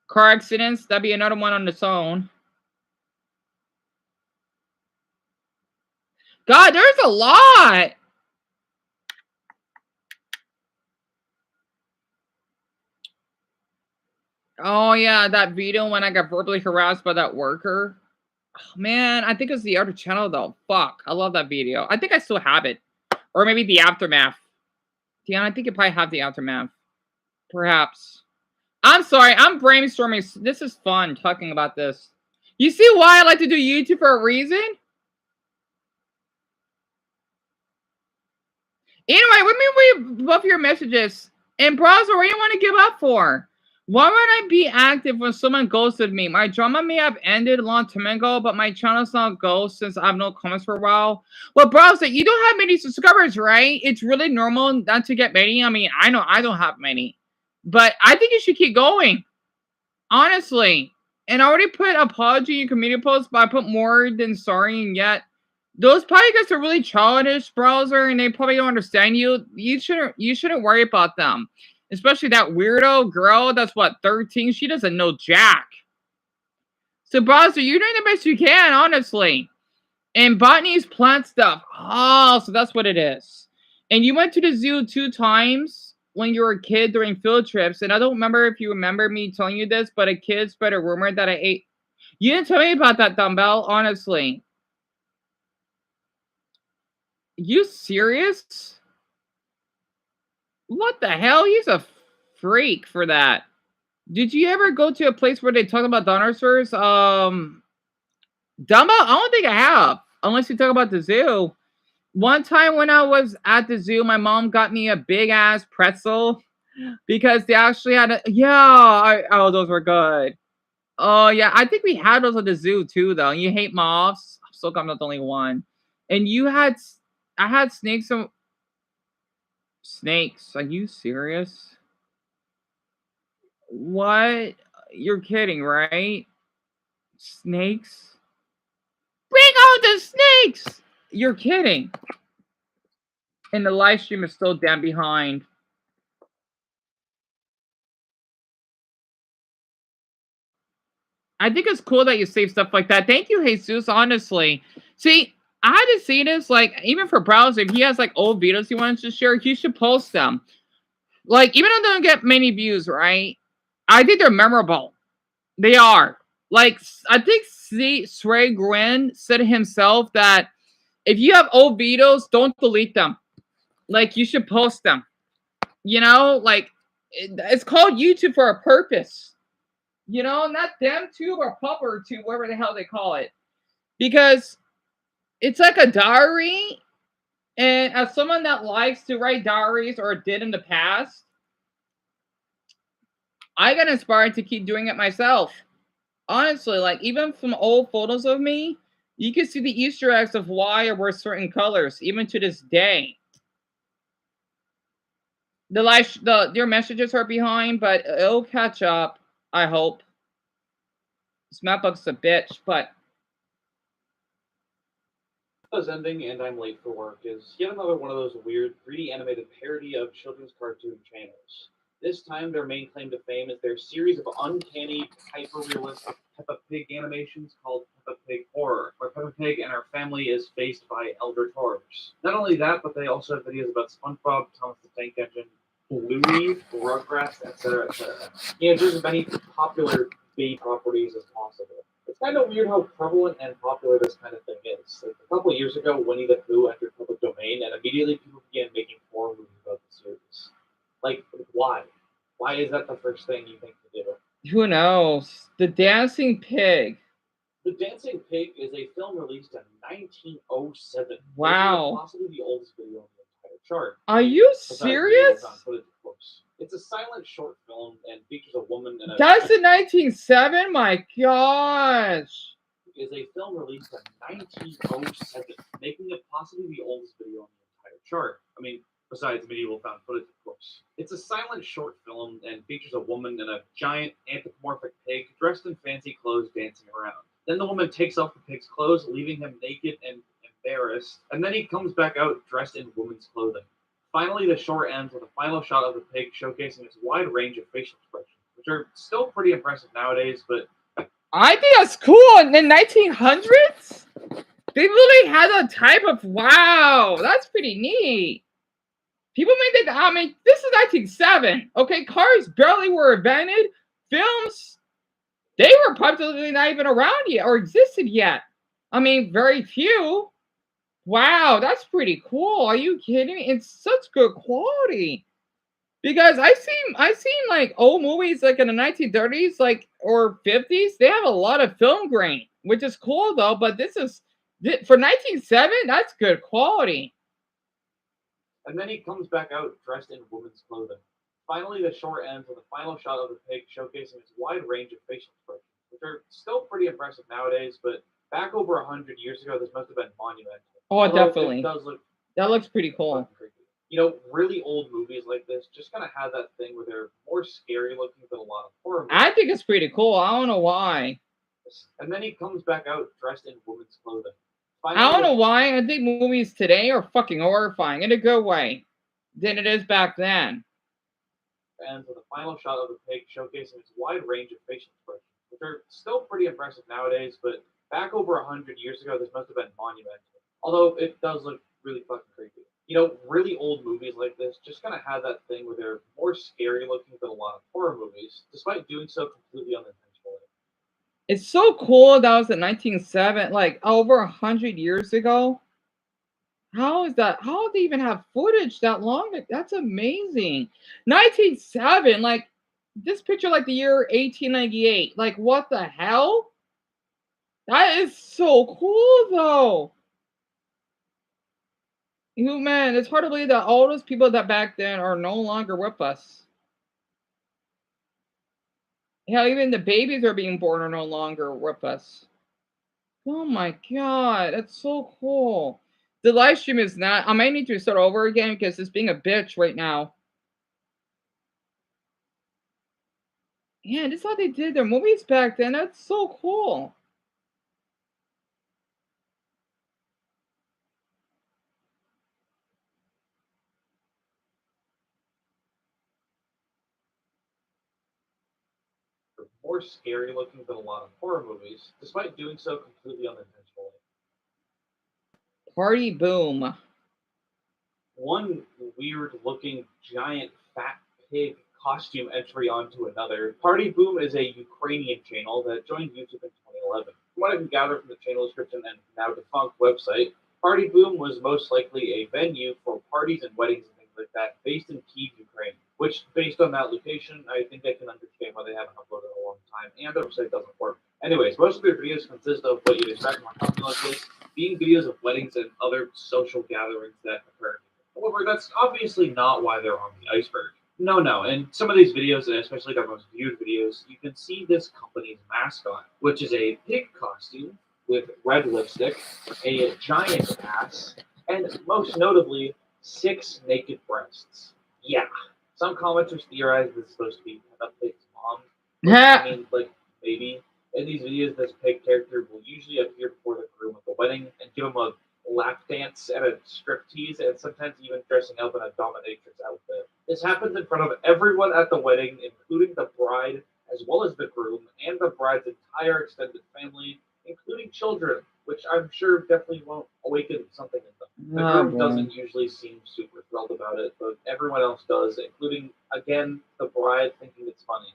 Car accidents, that'd be another one on its own. God, there's a lot. Oh yeah, that video when I got verbally harassed by that worker. Oh, man, I think it's the other channel though. Fuck, I love that video. I think I still have it. Or maybe the aftermath. Deon, I think you probably have the aftermath. Perhaps. I'm sorry, I'm brainstorming. This is fun talking about this. You see why I like to do YouTube for a reason? Anyway, let me read both your messages. And browser, what do you want to give up for? Why would I be active when someone ghosted me? My drama may have ended a long time ago, but my channel's not ghost since I have no comments for a while. Well, browser, you don't have many subscribers, right? It's really normal not to get many. I mean, I know I don't have many. But I think you should keep going. Honestly. And I already put apology in community posts, but I put more than sorry and yet. Those podcasts are really childish, browser, and they probably don't understand you. You shouldn't worry about them. Especially that weirdo girl that's what, 13? She doesn't know jack. So browser, you're doing the best you can, honestly. And botany's plant stuff. Oh, so that's what it is. And you went to the zoo 2 times when you were a kid during field trips. And I don't remember if you remember me telling you this, but a kid spread a rumor that I ate. You didn't tell me about that, dumbbell, honestly. You serious? What the hell? He's a freak for that. Did you ever go to a place where they talk about dinosaurs? Dumbbell? I don't think I have. Unless you talk about the zoo. One time when I was at the zoo, my mom got me a big ass pretzel because they actually had oh, those were good. Oh yeah, I think we had those at the zoo too, though. You hate moths, so I'm not the only one. And I had snakes. Snakes? Are you serious? What? You're kidding, right? Snakes? Bring out the snakes! You're kidding. And the live stream is still damn behind. I think it's cool that you save stuff like that. Thank you, Jesus, honestly. See, I had to see this, like, even for browser, if he has, like, old videos he wants to share, he should post them. Like, even though they don't get many views, right? I think they're memorable. They are. Like, I think Sray Grin said himself that if you have old videos, don't delete them. Like, you should post them. You know? Like, it's called YouTube for a purpose. You know, not them tube or pupper tube, whatever the hell they call it. Because it's like a diary. And as someone that likes to write diaries or did in the past, I got inspired to keep doing it myself. Honestly, like even from old photos of me, you can see the Easter eggs of why I wear certain colors, even to this day. Your messages are behind, but it'll catch up. I hope. Smackbook's a bitch, but Is ending and I'm late for work is yet another one of those weird 3D animated parody of children's cartoon channels. This time, their main claim to fame is their series of uncanny, hyper-realistic Peppa Pig animations called Peppa Pig Horror, where Peppa Pig and her family is faced by elder horrors. Not only that, but they also have videos about SpongeBob, Thomas the Tank Engine, Bluey, Rugrats, etc., etc. Just as many popular B properties as possible. It's kind of weird how prevalent and popular this kind of thing is. Like a couple of years ago, Winnie the Pooh entered public domain, and immediately people began making horror movies about the series. Like, why? Why is that the first thing you think to do? who knows? The Dancing Pig. The Dancing Pig is a film released in 1907. Wow. Possibly the oldest video on the entire chart. Are you serious? It's a silent short film and features a woman in a. That's in 1907? My gosh. Is a film released in 1907, making it possibly the oldest video on the entire chart. I mean, besides medieval found footage, of course. It's a silent short film and features a woman in a giant anthropomorphic pig dressed in fancy clothes dancing around. Then the woman takes off the pig's clothes, leaving him naked and embarrassed, and then he comes back out dressed in woman's clothing. Finally, the short ends with a final shot of the pig showcasing its wide range of facial expressions, which are still pretty impressive nowadays, but I think that's cool. In the 1900s? They really had a type of, wow, that's pretty neat. People may think, I mean, this is 1907. Okay, cars barely were invented. Films, they were probably not even around yet or existed yet. I mean, very few. Wow, that's pretty cool. Are you kidding me? It's such good quality. Because I've seen like old movies like in the 1930s, like or 50s. They have a lot of film grain, which is cool though. But this is for 1907. That's good quality. And then he comes back out dressed in woman's clothing. Finally, the short ends with a final shot of the pig showcasing its wide range of facial expressions, which are still pretty impressive nowadays. But back over 100 years ago, this must have been monumental. Oh, although definitely. That looks pretty cool. Really old movies like this just kind of have that thing where they're more scary looking than a lot of horror movies. I think it's pretty cool. I don't know why. And then he comes back out dressed in woman's clothing. Finally, I don't know why. I think movies today are fucking horrifying in a good way than it is back then. And with a final shot of the pig showcasing its wide range of facial expressions, which are still pretty impressive nowadays, but back over 100 years ago, this must have been monumental. Although it does look really fucking creepy. Really old movies like this just kind of have that thing where they're more scary looking than a lot of horror movies, despite doing so completely unintentionally. It's so cool that was in 1907, like over 100 years ago. How is that? How do they even have footage that long? That's amazing. 1907, like this picture, like the year 1898. Like what the hell? That is so cool, though. Man, it's hard to believe that all those people that back then are no longer with us. Hell, even the babies are being born are no longer with us. Oh my god, that's so cool. The live stream is not. I might need to start over again because it's being a bitch right now. Yeah, this is how they did their movies back then. That's so cool. More scary looking than a lot of horror movies, despite doing so completely unintentionally. Party Boom. One weird looking giant fat pig costume entry onto another. Party Boom is a Ukrainian channel that joined YouTube in 2011. From what I can gather from the channel description and now defunct website, Party Boom was most likely a venue for parties and weddings and things like that based in Kyiv, Ukraine. Which, based on that location, I think I can understand why they haven't uploaded in a long time. time, and their website doesn't work. Anyways, most of their videos consist of what you'd expect from a company like this, being videos of weddings and other social gatherings that occur. However, that's obviously not why they're on the iceberg. No. In some of these videos, and especially their most viewed videos, you can see this company's mascot, which is a pig costume with red lipstick, a giant ass, and most notably, 6 naked breasts. Yeah. Some commenters theorize this is supposed to be a pig's mom. But, I mean, like, maybe. In these videos, this pig character will usually appear before the groom at the wedding and give him a lap dance and a striptease, and sometimes even dressing up in a dominatrix outfit. This happens in front of everyone at the wedding, including the bride, as well as the groom, and the bride's entire extended family, including children, which I'm sure definitely won't awaken something in them. The groom doesn't usually seem super thrilled about it, but everyone else does, including, again, the bride thinking it's funny.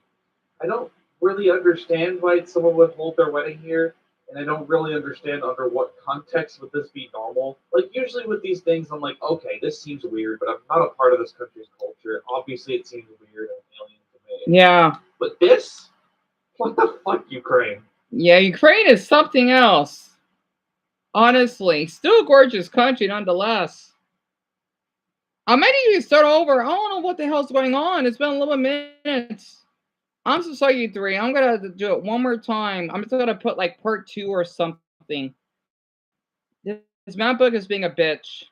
I don't really understand why someone would hold their wedding here, and I don't really understand under what context would this be normal. Like, usually with these things, I'm like, okay, this seems weird, but I'm not a part of this country's culture. Obviously, it seems weird and alien to me. Yeah. But this? What the fuck, Ukraine? Yeah, Ukraine is something else. Honestly, still a gorgeous country nonetheless. I might even start over. I don't know what the hell's going on. It's been 11 minutes. I'm so sorry, you three. I'm gonna do it one more time. I'm just gonna put like part 2 or something. This MacBook is being a bitch.